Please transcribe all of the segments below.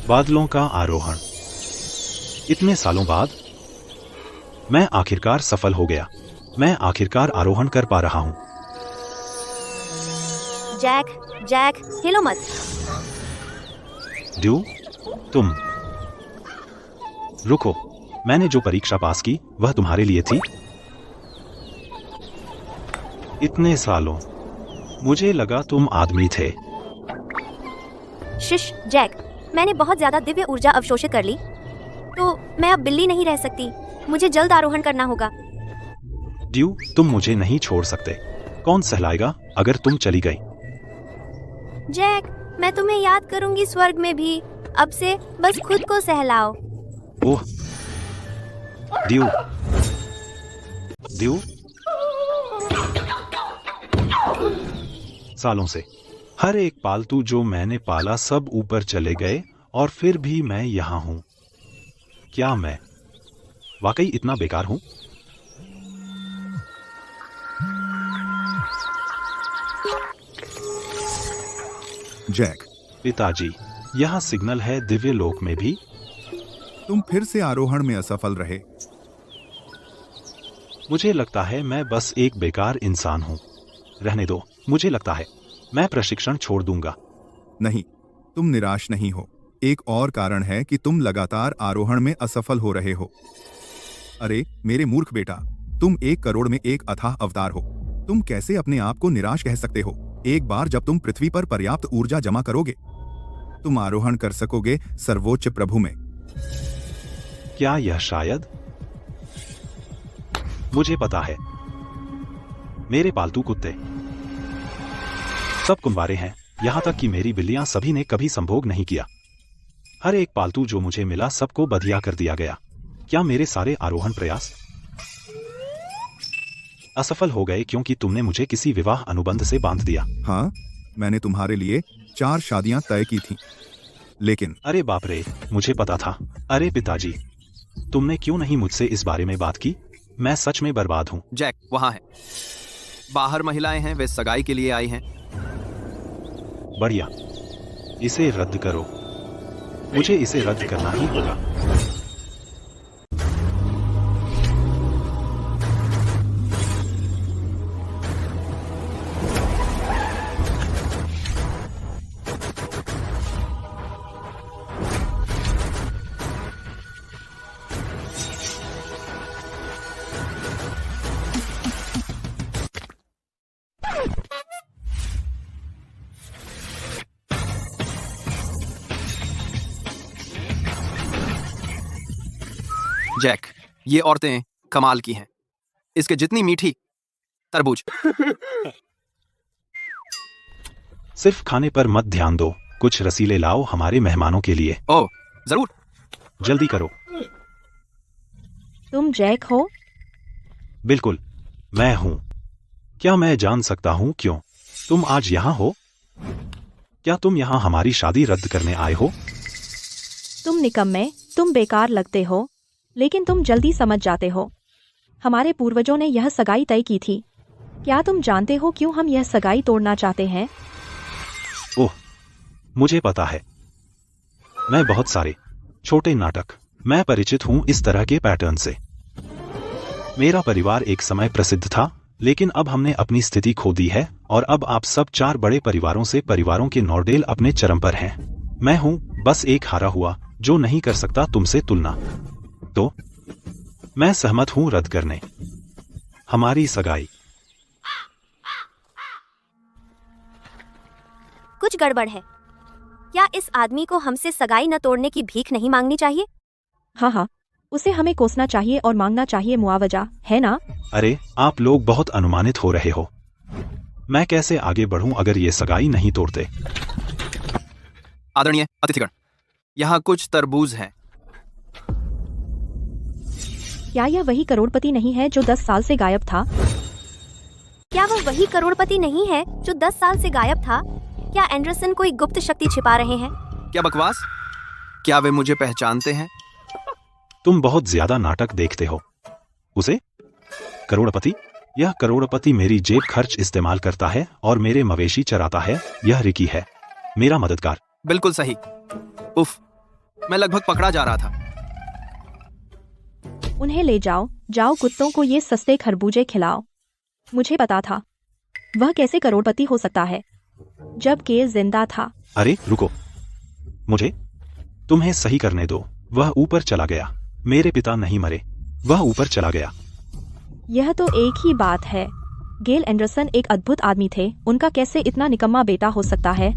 बादलों का आरोहण। इतने सालों बाद मैं आखिरकार सफल हो गया। मैं आखिरकार आरोहण कर पा रहा हूं। जैक हिलो मत। ड्यू, तुम रुको। मैंने जो परीक्षा पास की वह तुम्हारे लिए थी। इतने सालों मुझे लगा तुम आदमी थे। शिश जैक, मैंने बहुत ज्यादा दिव्य ऊर्जा अवशोषित कर ली, तो मैं अब बिल्ली नहीं रह सकती। मुझे जल्द आरोहण करना होगा। ड्यू, तुम मुझे नहीं छोड़ सकते। कौन सहलाएगा अगर तुम चली गई? जैक, मैं तुम्हें याद करूंगी स्वर्ग में भी। अब से बस खुद को सहलाओ। ओह ड्यू, ड्यू। सालों से हर एक पालतू जो मैंने पाला सब ऊपर चले गए और फिर भी मैं यहाँ हूँ। क्या मैं वाकई इतना बेकार हूँ? जैक, पिताजी, यह सिग्नल है दिव्य लोक में भी। तुम फिर से आरोहण में असफल रहे। मुझे लगता है मैं बस एक बेकार इंसान हूँ। रहने दो। मुझे लगता है मैं प्रशिक्षण छोड़ दूंगा। नहीं, तुम निराश नहीं हो। एक और कारण है कि तुम लगातार आरोहण में असफल हो रहे हो। अरे मेरे मूर्ख बेटा, तुम 1 करोड़ में एक अथाह अवतार हो। तुम कैसे अपने आप को निराश कह सकते हो? एक बार जब तुम पृथ्वी पर पर्याप्त ऊर्जा जमा करोगे, तुम आरोहण कर सकोगे सर्वोच्च प्रभु में। क्या यह शायद? मुझे पता है। मेरे पालतू कुत्ते सब कुंवारे हैं, यहां तक कि मेरी बिल्लियां सभी ने कभी संभोग नहीं किया। हर एक पालतू जो मुझे मिला सबको बधिया कर दिया गया। क्या मेरे सारे आरोहण प्रयास असफल हो गए क्योंकि तुमने मुझे किसी विवाह अनुबंध से बांध दिया? हाँ, मैंने तुम्हारे लिए 4 शादियां तय की थीं, लेकिन अरे बाप रे, मुझे पता था। अरे पिताजी, तुमने क्यों नहीं मुझसे इस बारे में बात की? मैं सच में बर्बाद हूँ। जैक वहाँ है। बाहर महिलाएं हैं, वे सगाई के लिए आई हैं। बढ़िया, इसे रद्द करो। मुझे इसे रद्द करना ही होगा। जैक, ये औरतें कमाल की हैं। इसके जितनी मीठी तरबूज। सिर्फ खाने पर मत ध्यान दो। कुछ रसीले लाओ हमारे मेहमानों के लिए। ओह जरूर। जल्दी करो। तुम जैक हो? बिल्कुल, मैं हूं। क्या मैं जान सकता हूं क्यों तुम आज यहाँ हो? क्या तुम यहाँ हमारी शादी रद्द करने आए हो? तुम निकम्मे, तुम बेकार लगते हो, लेकिन तुम जल्दी समझ जाते हो। हमारे पूर्वजों ने यह सगाई तय की थी। क्या तुम जानते हो क्यों हम यह सगाई तोड़ना चाहते हैं? ओह, मुझे पता है। मैं बहुत सारे छोटे नाटक मैं परिचित हूं इस तरह के पैटर्न से। मेरा परिवार एक समय प्रसिद्ध था, लेकिन अब हमने अपनी स्थिति खो दी है और अब आप सब 4 बड़े परिवारों से परिवारों के नॉर्डेल अपने चरम पर हैं। मैं हूं बस एक हारा हुआ जो नहीं कर सकता तुमसे तुलना। तो मैं सहमत हूं रद्द करने हमारी सगाई। कुछ गड़बड़ है। क्या इस आदमी को हमसे सगाई न तोड़ने की भीख नहीं मांगनी चाहिए? हाँ, उसे हमें कोसना चाहिए और मांगना चाहिए मुआवजा, है ना? अरे आप लोग बहुत अनुमानित हो रहे हो। मैं कैसे आगे बढ़ूं अगर ये सगाई नहीं तोड़ते? आदरणीय अतिथिगण, यहाँ कुछ तरबूज हैं। क्या यह वही करोड़पति नहीं है जो 10 साल से गायब था? क्या वह वही करोड़पति नहीं है जो 10 साल से गायब था? क्या एंडरसन कोई गुप्त शक्ति छिपा रहे हैं? क्या बकवास? क्या वे मुझे पहचानते हैं? तुम बहुत ज्यादा नाटक देखते हो। उसे करोड़पति? यह करोड़पति मेरी जेब खर्च इस्तेमाल करता है और मेरे मवेशी चराता है। यह रिकी है, मेरा मददगार। बिल्कुल सही। उफ, मैं लगभग पकड़ा जा रहा था। उन्हें ले जाओ, जाओ कुत्तों को ये सस्ते खरबूजे खिलाओ। मुझे पता था वह कैसे करोड़पति हो सकता है जब गेल जिंदा था। अरे रुको, मुझे तुम्हें सही करने दो। वह ऊपर चला गया। मेरे पिता नहीं मरे, वह ऊपर चला गया। यह तो एक ही बात है। गेल एंडरसन एक अद्भुत आदमी थे, उनका कैसे इतना निकम्मा बेटा हो सकता है।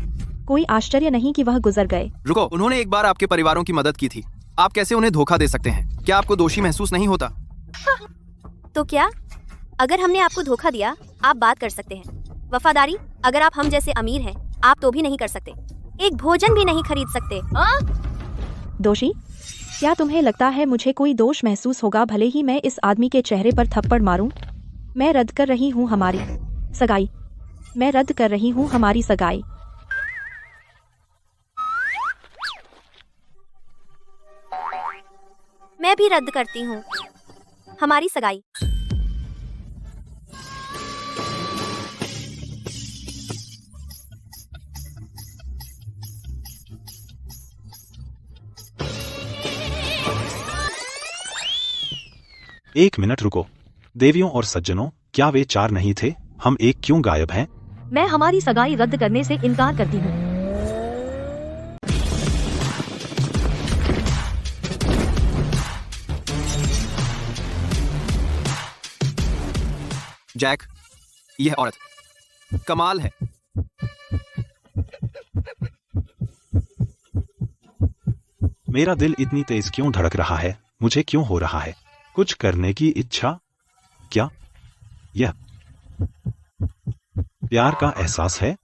कोई आश्चर्य नहीं कि वह गुजर गए। रुको, उन्होंने एक बार आपके परिवारों की मदद की थी। आप कैसे उन्हें धोखा दे सकते हैं? क्या आपको दोषी महसूस नहीं होता? तो क्या अगर हमने आपको धोखा दिया, आप बात कर सकते हैं। वफादारी अगर आप हम जैसे अमीर हैं, आप तो भी नहीं कर सकते। एक भोजन भी नहीं खरीद सकते। दोषी? क्या तुम्हें लगता है मुझे कोई दोष महसूस होगा भले ही मैं इस आदमी के चेहरे पर थप्पड़ मारूं? मैं रद्द कर रही हूं हमारी सगाई। मैं रद्द कर रही हूं हमारी सगाई। मैं भी रद्द करती हूँ हमारी सगाई। एक मिनट रुको। देवियों और सज्जनों, क्या वे चार नहीं थे? हम एक क्यों गायब हैं? मैं हमारी सगाई रद्द करने से इनकार करती हूँ। जैक, यह औरत कमाल है। मेरा दिल इतनी तेज क्यों धड़क रहा है? मुझे क्यों हो रहा है कुछ करने की इच्छा? क्या यह प्यार का एहसास है?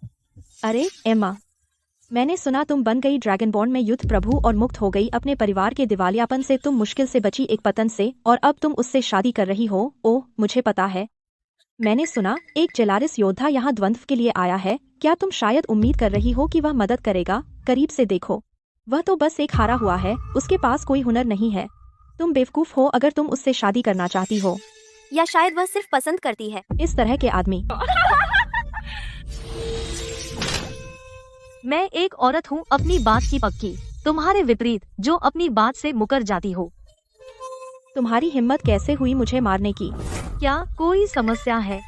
अरे एम्मा, मैंने सुना तुम बन गई ड्रैगनबॉर्न में युद्ध प्रभु और मुक्त हो गई अपने परिवार के दिवालियापन से। तुम मुश्किल से बची एक पतन से, और अब तुम उससे शादी कर रही हो। ओह, मुझे पता है। मैंने सुना एक जेलारिस योद्धा यहाँ द्वंद्व के लिए आया है। क्या तुम शायद उम्मीद कर रही हो कि वह मदद करेगा? करीब से देखो, वह तो बस एक हारा हुआ है। उसके पास कोई हुनर नहीं है। तुम बेवकूफ हो अगर तुम उससे शादी करना चाहती हो। या शायद वह सिर्फ पसंद करती है इस तरह के आदमी। मैं एक औरत हूँ अपनी बात की पक्की, तुम्हारे विपरीत जो अपनी बात से मुकर जाती हो। तुम्हारी हिम्मत कैसे हुई मुझे मारने की? क्या कोई समस्या है?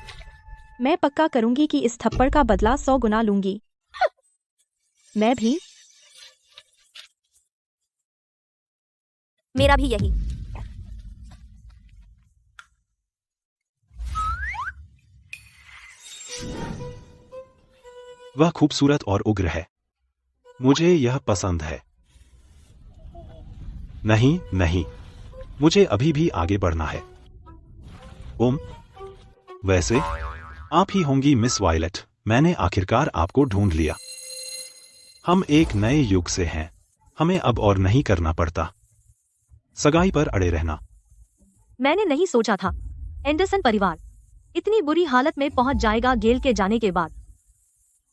मैं पक्का करूंगी कि इस थप्पड़ का बदला 100 गुना लूंगी। मैं भी। मेरा भी यही। वह खूबसूरत और उग्र है। मुझे यह पसंद है। नहीं नहीं, मुझे अभी भी आगे बढ़ना है। ओम, वैसे आप ही होंगी मिस वायलेट। मैंने आखिरकार आपको ढूंढ लिया। हम एक नए युग से हैं। हमें अब और नहीं करना पड़ता सगाई पर अड़े रहना। मैंने नहीं सोचा था एंडरसन परिवार इतनी बुरी हालत में पहुंच जाएगा गेल के जाने के बाद।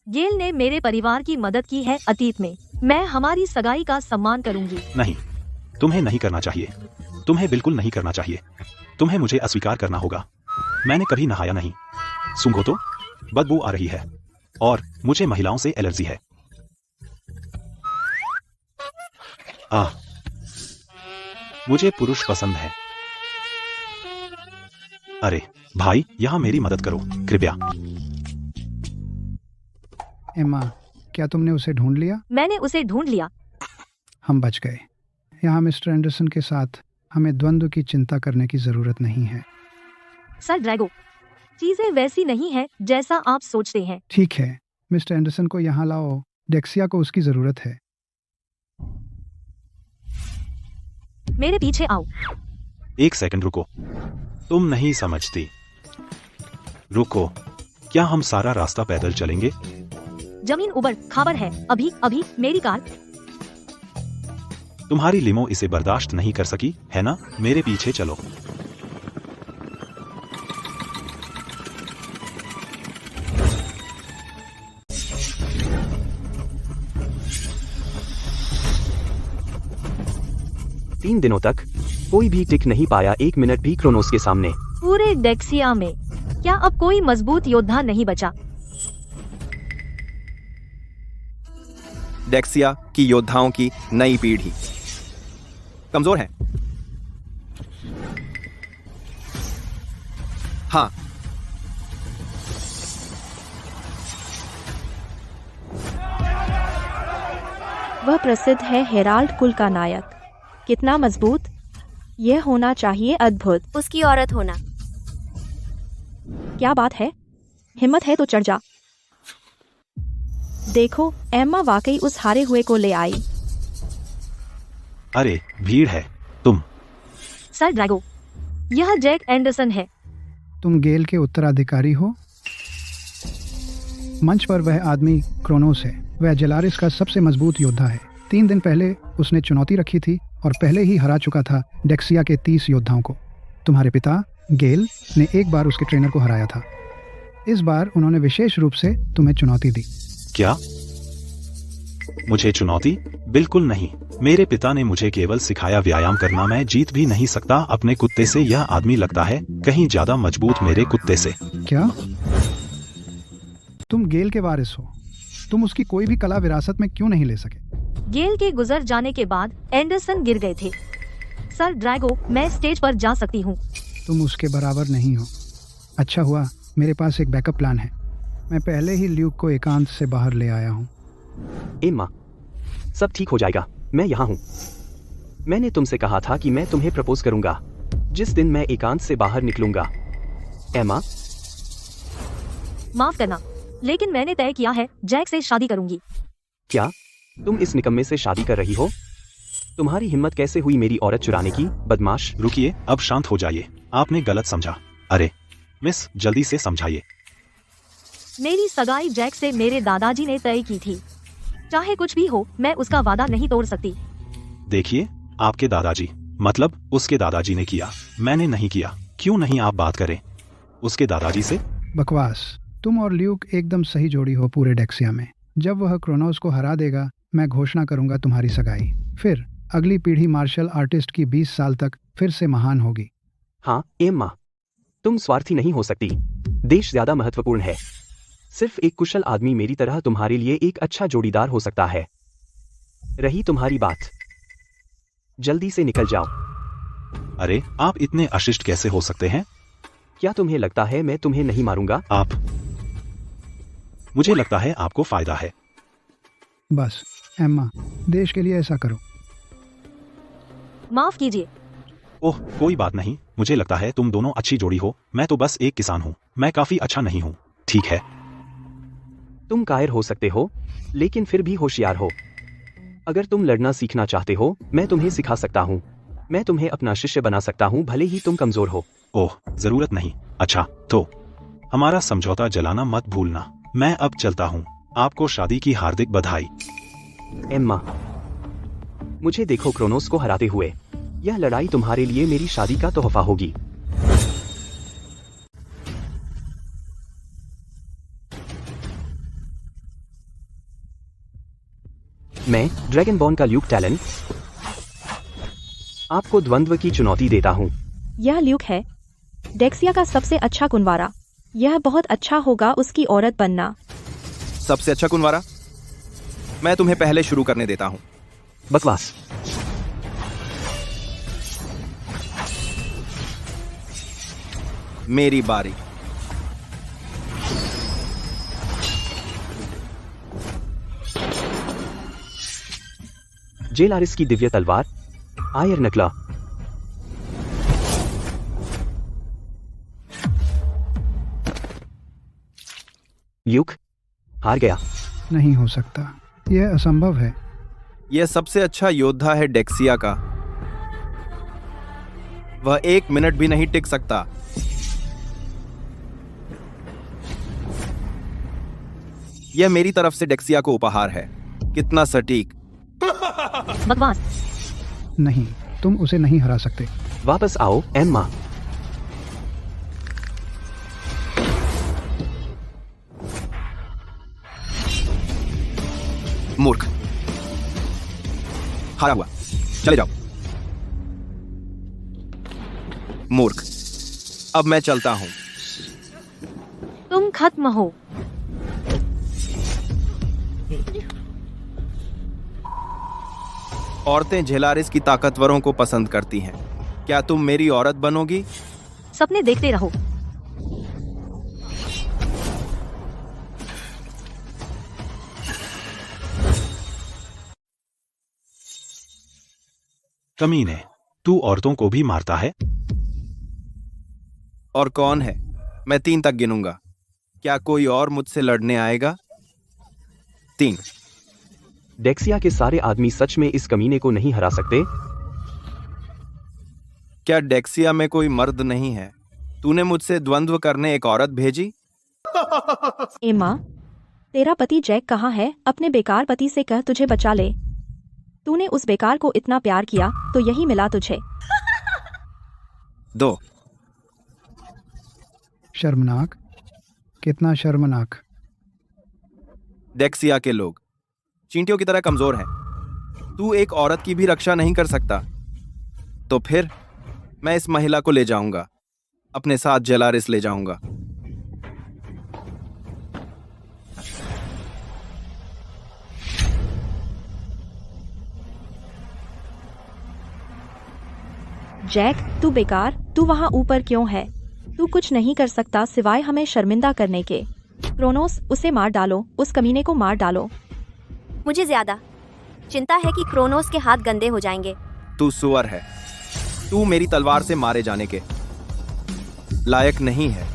गेल ने मेरे परिवार की मदद की है अतीत में। मैं हमारी सगाई का सम्मान करूंगी। नहीं, तुम्हें नहीं करना चाहिए। तुम्हें बिल्कुल नहीं करना चाहिए। तुम्हें मुझे अस्वीकार करना होगा। मैंने कभी नहाया नहीं। सूंघो तो, बदबू आ रही है और मुझे महिलाओं से एलर्जी है। मुझे पुरुष पसंद है। अरे भाई, यहां मेरी मदद करो कृपया। एम्मा, क्या तुमने उसे ढूंढ लिया? मैंने उसे ढूंढ लिया। हम बच गए। यहाँ मिस्टर एंडरसन के साथ हमें द्वंद्व की चिंता करने की जरूरत नहीं है। सर ड्रैगो, चीजें वैसी नहीं है जैसा आप सोचते हैं। ठीक है, मिस्टर एंडरसन को यहाँ लाओ। डेक्सिया को उसकी जरूरत है। मेरे पीछे आओ। एक सेकंड रुको। तुम नहीं समझती। रुको, क्या हम सारा रास्ता पैदल चलेंगे? जमीन उबड़ खाबड़ है। अभी अभी मेरी कार। तुम्हारी लिमो इसे बर्दाश्त नहीं कर सकी है ना? मेरे पीछे चलो। तीन दिनों तक कोई भी टिक नहीं पाया 1 मिनट भी क्रोनोस के सामने। पूरे डेक्सिया में क्या अब कोई मजबूत योद्धा नहीं बचा? डेक्सिया की योद्धाओं की नई पीढ़ी। कमजोर हैं। हाँ, वह प्रसिद्ध है हेराल्ड कुल का नायक। कितना मजबूत! यह होना चाहिए अद्भुत। उसकी औरत होना। क्या बात है, हिम्मत है तो चढ़ जा। देखो, एम्मा वाकई उस हारे हुए को ले आई। अरे भीड़ है। तुम सर ड्रैगो, यह जैक एंडरसन है। तुम गेल के उत्तराधिकारी हो। मंच पर वह आदमी क्रोनोस है। वह जेलारिस का सबसे मजबूत योद्धा है। 3 दिन पहले उसने चुनौती रखी थी और पहले ही हरा चुका था डेक्सिया के 30 योद्धाओं को। तुम्हारे पिता गेल ने एक बार उसके ट्रेनर को हराया था। इस बार उन्होंने विशेष रूप से तुम्हें चुनौती दी। क्या? मुझे चुनौती? बिल्कुल नहीं। मेरे पिता ने मुझे केवल सिखाया व्यायाम करना। मैं जीत भी नहीं सकता अपने कुत्ते से। यह आदमी लगता है कहीं ज्यादा मजबूत मेरे कुत्ते से। क्या तुम गेल के वारिस हो? तुम उसकी कोई भी कला विरासत में क्यों नहीं ले सके? गेल के गुजर जाने के बाद एंडरसन गिर गए थे। सर ड्रैगो, मैं स्टेज पर जा सकती हूँ। तुम उसके बराबर नहीं हो। अच्छा हुआ, मेरे पास एक बैकअप प्लान है। मैं पहले ही ल्यूक को एकांत से बाहर ले आया हूँ। एम्मा, सब ठीक हो जाएगा। मैं यहाँ हूँ। मैंने तुमसे कहा था कि मैं तुम्हें प्रपोज करूंगा जिस दिन मैं एकांत से बाहर निकलूंगा। एम्मा, माफ करना, लेकिन मैंने तय किया है जैक से शादी करूंगी। क्या तुम इस निकम्मे से शादी कर रही हो? तुम्हारी हिम्मत कैसे हुई मेरी औरत चुराने की, बदमाश? रुकिए, अब शांत हो जाइए। आपने गलत समझा। अरे मिस, जल्दी से समझाइए। मेरी सगाई जैक से मेरे दादाजी ने तय की थी। चाहे कुछ भी हो, मैं उसका वादा नहीं तोड़ सकती। देखिए, आपके दादाजी, मतलब उसके दादाजी ने किया, मैंने नहीं किया। क्यों नहीं आप बात करें उसके दादाजी से? बकवास। तुम और ल्यूक एकदम सही जोड़ी हो पूरे डेक्सिया में। जब वह क्रोनोस को हरा देगा, मैं घोषणा करूंगा तुम्हारी सगाई। फिर अगली पीढ़ी मार्शल आर्टिस्ट की 20 साल तक फिर से महान होगी। हाँ एम्मा, तुम स्वार्थी नहीं हो सकती। देश ज्यादा महत्वपूर्ण है। सिर्फ एक कुशल आदमी मेरी तरह तुम्हारे लिए एक अच्छा जोड़ीदार हो सकता है। रही तुम्हारी बात, जल्दी से निकल जाओ। अरे आप इतने अशिष्ट कैसे हो सकते हैं? क्या तुम्हें लगता है मैं तुम्हें नहीं मारूंगा? मुझे लगता है आपको फायदा है। बस एम्मा, देश के लिए ऐसा करो। माफ कीजिए। ओह कोई बात नहीं। मुझे लगता है तुम दोनों अच्छी जोड़ी हो। मैं तो बस एक किसान हूँ। मैं काफी अच्छा नहीं हूँ। ठीक है, तुम कायर हो सकते हो, लेकिन फिर भी होशियार हो। अगर तुम लड़ना सीखना चाहते हो, मैं तुम्हें सिखा सकता हूँ। मैं तुम्हें अपना शिष्य बना सकता हूँ, भले ही तुम कमजोर हो। ओह जरूरत नहीं। अच्छा तो हमारा समझौता जलाना मत भूलना। मैं अब चलता हूँ। आपको शादी की हार्दिक बधाई। एम्मा, मुझे देखो क्रोनोस को हराते हुए। यह लड़ाई तुम्हारे लिए मेरी शादी का तोहफा होगी। मैं ड्रैगनबॉर्न का ल्यूक टैलेंट आपको द्वंद्व की चुनौती देता हूँ। यह ल्यूक है, डेक्सिया का सबसे अच्छा कुनवारा। यह बहुत अच्छा होगा उसकी औरत बनना। सबसे अच्छा कुनवारा? मैं तुम्हें पहले शुरू करने देता हूँ। बकवास। मेरी बारी। जेलारिस की दिव्य तलवार, आयर नकला। ल्यूक हार गया। नहीं हो सकता, यह असंभव है। यह सबसे अच्छा योद्धा है डेक्सिया का। वह 1 मिनट भी नहीं टिक सकता। यह मेरी तरफ से डेक्सिया को उपहार है। कितना सटीक। बकवास। नहीं, तुम उसे नहीं हरा सकते। वापस आओ एम्मा। मूर्ख, हारा हुआ, चले जाओ। मूर्ख, अब मैं चलता हूं। तुम खत्म हो। औरतें जेलारिस की ताकतवरों को पसंद करती हैं। क्या तुम मेरी औरत बनोगी? सपने देखते रहो। कमीने, तू औरतों को भी मारता है? और कौन है? मैं 3 तक गिनूंगा। क्या कोई और मुझसे लड़ने आएगा? 3। डेक्सिया के सारे आदमी सच में इस कमीने को नहीं हरा सकते? क्या डेक्सिया में कोई मर्द नहीं है? तूने मुझसे द्वंद्व करने एक औरत भेजी? एम्मा, तेरा पति जैक कहाँ है? अपने बेकार पति से कह तुझे बचा ले। तूने उस बेकार को इतना प्यार किया तो यही मिला तुझे। 2। शर्मनाक, कितना शर्मनाक। डेक्सिया के लोग चींटियों की तरह कमजोर हैं। तू एक औरत की भी रक्षा नहीं कर सकता। तो फिर मैं इस महिला को ले जाऊंगा, अपने साथ जेलारिस ले जाऊंगा। जैक, तू बेकार, तू वहाँ ऊपर क्यों है? तू कुछ नहीं कर सकता सिवाय हमें शर्मिंदा करने के। क्रोनोस, उसे मार डालो, उस कमीने को मार डालो। मुझे ज्यादा चिंता है कि क्रोनोस के हाथ गंदे हो जाएंगे। तू सुअर है। तू मेरी तलवार से मारे जाने के लायक नहीं है।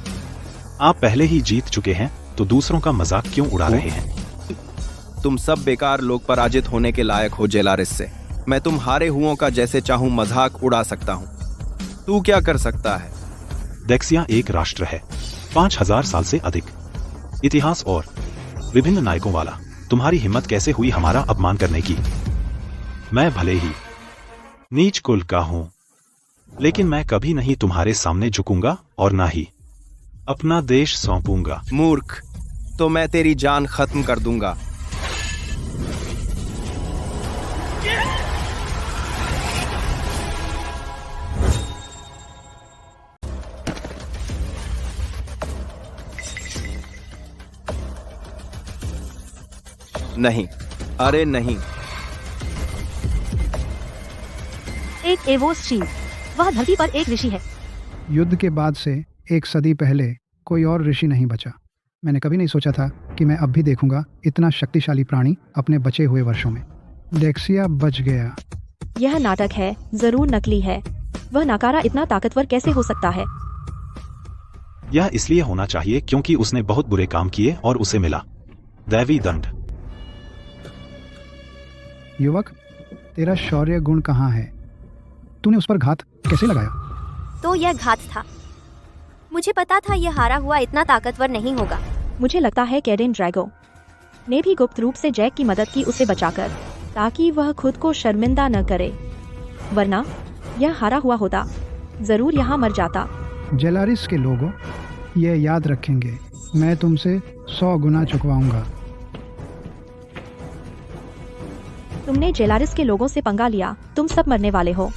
आप पहले ही जीत चुके हैं तो दूसरों का मजाक क्यों उड़ा रहे हैं? तुम सब बेकार लोग पराजित होने के लायक हो जेलारिस से। मैं तुम हारे हुओं का जैसे चाहूं मजाक उड़ा सकता हूं। तू क्या कर सकता है? डेक्सिया एक राष्ट्र है, 5000 साल से अधिक इतिहास और विभिन्न नायकों वाला। तुम्हारी हिम्मत कैसे हुई हमारा अपमान करने की? मैं भले ही नीच कुल का हूं, लेकिन मैं कभी नहीं तुम्हारे सामने झुकूंगा और ना ही अपना देश सौंपूंगा। मूर्ख, तो मैं तेरी जान खत्म कर दूंगा। नहीं, अरे नहीं। एक एवोस शील्ड, वह धरती पर एक ऋषि है। युद्ध के बाद से 1 सदी पहले कोई और ऋषि नहीं बचा। मैंने कभी नहीं सोचा था कि मैं अब भी देखूंगा इतना शक्तिशाली प्राणी अपने बचे हुए वर्षों में। डेक्सिया बच गया। यह नाटक है, जरूर नकली है। वह नाकारा इतना ताकतवर कैसे हो सकता है? यह इसलिए होना चाहिए क्योंकि उसने बहुत बुरे काम किए और उसे मिला दैवी दंड। युवक, तेरा शौर्य गुण कहाँ है? तूने उस पर घात कैसे लगाया? तो यह घात था। मुझे पता था यह हारा हुआ इतना ताकतवर नहीं होगा। मुझे लगता है कैडेन ड्रैगो ने भी गुप्त रूप से जैक की मदद की उसे बचाकर, ताकि वह खुद को शर्मिंदा न करे। वरना यह हारा हुआ होता, जरूर यहाँ मर जाता। जेलारिस के लोगों, ये याद रखेंगे, मैं तुमसे 100 गुना चुकवाऊंगा। तुमने जेलारिस के लोगों से पंगा लिया, तुम सब मरने वाले हो।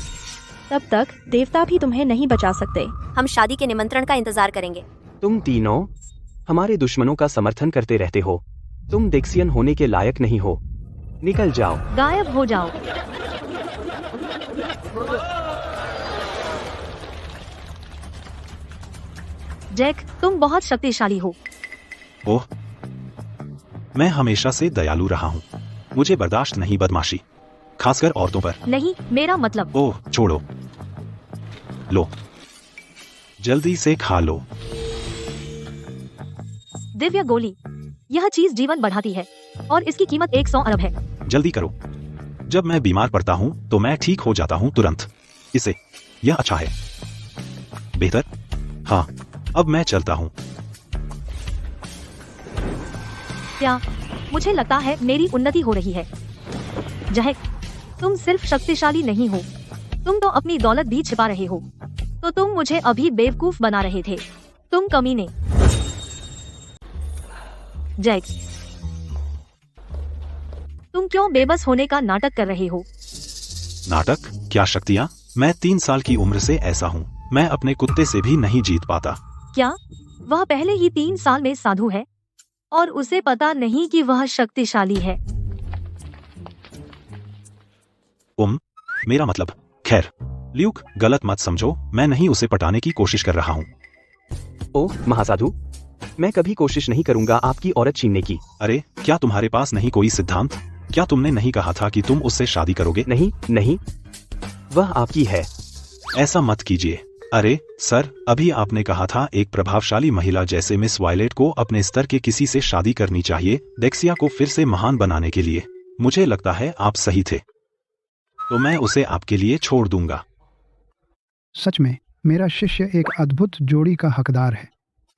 तब तक देवता भी तुम्हें नहीं बचा सकते। हम शादी के निमंत्रण का इंतजार करेंगे। तुम तीनों हमारे दुश्मनों का समर्थन करते रहते हो। तुम डेक्सियन होने के लायक नहीं हो। निकल जाओ, गायब हो जाओ। जैक, तुम बहुत शक्तिशाली हो। ओह, मैं हमेशा से दयालु रहा हूँ। मुझे बर्दाश्त नहीं बदमाशी, खासकर औरतों पर। नहीं, मेरा मतलब। ओह, छोड़ो। लो, जल्दी से खा लो। दिव्य गोली, यह चीज जीवन बढ़ाती है और इसकी कीमत 100 अरब है। जल्दी करो। जब मैं बीमार पड़ता हूँ तो मैं ठीक हो जाता हूँ तुरंत। इसे यह अच्छा है। बेहतर? हाँ, अब मैं चलता हूँ। क्या? मुझे लगता है मेरी उन्नति हो रही है। जैक, तुम सिर्फ शक्तिशाली नहीं हो, तुम तो अपनी दौलत भी छिपा रहे हो। तो तुम मुझे अभी बेवकूफ बना रहे थे, तुम कमीने। जैक, तुम क्यों बेबस होने का नाटक कर रहे हो? नाटक? क्या शक्तियाँ? मैं 3 साल की उम्र से ऐसा हूँ। मैं अपने कुत्ते से भी नहीं जीत पाता। क्या? वह पहले ही 3 साल में साधु है और उसे पता नहीं कि वह शक्तिशाली है। मेरा मतलब, खैर, ल्यूक गलत मत समझो, मैं नहीं उसे पटाने की कोशिश कर रहा हूँ। ओह महासाधु, मैं कभी कोशिश नहीं करूंगा आपकी औरत छीनने की। अरे क्या तुम्हारे पास नहीं कोई सिद्धांत? क्या तुमने नहीं कहा था कि तुम उससे शादी करोगे? नहीं नहीं, वह आपकी है। ऐसा मत कीजिए। अरे सर, अभी आपने कहा था एक प्रभावशाली महिला जैसे मिस वायलेट को अपने स्तर के किसी से शादी करनी चाहिए डेक्सिया को फिर से महान बनाने के लिए। मुझे लगता है आप सही थे, तो मैं उसे आपके लिए छोड़ दूंगा। सच में मेरा शिष्य एक अद्भुत जोड़ी का हकदार है,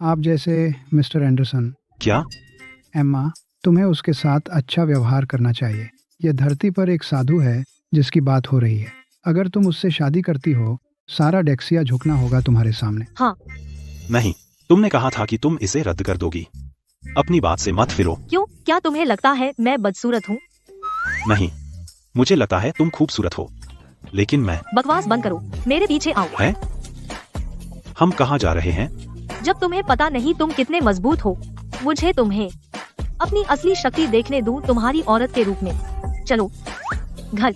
आप जैसे मिस्टर एंडरसन। क्या? एम्मा, तुम्हें उसके साथ अच्छा व्यवहार करना चाहिए। यह धरती पर एक साधु है जिसकी बात हो रही है। अगर तुम उससे शादी करती हो, सारा डेक्सिया झुकना होगा तुम्हारे सामने। हाँ। नहीं, तुमने कहा था कि तुम इसे रद्द कर दोगी। अपनी बात से मत फिरो। क्यों? क्या तुम्हें लगता है मैं बदसूरत हूँ? नहीं, मुझे लगता है तुम खूबसूरत हो, लेकिन मैं। बकवास बंद करो, मेरे पीछे आओ। है? हम कहाँ जा रहे हैं? जब तुम्हें पता नहीं तुम कितने मजबूत हो, मुझे तुम्हें अपनी असली शक्ति देखने दूं तुम्हारी औरत के रूप में। चलो घर।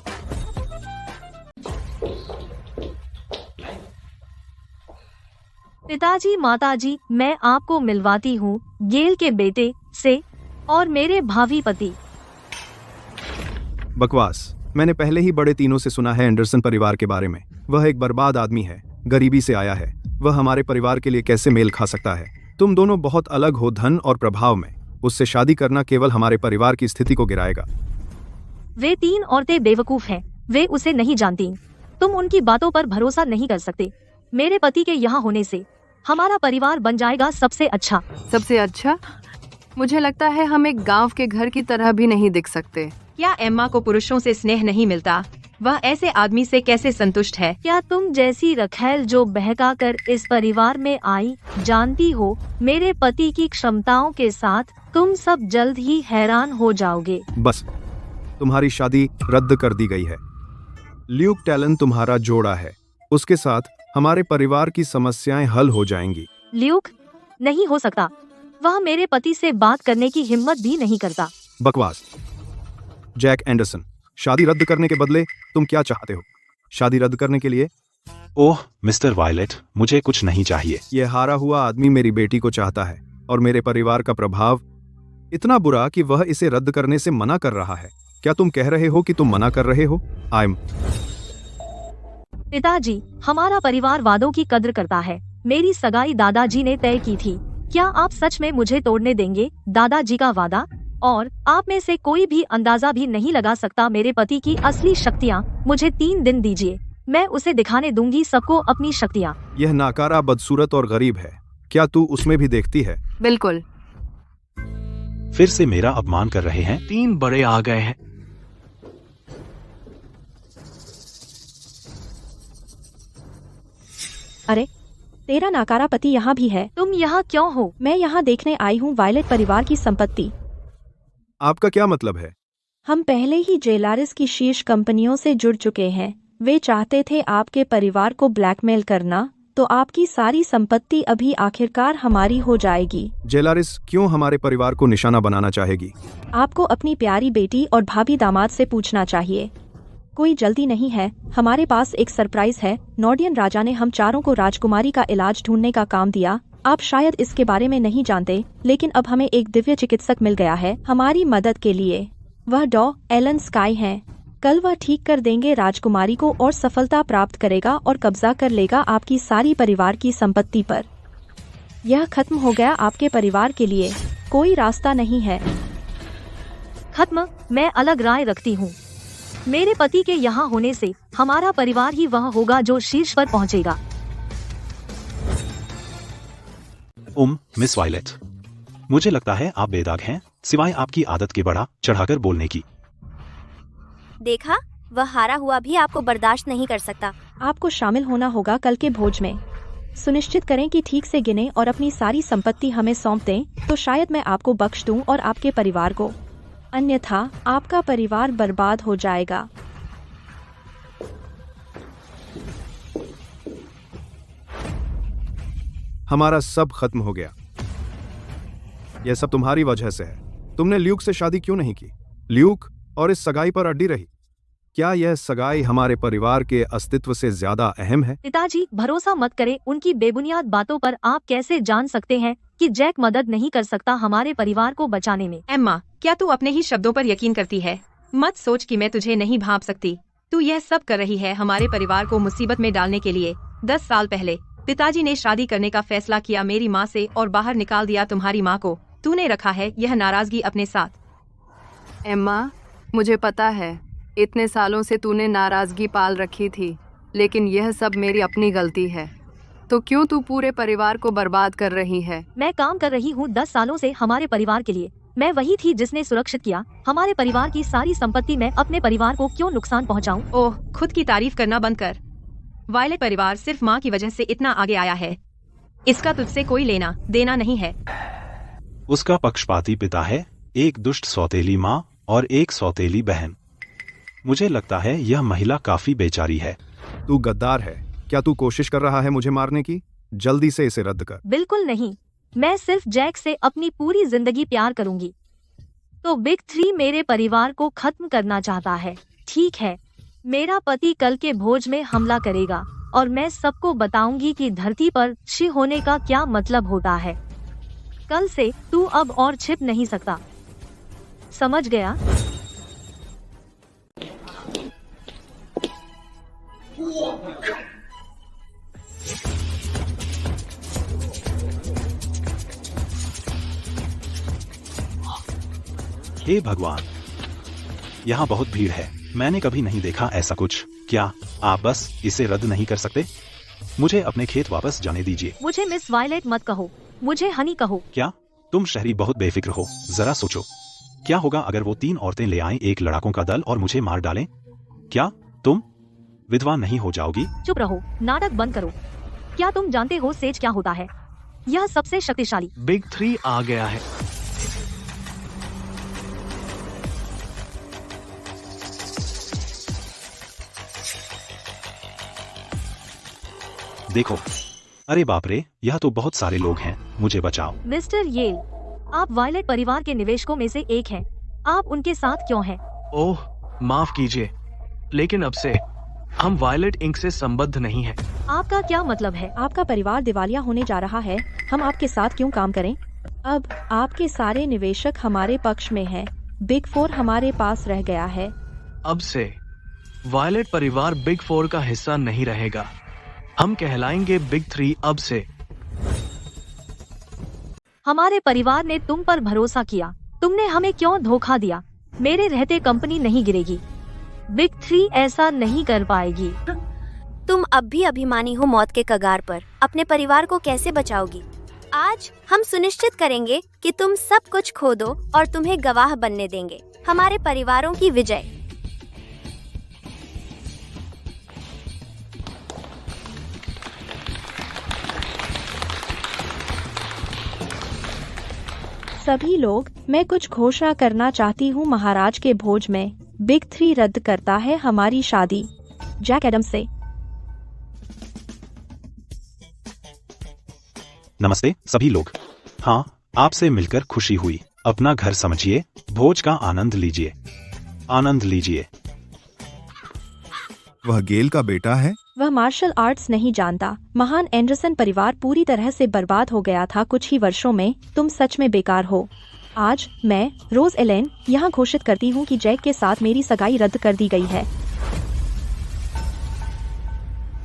पिताजी माताजी, मैं आपको मिलवाती हूँ गेल के बेटे से और मेरे भावी पति। बकवास। मैंने पहले ही बड़े तीनों से सुना है एंडरसन परिवार के बारे में। वह एक बर्बाद आदमी है, गरीबी से आया है। वह हमारे परिवार के लिए कैसे मेल खा सकता है? तुम दोनों बहुत अलग हो धन और प्रभाव में। उससे शादी करना केवल हमारे परिवार की स्थिति को गिराएगा। वे तीन औरतें बेवकूफ हैं, वे उसे नहीं जानती। तुम उनकी बातों पर भरोसा नहीं कर सकते। मेरे पति के यहाँ होने से हमारा परिवार बन जाएगा सबसे अच्छा। सबसे अच्छा? मुझे लगता है हम एक गांव के घर की तरह भी नहीं दिख सकते। क्या एम्मा को पुरुषों से स्नेह नहीं मिलता? वह ऐसे आदमी से कैसे संतुष्ट है? क्या तुम जैसी रखैल जो बहका कर इस परिवार में आई जानती हो मेरे पति की क्षमताओं के साथ तुम सब जल्द ही हैरान हो जाओगे। बस, तुम्हारी शादी रद्द कर दी गई है। ल्यूक टैलन तुम्हारा जोड़ा है, उसके साथ हमारे परिवार की समस्याएं हल हो जाएंगी। ल्यूक नहीं हो सकता, वह मेरे पति से बात करने की हिम्मत भी नहीं करता। बकवास। जैक एंडरसन, शादी रद्द करने के बदले तुम क्या चाहते हो? शादी रद्द करने के लिए? ओह मिस्टर वायलेट, मुझे कुछ नहीं चाहिए। यह हारा हुआ आदमी मेरी बेटी को चाहता है और मेरे परिवार का प्रभाव इतना बुरा कि वह इसे रद्द करने से मना कर रहा है। क्या तुम कह रहे हो कि तुम मना कर रहे हो? पिताजी, हमारा परिवार वादों की कद्र करता है। मेरी सगाई दादाजी ने तय की थी। क्या आप सच में मुझे तोड़ने देंगे दादाजी का वादा? और आप में से कोई भी अंदाजा भी नहीं लगा सकता मेरे पति की असली शक्तियाँ। मुझे 3 दिन दीजिए, मैं उसे दिखाने दूंगी सबको अपनी शक्तियाँ। यह नाकारा, बदसूरत और गरीब है। क्या तू उसमें भी देखती है? बिल्कुल। फिर से मेरा अपमान कर रहे हैं। 3 बड़े आ गए हैं। अरे, तेरा नाकारा पति यहाँ भी है। तुम यहाँ क्यों हो? मैं यहाँ देखने आई हूँ वायलेट परिवार की संपत्ति। आपका क्या मतलब है? हम पहले ही जेलारिस की शीर्ष कंपनियों से जुड़ चुके हैं। वे चाहते थे आपके परिवार को ब्लैकमेल करना, तो आपकी सारी संपत्ति अभी आखिरकार हमारी हो जाएगी। जेलारिस क्यों हमारे परिवार को निशाना बनाना चाहेगी? आपको अपनी प्यारी बेटी और भाभी दामाद से पूछना चाहिए। कोई जल्दी नहीं है, हमारे पास एक सरप्राइज है। नॉर्डियन राजा ने हम चारों को राजकुमारी का इलाज ढूंढने का काम दिया। आप शायद इसके बारे में नहीं जानते, लेकिन अब हमें एक दिव्य चिकित्सक मिल गया है हमारी मदद के लिए। वह डॉ एलन स्काई हैं। कल वह ठीक कर देंगे राजकुमारी को और सफलता प्राप्त करेगा और कब्जा कर लेगा आपकी सारी परिवार की संपत्ति पर। यह खत्म हो गया आपके परिवार के लिए, कोई रास्ता नहीं है। खत्म? मैं अलग राय रखती हूँ। मेरे पति के यहाँ होने से हमारा परिवार ही वह होगा जो शीर्ष पर पहुँचेगा। मिस वायलेट, मुझे लगता है आप बेदाग हैं, सिवाय आपकी आदत के बढ़ा चढ़ाकर बोलने की। देखा, वह हारा हुआ भी आपको बर्दाश्त नहीं कर सकता। आपको शामिल होना होगा कल के भोज में। सुनिश्चित करें कि ठीक से गिने और अपनी सारी संपत्ति हमें सौंप दें, तो शायद मैं आपको बख्श दूं और आपके परिवार को। अन्यथा आपका परिवार बर्बाद हो जाएगा। हमारा सब खत्म हो गया। यह सब तुम्हारी वजह से है। तुमने ल्यूक से शादी क्यों नहीं की? ल्यूक और इस सगाई पर अड्डी रही। क्या यह सगाई हमारे परिवार के अस्तित्व से ज्यादा अहम है? पिताजी, भरोसा मत करें उनकी बेबुनियाद बातों पर। आप कैसे जान सकते हैं कि जैक मदद नहीं कर सकता हमारे परिवार को बचाने में? एम्मा, क्या तू अपने ही शब्दों पर यकीन करती है? मत सोच कि मैं तुझे नहीं भांप सकती। तू यह सब कर रही है हमारे परिवार को मुसीबत में डालने के लिए। 10 साल पहले पिताजी ने शादी करने का फैसला किया मेरी माँ से और बाहर निकाल दिया तुम्हारी माँ को। तूने रखा है यह नाराजगी अपने साथ। एम्मा, मुझे पता है इतने सालों से तूने नाराजगी पाल रखी थी, लेकिन यह सब मेरी अपनी गलती है। तो क्यों तू पूरे परिवार को बर्बाद कर रही है? मैं काम कर रही हूँ 10 सालों से हमारे परिवार के लिए। मैं वही थी जिसने सुरक्षित किया हमारे परिवार की सारी संपत्ति। मैं अपने परिवार को क्यों नुकसान पहुँचाऊँ? ओह, खुद की तारीफ करना बंद कर। वायलेट परिवार सिर्फ माँ की वजह से इतना आगे आया है। इसका तुझसे कोई लेना देना नहीं है। उसका पक्षपाती पिता है, एक दुष्ट सौतेली माँ और एक सौतेली बहन। मुझे लगता है यह महिला काफी बेचारी है। तू गद्दार है। क्या तू कोशिश कर रहा है मुझे मारने की? जल्दी से इसे रद्द कर। बिल्कुल नहीं, मैं सिर्फ जैक से अपनी पूरी जिंदगी प्यार करूंगी। तो बिग 3 मेरे परिवार को खत्म करना चाहता है। ठीक है, मेरा पति कल के भोज में हमला करेगा और मैं सबको बताऊंगी कि धरती पर शी होने का क्या मतलब होता है। कल से तू अब और छिप नहीं सकता, समझ गया? हे भगवान, यहाँ बहुत भीड़ है। मैंने कभी नहीं देखा ऐसा कुछ। क्या आप बस इसे रद्द नहीं कर सकते? मुझे अपने खेत वापस जाने दीजिए। मुझे मिस वायलेट मत कहो, मुझे हनी कहो। क्या तुम शहरी बहुत बेफिक्र हो? जरा सोचो, क्या होगा अगर वो 3 औरतें ले आएं एक लड़ाकों का दल और मुझे मार डालें? क्या तुम विधवा नहीं हो जाओगी? चुप रहो, नाटक बंद करो। क्या तुम जानते हो सेज क्या होता है? यह सबसे शक्तिशाली बिग 3 आ गया है। देखो, अरे बाप रे, यह तो बहुत सारे लोग हैं। मुझे बचाओ। मिस्टर येल, आप वायलेट परिवार के निवेशकों में से एक हैं। आप उनके साथ क्यों हैं? ओह, माफ कीजिए, लेकिन अब से हम वायलेट इंक से संबद्ध नहीं हैं। आपका क्या मतलब है? आपका परिवार दिवालिया होने जा रहा है, हम आपके साथ क्यों काम करें? अब आपके सारे निवेशक हमारे पक्ष में हैं। बिग 4 हमारे पास रह गया है। अब से वायलेट परिवार बिग 4 का हिस्सा नहीं रहेगा। हम कहलाएंगे बिग 3 अब से। हमारे परिवार ने तुम पर भरोसा किया, तुमने हमें क्यों धोखा दिया? मेरे रहते कंपनी नहीं गिरेगी। बिग 3 ऐसा नहीं कर पाएगी। तुम अब भी अभिमानी हो मौत के कगार पर। अपने परिवार को कैसे बचाओगी? आज हम सुनिश्चित करेंगे कि तुम सब कुछ खो दो और तुम्हें गवाह बनने देंगे हमारे परिवारों की विजय। सभी लोग, मैं कुछ घोषणा करना चाहती हूँ। महाराज के भोज में बिग 3 रद्द करता है हमारी शादी जैक एडम्स से। नमस्ते सभी लोग। हाँ, आपसे मिलकर खुशी हुई। अपना घर समझिए, भोज का आनंद लीजिए। आनंद लीजिए। वह गेल का बेटा है? वह मार्शल आर्ट्स नहीं जानता। महान एंडरसन परिवार पूरी तरह से बर्बाद हो गया था कुछ ही वर्षों में। तुम सच में बेकार हो। आज मैं रोज एलेन यहाँ घोषित करती हूँ कि जैक के साथ मेरी सगाई रद्द कर दी गई है।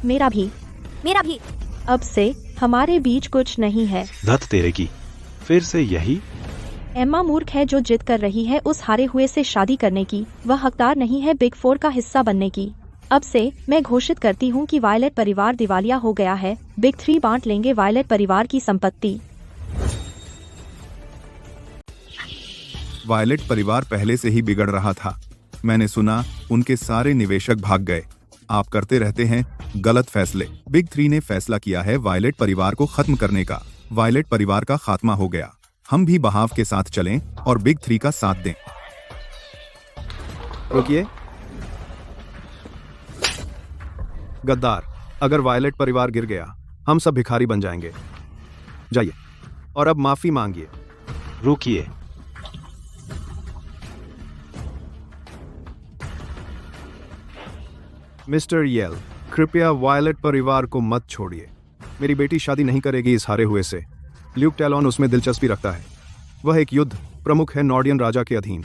मेरा भी। मेरा भी। अब से हमारे बीच कुछ नहीं है। धत तेरे की। फिर से यही? एम्मा मूर्ख है जो जिद कर रही है उस हारे हुए से शादी करने की। वह हकदार नहीं है बिग 4 का हिस्सा बनने की। अब से मैं घोषित करती हूँ कि वायलेट परिवार दिवालिया हो गया है। बिग 3 बांट लेंगे वायलेट परिवार की संपत्ति। वायलेट परिवार पहले से ही बिगड़ रहा था। मैंने सुना उनके सारे निवेशक भाग गए। आप करते रहते हैं गलत फैसले। बिग 3 ने फैसला किया है वायलेट परिवार को खत्म करने का। वायलेट परिवार का खात्मा हो गया। हम भी बहाव के साथ चलें और बिग 3 का साथ दें। रुकिए गद्दार, अगर वायलेट परिवार गिर गया हम सब भिखारी बन जाएंगे। जाइए और अब माफी मांगिए। रुकिए। मिस्टर येल, कृपया वायलेट परिवार को मत छोड़िए। मेरी बेटी शादी नहीं करेगी इस हारे हुए से। ल्यूक टैलॉन उसमें दिलचस्पी रखता है। वह एक युद्ध प्रमुख है नॉर्डियन राजा के अधीन।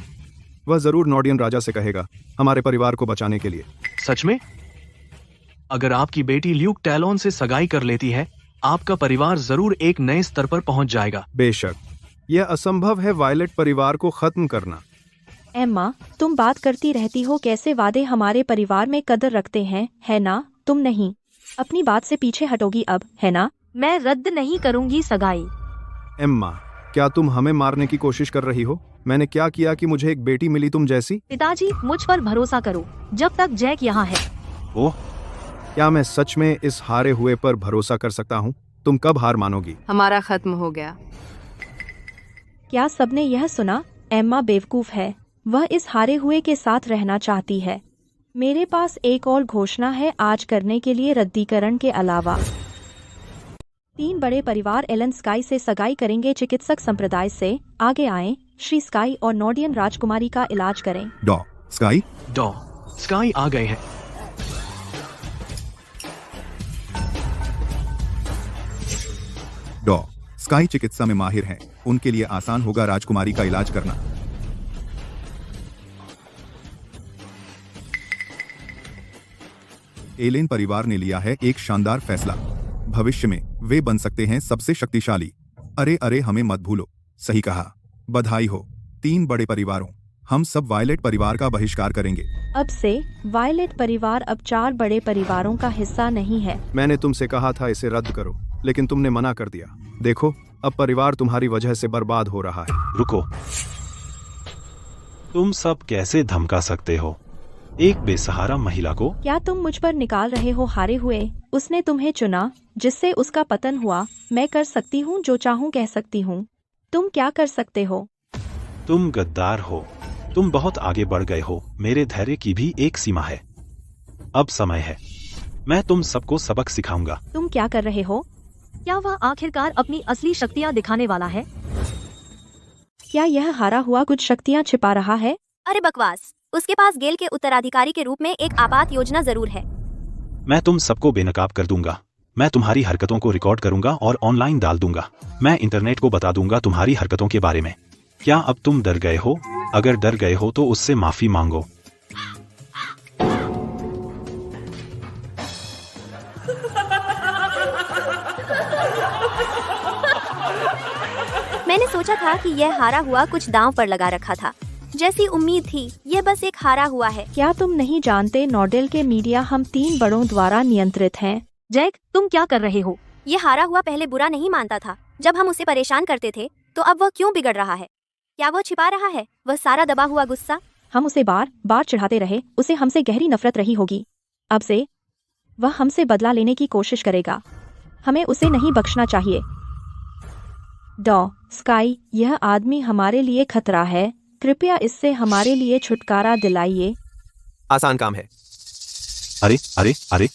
वह जरूर नॉर्डियन राजा से कहेगा हमारे परिवार को बचाने के लिए। सच में? अगर आपकी बेटी ल्यूक टैलॉन से सगाई कर लेती है, आपका परिवार जरूर एक नए स्तर पर पहुंच जाएगा। बेशक, यह असंभव है वायलेट परिवार को खत्म करना। एम्मा, तुम बात करती रहती हो कैसे वादे हमारे परिवार में कदर रखते हैं, है ना? तुम नहीं अपनी बात से पीछे हटोगी अब, है ना? मैं रद्द नहीं करूंगी सगाई। एम्मा, क्या तुम हमें मारने की कोशिश कर रही हो? मैंने क्या किया कि मुझे एक बेटी मिली तुम जैसी? पिताजी, मुझ पर भरोसा करो जब तक जैक यहाँ है। ओह, क्या मैं सच में इस हारे हुए पर भरोसा कर सकता हूँ? तुम कब हार मानोगी? हमारा खत्म हो गया। क्या सबने यह सुना? एम्मा बेवकूफ है। वह इस हारे हुए के साथ रहना चाहती है। मेरे पास एक और घोषणा है आज करने के लिए रद्दीकरण के अलावा। 3 बड़े परिवार एलन स्काई से सगाई करेंगे। चिकित्सक संप्रदाय से आगे आएं, श्री स्काई और नॉर्डियन राजकुमारी का इलाज करें। डॉ स्काई डॉ स्काई आ गए हैं। डॉ स्काई चिकित्सा में माहिर हैं। उनके लिए आसान होगा राजकुमारी का इलाज करना। एलेन परिवार ने लिया है एक शानदार फैसला। भविष्य में वे बन सकते हैं सबसे शक्तिशाली। अरे अरे, हमें मत भूलो। सही कहा। बधाई हो 3 बड़े परिवारों। हम सब वायलेट परिवार का बहिष्कार करेंगे। अब से वायलेट परिवार अब 4 बड़े परिवारों का हिस्सा नहीं है। मैंने तुमसे कहा था इसे रद्द करो, लेकिन तुमने मना कर दिया। देखो, अब परिवार तुम्हारी वजह से बर्बाद हो रहा है। रुको, तुम सब कैसे धमका सकते हो एक बेसहारा महिला को? क्या तुम मुझ पर निकाल रहे हो हारे हुए? उसने तुम्हें चुना, जिससे उसका पतन हुआ। मैं कर सकती हूँ जो चाहूँ कह सकती हूँ। तुम क्या कर सकते हो? तुम गद्दार हो। तुम बहुत आगे बढ़ गए हो। मेरे धैर्य की भी एक सीमा है। अब समय है, मैं तुम सबको सबक सिखाऊंगा। तुम क्या कर रहे हो? क्या वह आखिरकार अपनी असली शक्तियाँ दिखाने वाला है? क्या यह हारा हुआ कुछ शक्तियाँ छिपा रहा है? अरे बकवास। उसके पास गेल के उत्तराधिकारी के रूप में एक आपात योजना जरूर है। मैं तुम सबको बेनकाब कर दूंगा। मैं तुम्हारी हरकतों को रिकॉर्ड करूंगा और ऑनलाइन डाल दूंगा। मैं इंटरनेट को बता दूंगा तुम्हारी हरकतों के बारे में। क्या अब तुम डर गए हो? अगर डर गए हो तो उससे माफी मांगो। मैंने सोचा था कि यह हारा हुआ कुछ दांव पर लगा रखा था। जैसी उम्मीद थी, यह बस एक हारा हुआ है। क्या तुम नहीं जानते नॉर्डेल के मीडिया हम 3 बड़ों द्वारा नियंत्रित हैं? जैक, तुम क्या कर रहे हो? ये हारा हुआ पहले बुरा नहीं मानता था जब हम उसे परेशान करते थे, तो अब वह क्यों बिगड़ रहा है? क्या वह छिपा रहा है वह सारा दबा हुआ गुस्सा? हम उसे बार बार चिढ़ाते रहे, उसे हमसे गहरी नफरत रही होगी। अब से वह हमसे बदला लेने की कोशिश करेगा। हमें उसे नहीं बख्शना चाहिए। डॉ स्काई, यह आदमी हमारे लिए खतरा है। कृपया इससे हमारे लिए छुटकारा दिलाइए। आसान काम है। अरे अरे अरे,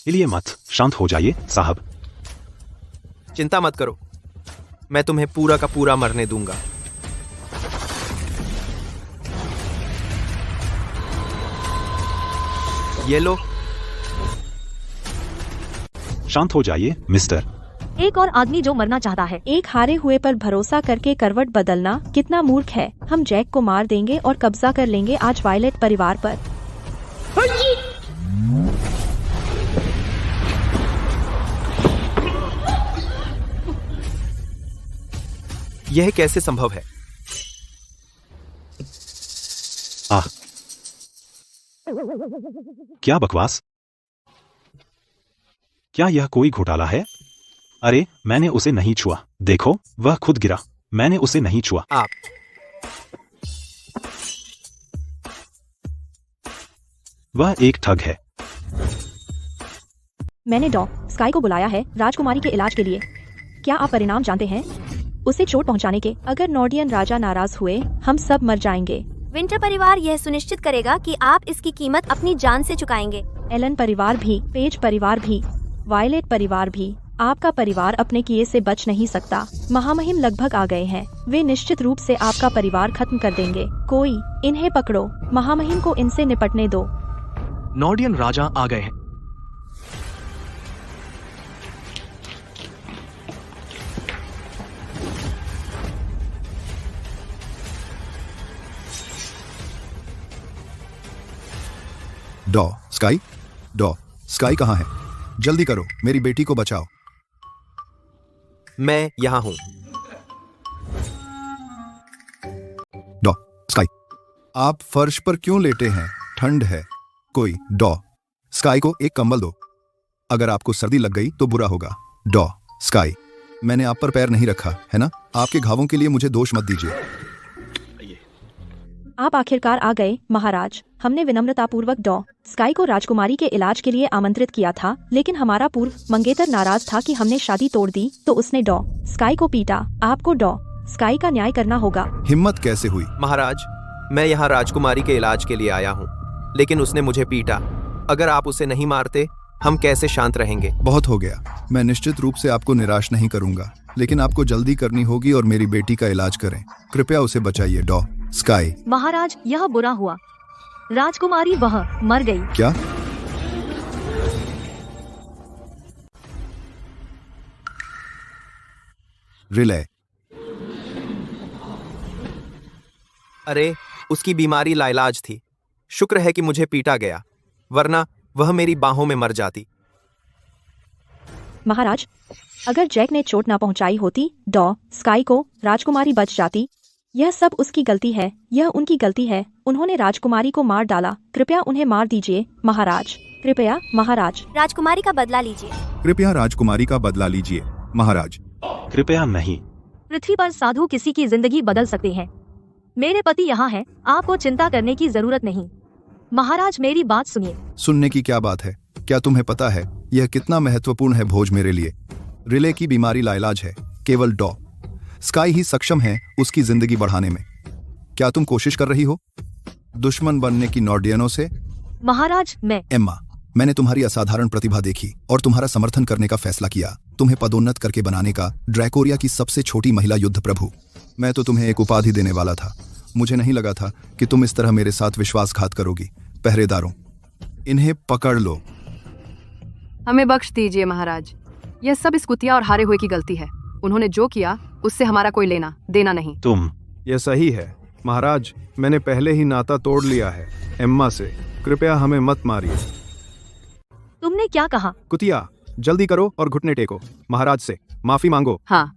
इलिए मत, शांत हो जाइए साहब। चिंता मत करो, मैं तुम्हें पूरा का पूरा मरने दूंगा। ये लो। शांत हो जाइए मिस्टर। एक और आदमी जो मरना चाहता है। एक हारे हुए पर भरोसा करके करवट बदलना कितना मूर्ख है। हम जैक को मार देंगे और कब्जा कर लेंगे आज वायलेट परिवार पर। यह कैसे संभव है? आह, क्या बकवास। क्या यह कोई घोटाला है? अरे, मैंने उसे नहीं छुआ। देखो, वह खुद गिरा। मैंने उसे नहीं छुआ। आप वह एक ठग है। मैंने डॉ स्काई को बुलाया है राजकुमारी के इलाज के लिए। क्या आप परिणाम जानते हैं? उसे चोट पहुंचाने के। अगर नॉर्डियन राजा नाराज हुए, हम सब मर जाएंगे। विंटर परिवार यह सुनिश्चित करेगा कि आप इसकी कीमत अपनी जान से चुकाएंगे। एलन परिवार भी, पेज परिवार भी, वायलेट परिवार भी। आपका परिवार अपने किए से बच नहीं सकता। महामहिम लगभग आ गए हैं। वे निश्चित रूप से आपका परिवार खत्म कर देंगे। कोई इन्हें पकड़ो। महामहिम को इनसे निपटने दो। नॉर्डियन राजा आ गए हैं। डॉ स्काई कहाँ है? जल्दी करो, मेरी बेटी को बचाओ। मैं यहाँ हूँ। डॉ स्काई, आप फर्श पर क्यों लेटे हैं? ठंड है। कोई डॉ स्काई को एक कंबल दो। अगर आपको सर्दी लग गई तो बुरा होगा। डॉ स्काई, मैंने आप पर पैर नहीं रखा है ना? आपके घावों के लिए मुझे दोष मत दीजिए। आप आखिरकार आ गए महाराज। हमने विनम्रतापूर्वक डॉ स्काई को राजकुमारी के इलाज के लिए आमंत्रित किया था, लेकिन हमारा पूर्व मंगेतर नाराज था कि हमने शादी तोड़ दी, तो उसने डॉ स्काई को पीटा। आपको डॉ स्काई का न्याय करना होगा। हिम्मत कैसे हुई? महाराज, मैं यहाँ राजकुमारी के इलाज के लिए आया हूँ, लेकिन उसने मुझे पीटा। अगर आप उसे नहीं मारते, हम कैसे शांत रहेंगे? बहुत हो गया। मैं निश्चित रूप से आपको निराश नहीं करूंगा, लेकिन आपको जल्दी करनी होगी और मेरी बेटी का इलाज करें। कृपया उसे बचाइए डॉ स्काई। महाराज, यह बुरा हुआ। राजकुमारी वह मर गई। क्या? रिले, अरे, उसकी बीमारी लाइलाज थी। शुक्र है कि मुझे पीटा गया, वरना वह मेरी बाहों में मर जाती। महाराज, अगर जैक ने चोट ना पहुंचाई होती डॉ स्काई को, राजकुमारी बच जाती। यह सब उसकी गलती है, यह उनकी गलती है। उन्होंने राजकुमारी को मार डाला। कृपया उन्हें मार दीजिए महाराज, कृपया महाराज। राजकुमारी का बदला लीजिए। कृपया राजकुमारी का बदला लीजिए महाराज। कृपया नहीं। पृथ्वी पर साधु किसी की जिंदगी बदल सकते हैं। मेरे पति यहाँ हैं, आपको चिंता करने की जरूरत नहीं। महाराज, मेरी बात सुनिए। सुनने की क्या बात है? क्या तुम्हें पता है यह कितना महत्वपूर्ण है भोज मेरे लिए? रिले की बीमारी लाइलाज है। केवल डॉ स्काई ही सक्षम है उसकी जिंदगी बढ़ाने में। क्या तुम कोशिश कर रही हो दुश्मन बनने की नॉर्डियनों से? महाराज, मैं एम्मा, मैंने तुम्हारी असाधारण प्रतिभा देखी और तुम्हारा समर्थन करने का फैसला किया। तुम्हें पदोन्नत करके बनाने का ड्रैकोरिया की सबसे छोटी महिला युद्ध प्रभु। मैं तो तुम्हें एक उपाधि देने वाला था। मुझे नहीं लगा था कि तुम इस तरह मेरे साथ विश्वासघात करोगी। पहरेदारों, इन्हें पकड़ लो। हमें बख्श दीजिए महाराज। यह सब इस कुतिया और हारे हुए की गलती है। उन्होंने जो किया उससे हमारा कोई लेना देना नहीं। तुम यह सही है महाराज, मैंने पहले ही नाता तोड़ लिया है एम्मा से। कृपया हमें मत मारिए। तुमने क्या कहा? कुतिया, जल्दी करो और घुटने टेको। महाराज से माफी मांगो। हाँ,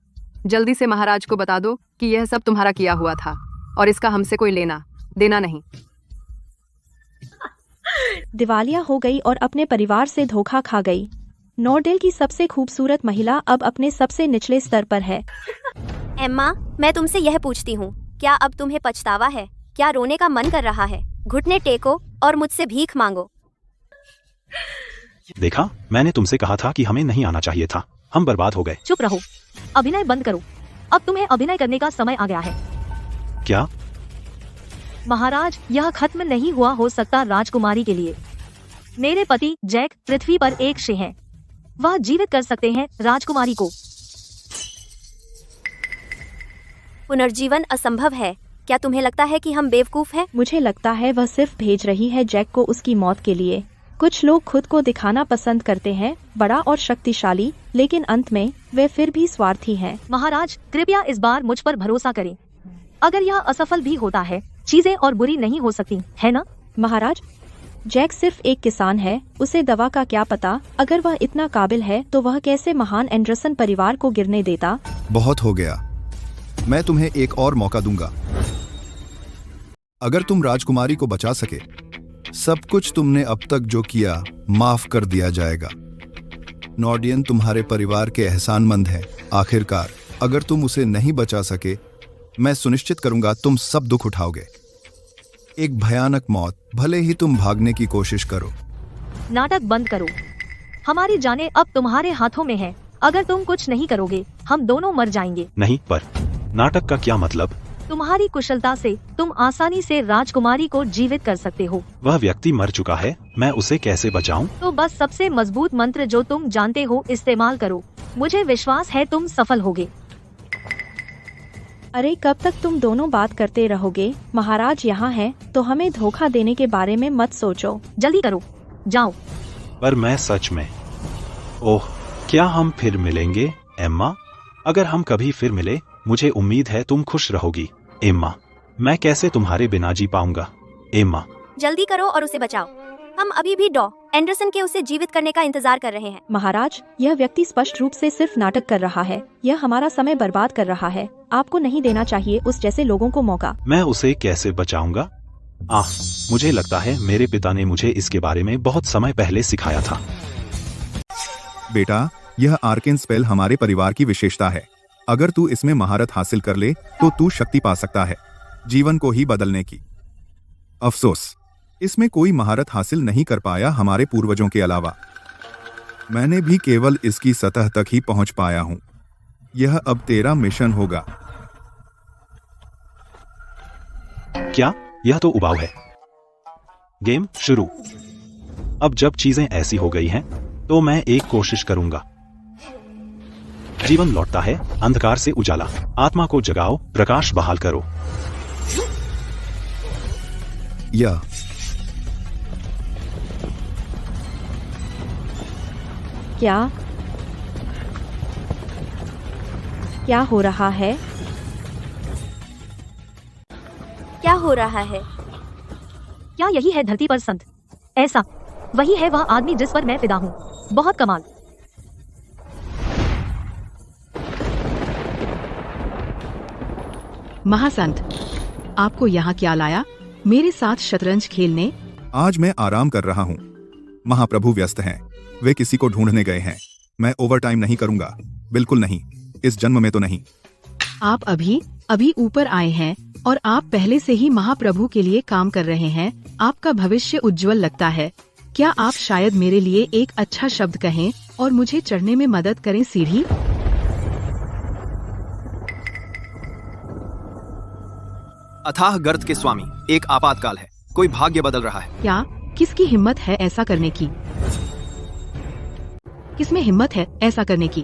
जल्दी से महाराज को बता दो कि यह सब तुम्हारा किया हुआ था और इसका हमसे कोई लेना देना नहीं। दिवालिया हो गई और अपने परिवार से धोखा खा गई। नॉर्डेल की सबसे खूबसूरत महिला अब अपने सबसे निचले स्तर पर है। एम्मा, मैं तुमसे यह पूछती हूँ, क्या अब तुम्हें पछतावा है? क्या रोने का मन कर रहा है? घुटने टेको और मुझसे भीख मांगो। देखा, मैंने तुमसे कहा था कि हमें नहीं आना चाहिए था। हम बर्बाद हो गए। चुप रहो, अभिनय बंद करो। अब तुम्हें अभिनय करने का समय आ गया है। क्या? महाराज, यह खत्म नहीं हुआ हो सकता राजकुमारी के लिए। मेरे पति जैक पृथ्वी पर एक शे हैं। वह जीवित कर सकते हैं राजकुमारी को। पुनर्जीवन असंभव है। क्या तुम्हें लगता है कि हम बेवकूफ हैं? मुझे लगता है वह सिर्फ भेज रही है जैक को उसकी मौत के लिए। कुछ लोग खुद को दिखाना पसंद करते हैं, बड़ा और शक्तिशाली, लेकिन अंत में वे फिर भी स्वार्थी हैं। महाराज, कृपया इस बार मुझ पर भरोसा करें। अगर यह असफल भी होता है, चीजें और बुरी नहीं हो सकती, है ना? महाराज, जैक सिर्फ एक किसान है। उसे दवा का क्या पता? अगर वह इतना काबिल है तो वह कैसे महान एंडरसन परिवार को गिरने देता? बहुत हो गया। मैं तुम्हें एक और मौका दूंगा। अगर तुम राजकुमारी को बचा सके, सब कुछ तुमने अब तक जो किया माफ कर दिया जाएगा। नॉर्डियन तुम्हारे परिवार के एहसानमंद हैं। आखिरकार अगर तुम उसे नहीं बचा सके, मैं सुनिश्चित करूंगा तुम सब दुख उठाओगे। एक भयानक मौत, भले ही तुम भागने की कोशिश करो। नाटक बंद करो। हमारी जानें अब तुम्हारे हाथों में है। अगर तुम कुछ नहीं करोगे, हम दोनों मर जाएंगे। नहीं, पर नाटक का क्या मतलब? तुम्हारी कुशलता से तुम आसानी से राजकुमारी को जीवित कर सकते हो। वह व्यक्ति मर चुका है, मैं उसे कैसे बचाऊं? तो बस सबसे मजबूत मंत्र जो तुम जानते हो इस्तेमाल करो। मुझे विश्वास है तुम सफल होगे। अरे, कब तक तुम दोनों बात करते रहोगे? महाराज यहाँ हैं, तो हमें धोखा देने के बारे में मत सोचो। जल्दी करो, जाओ। पर मैं सच में। ओह, क्या हम फिर मिलेंगे एम्मा? अगर हम कभी फिर मिले, मुझे उम्मीद है तुम खुश रहोगी एम्मा। मैं कैसे तुम्हारे बिना जी पाऊंगा एम्मा। जल्दी करो और उसे बचाओ। हम अभी भी डॉ एंडरसन के उसे जीवित करने का इंतजार कर रहे हैं। महाराज, यह व्यक्ति स्पष्ट रूप से सिर्फ नाटक कर रहा है। यह हमारा समय बर्बाद कर रहा है। आपको नहीं देना चाहिए उस जैसे लोगों को मौका। मैं उसे कैसे बचाऊंगा? मुझे लगता है मेरे पिता ने मुझे इसके बारे में बहुत समय पहले सिखाया था। बेटा, यह आर्केन स्पेल हमारे परिवार की विशेषता है। अगर तू इसमें महारत हासिल कर ले तो तू शक्ति पा सकता है, जीवन को ही बदलने की। अफसोस, इसमें कोई महारत हासिल नहीं कर पाया हमारे पूर्वजों के अलावा। मैंने भी केवल इसकी सतह तक ही पहुंच पाया हूं। यह अब तेरा मिशन होगा। क्या? यह तो उबाऊ है। गेम शुरू। अब जब चीजें ऐसी हो गई हैं, तो मैं एक कोशिश करूंगा। जीवन लौटता है, अंधकार से उजाला। आत्मा को जगाओ, प्रकाश बहाल करो। यह क्या हो रहा है? क्या हो रहा है? क्या यही है धरती पर संत? ऐसा वही है वह आदमी जिस पर मैं फिदा हूँ। बहुत कमाल। महासंत, आपको यहाँ क्या लाया? मेरे साथ शतरंज खेलने? आज मैं आराम कर रहा हूँ। महाप्रभु व्यस्त हैं। वे किसी को ढूंढने गए हैं। मैं ओवरटाइम नहीं करूंगा, बिल्कुल नहीं, इस जन्म में तो नहीं। आप अभी ऊपर आए हैं और आप पहले से ही महाप्रभु के लिए काम कर रहे हैं। आपका भविष्य उज्जवल लगता है। क्या आप शायद मेरे लिए एक अच्छा शब्द कहें और मुझे चढ़ने में मदद करें सीढ़ी? अथाह गर्त के स्वामी, एक आपातकाल है। कोई भाग्य बदल रहा है। क्या? किसकी हिम्मत है ऐसा करने की? किसमें हिम्मत है ऐसा करने की?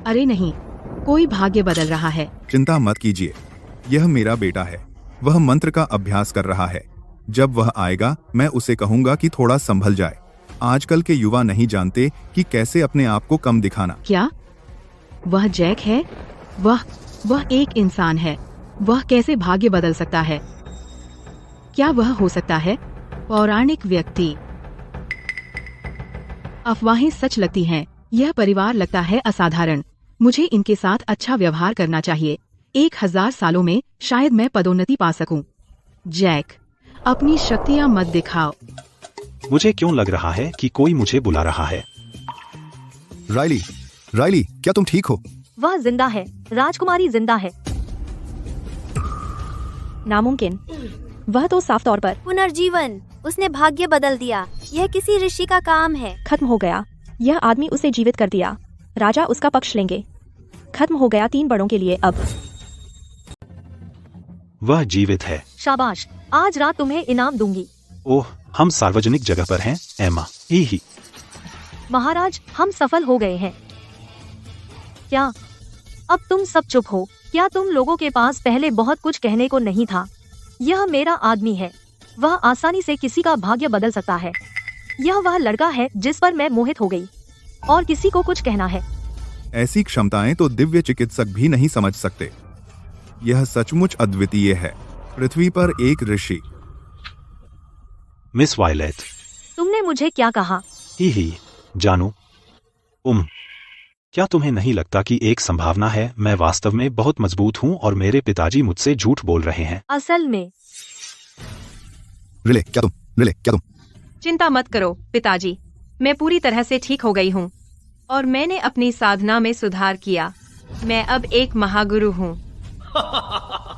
अरे नहीं, कोई भाग्य बदल रहा है। चिंता मत कीजिए, यह मेरा बेटा है। वह मंत्र का अभ्यास कर रहा है। जब वह आएगा, मैं उसे कहूंगा कि थोड़ा संभल जाए। आजकल के युवा नहीं जानते कि कैसे अपने आप को कम दिखाना। क्या वह जैक है? वह एक इंसान है। वह कैसे भाग्य बदल सकता है? क्या वह हो सकता है पौराणिक व्यक्ति? अफवाहें सच लगती हैं। यह परिवार लगता है असाधारण। मुझे इनके साथ अच्छा व्यवहार करना चाहिए। 1000 सालों में शायद मैं पदोन्नति पा सकूं। जैक, अपनी शक्तियां मत दिखाओ। मुझे क्यों लग रहा है कि कोई मुझे बुला रहा है? राइली, क्या तुम ठीक हो? वह जिंदा है। राजकुमारी जिंदा है। नामुमकिन। वह तो साफ तौर पर पुनर्जीवन। उसने भाग्य बदल दिया। यह किसी ऋषि का काम है। खत्म हो गया। यह आदमी उसे जीवित कर दिया। राजा उसका पक्ष लेंगे। खत्म हो गया 3 बड़ों के लिए अब। वह जीवित है। शाबाश, आज रात तुम्हें इनाम दूंगी। ओह, हम सार्वजनिक जगह पर हैं एम्मा। ही। महाराज, हम सफल हो गए हैं। क्या अब तुम सब चुप हो? क्या तुम लोगों के पास पहले बहुत कुछ कहने को नहीं था? यह मेरा आदमी है। वह आसानी से किसी का भाग्य बदल सकता है। यह वह लड़का है जिस पर मैं मोहित हो गई। और किसी को कुछ कहना है। ऐसी क्षमताएं तो दिव्य चिकित्सक भी नहीं समझ सकते। यह सचमुच अद्वितीय है। पृथ्वी पर एक ऋषि। मिस वायलेट, तुमने मुझे क्या कहा? ही जानू। क्या तुम्हें नहीं लगता कि एक संभावना है मैं वास्तव में बहुत मजबूत हूँ और मेरे पिताजी मुझसे झूठ बोल रहे हैं? असल में रिले, क्या तुम? चिंता मत करो पिताजी, मैं पूरी तरह से ठीक हो गई हूँ और मैंने अपनी साधना में सुधार किया। मैं अब एक महागुरु हूँ।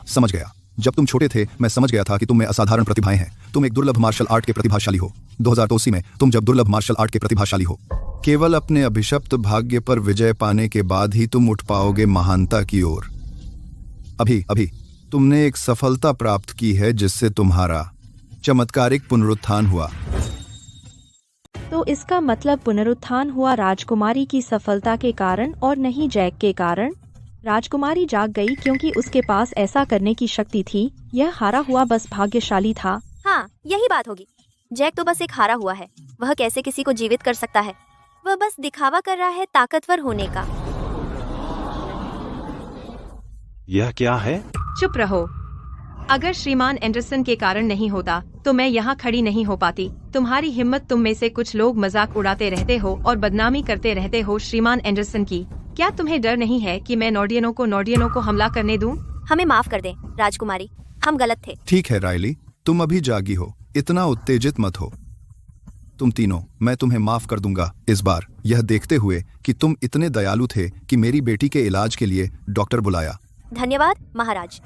समझ गया। जब तुम छोटे थे, मैं समझ गया था कि तुम में असाधारण प्रतिभाएं हैं। तुम एक दुर्लभ मार्शल आर्ट के प्रतिभाशाली हो। 2082 में तुम जब दुर्लभ मार्शल आर्ट के प्रतिभाशाली हो। केवल अपने अभिशप्त भाग्य पर विजय पाने के बाद ही तुम उठ पाओगे महानता की ओर। अभी तुमने एक सफलता प्राप्त की है जिससे तुम्हारा चमत्कारिक पुनरुत्थान हुआ। तो इसका मतलब पुनरुत्थान हुआ राजकुमारी की सफलता के कारण और नहीं जैक के कारण? राजकुमारी जाग गई क्योंकि उसके पास ऐसा करने की शक्ति थी। यह हारा हुआ बस भाग्यशाली था। हाँ, यही बात होगी। जैक तो बस एक हारा हुआ है। वह कैसे किसी को जीवित कर सकता है? वह बस दिखावा कर रहा है ताकतवर होने का। यह क्या है? चुप रहो। अगर श्रीमान एंडरसन के कारण नहीं होता तो मैं यहाँ खड़ी नहीं हो पाती। तुम्हारी हिम्मत, तुम में से कुछ लोग मजाक उड़ाते रहते हो और बदनामी करते रहते हो श्रीमान एंडरसन की। क्या तुम्हें डर नहीं है कि मैं नॉर्डियनों को हमला करने दूं? हमें माफ कर दें राजकुमारी, हम गलत थे। ठीक है रायली, तुम अभी जागी हो, इतना उत्तेजित मत हो। तुम तीनों, मैं तुम्हें माफ कर दूंगा इस बार, यह देखते हुए कि तुम इतने दयालु थे कि मेरी बेटी के इलाज के लिए डॉक्टर बुलाया। धन्यवाद महाराज।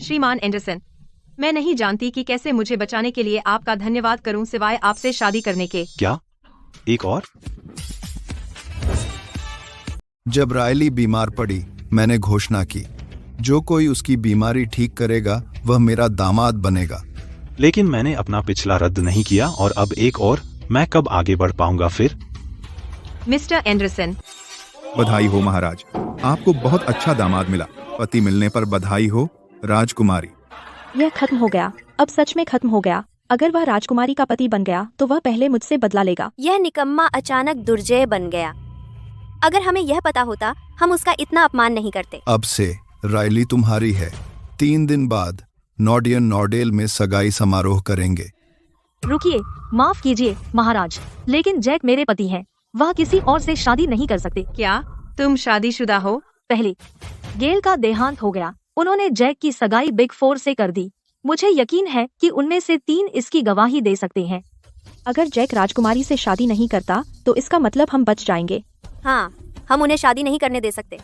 श्रीमान एंडरसन, मैं नहीं जानती कि कैसे मुझे बचाने के लिए आपका धन्यवाद करूं सिवाय आपसे शादी करने के। क्या? एक और? जब रायली बीमार पड़ी, मैंने घोषणा की, जो कोई उसकी बीमारी ठीक करेगा वह मेरा दामाद बनेगा। लेकिन मैंने अपना पिछला रद्द नहीं किया और अब एक और। मैं कब आगे बढ़ पाऊंगा फिर? मिस्टर एंडरसन, बधाई हो महाराज, आपको बहुत अच्छा दामाद मिला। पति मिलने पर बधाई हो राजकुमारी। यह खत्म हो गया, अब सच में खत्म हो गया। अगर वह राजकुमारी का पति बन गया तो वह पहले मुझसे बदला लेगा। यह निकम्मा अचानक दुर्जय बन गया। अगर हमें यह पता होता, हम उसका इतना अपमान नहीं करते। अब से रायली तुम्हारी है। 3 दिन बाद नॉर्डियन नॉर्डेल में सगाई समारोह करेंगे। रुकिए, माफ कीजिए महाराज, लेकिन जैक मेरे पति हैं। वह किसी और से शादी नहीं कर सकते। क्या तुम शादीशुदा हो? पहले गेल का देहांत हो गया, उन्होंने जैक की सगाई बिग 4 से कर दी। मुझे यकीन है कि उनमें से 3 इसकी गवाही दे सकते हैं। अगर जैक राजकुमारी से शादी नहीं करता तो इसका मतलब हम बच जाएंगे। हाँ, हम उन्हें शादी नहीं करने दे सकते।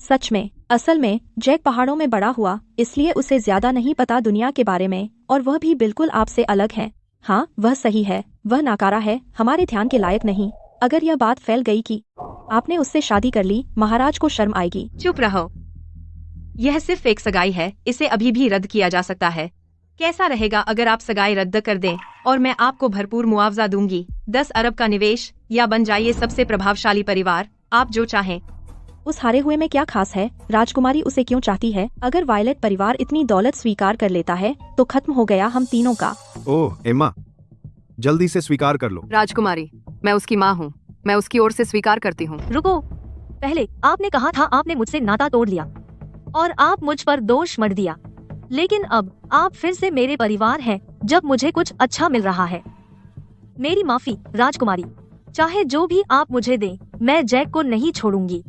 सच में, असल में जैक पहाड़ों में बड़ा हुआ, इसलिए उसे ज्यादा नहीं पता दुनिया के बारे में, और वह भी बिल्कुल आपसे अलग है। हाँ, वह सही है, वह नाकारा है, हमारे ध्यान के लायक नहीं। अगर यह बात फैल गई कि आपने उससे शादी कर ली, महाराज को शर्म आएगी। चुप रहो। यह सिर्फ एक सगाई है, इसे अभी भी रद्द किया जा सकता है। कैसा रहेगा अगर आप सगाई रद्द कर दें और मैं आपको भरपूर मुआवजा दूंगी, 10 अरब का निवेश, या बन जाइए सबसे प्रभावशाली परिवार, आप जो चाहें। उस हारे हुए में क्या खास है? राजकुमारी उसे क्यों चाहती है? अगर वायलेट परिवार इतनी दौलत स्वीकार कर लेता है तो खत्म हो गया हम तीनों का। ओह एम्मा, जल्दी से स्वीकार कर लो। राजकुमारी, मैं उसकी माँ हूँ, मैं उसकी ओर से स्वीकार करती हूँ। रुको, पहले आपने कहा था आपने मुझसे नाता तोड़ लिया और आप मुझ पर दोष मढ़ दिया, लेकिन अब आप फिर से मेरे परिवार हैं जब मुझे कुछ अच्छा मिल रहा है। मेरी माफी राजकुमारी, चाहे जो भी आप मुझे दें, मैं जैक को नहीं छोड़ूंगी,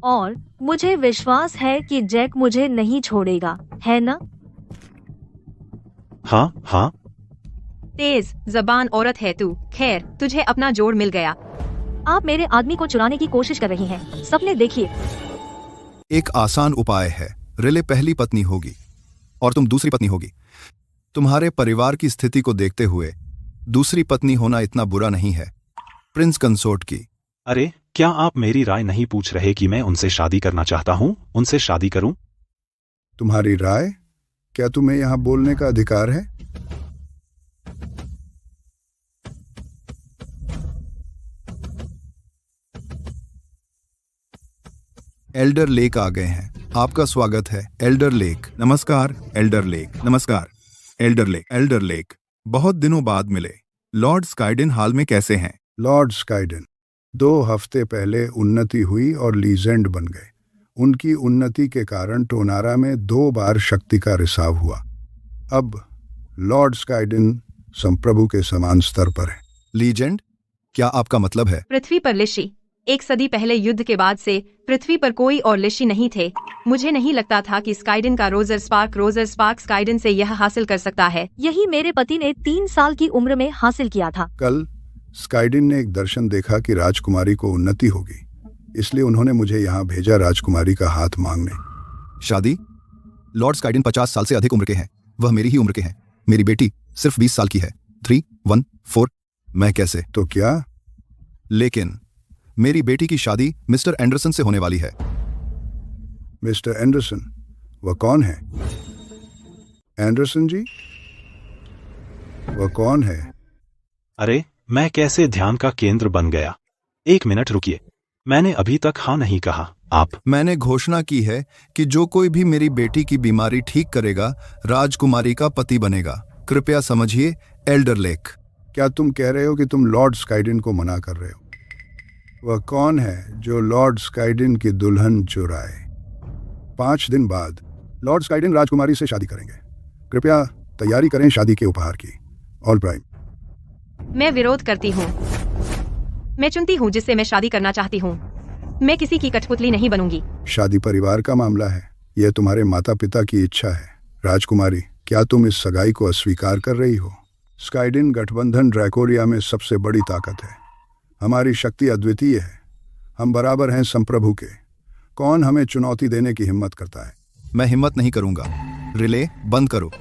और मुझे विश्वास है कि जैक मुझे नहीं छोड़ेगा, है ना? हाँ हाँ। तेज जबान औरत है तू। खैर, तुझे अपना जोड़ मिल गया। आप मेरे आदमी को चुराने की कोशिश कर रही हैं। सपने देखिए। एक आसान उपाय है। रिले पहली पत्नी होगी और तुम दूसरी पत्नी होगी। तुम्हारे परिवार की स्थिति को देखते हुए दूसरी पत्नी होना इतना बुरा नहीं है। प्रिंस कंसोर्ट की। अरे, क्या आप मेरी राय नहीं पूछ रहे कि मैं उनसे शादी करना चाहता हूँ? उनसे शादी करूं? तुम्हारी राय? क्या तुम्हें यहाँ बोलने का अधिकार है? एल्डर लेक आ गए हैं। आपका स्वागत है एल्डर लेक। नमस्कार एल्डर लेक। नमस्कार एल्डर लेक। एल्डर लेक, बहुत दिनों बाद मिले। लॉर्ड स्काइडन हाल में कैसे हैं? लॉर्ड स्काइडन 2 हफ्ते पहले उन्नति हुई और लीजेंड बन गए। उनकी उन्नति के कारण टोनारा में 2 बार शक्ति का रिसाव हुआ। अब लॉर्ड स्काइडन संप्रभु के समान स्तर पर है। लीजेंड? क्या आपका मतलब है? पृथ्वी पर लिशी। 1 सदी पहले युद्ध के बाद से पृथ्वी पर कोई और लिशी नहीं थे। मुझे नहीं लगता था कि स्काइडन का रोजर स्पार्क स्काइडन से यह हासिल कर सकता है। यही मेरे पति ने 3 साल की उम्र में हासिल किया था। कल स्काइडन ने एक दर्शन देखा कि राजकुमारी को उन्नति होगी, इसलिए उन्होंने मुझे यहाँ भेजा राजकुमारी का हाथ मांगने। शादी? लॉर्ड स्काइडन 50 साल से अधिक उम्र के हैं। वह मेरी ही उम्र के हैं। मेरी बेटी सिर्फ 20 साल की है। 3, 1, 4। मैं कैसे? तो क्या? लेकिन मेरी बेटी की शादी मिस्टर एंडरसन से होने वाली है। Mister Anderson? वह कौन है? एंडरसन जी? वह कौन है? अरे, मैं कैसे ध्यान का केंद्र बन गया। 1 मिनट रुकिए, मैंने अभी तक हाँ नहीं कहा। आप मैंने घोषणा की है कि जो कोई भी मेरी बेटी की बीमारी ठीक करेगा राजकुमारी का पति बनेगा। कृपया समझिए एल्डर लेक। क्या तुम कह रहे हो कि तुम लॉर्ड स्काइडिन को मना कर रहे हो? वह कौन है जो लॉर्ड स्काइडिन की दुल्हन चुराए? 5 दिन बाद लॉर्ड स्काइडिन राजकुमारी से शादी करेंगे। कृपया तैयारी करें शादी के उपहार की। All prime. मैं विरोध करती हूँ। मैं चुनती हूँ जिससे मैं शादी करना चाहती हूँ। मैं किसी की कठपुतली नहीं बनूंगी। शादी परिवार का मामला है, यह तुम्हारे माता पिता की इच्छा है। राजकुमारी, क्या तुम इस सगाई को अस्वीकार कर रही हो? स्काइडिन गठबंधन ड्रैकोरिया में सबसे बड़ी ताकत है। हमारी शक्ति अद्वितीय है। हम बराबर हैं संप्रभु के। कौन हमें चुनौती देने की हिम्मत करता है? मैं हिम्मत नहीं करूंगा। रिले बंद करो।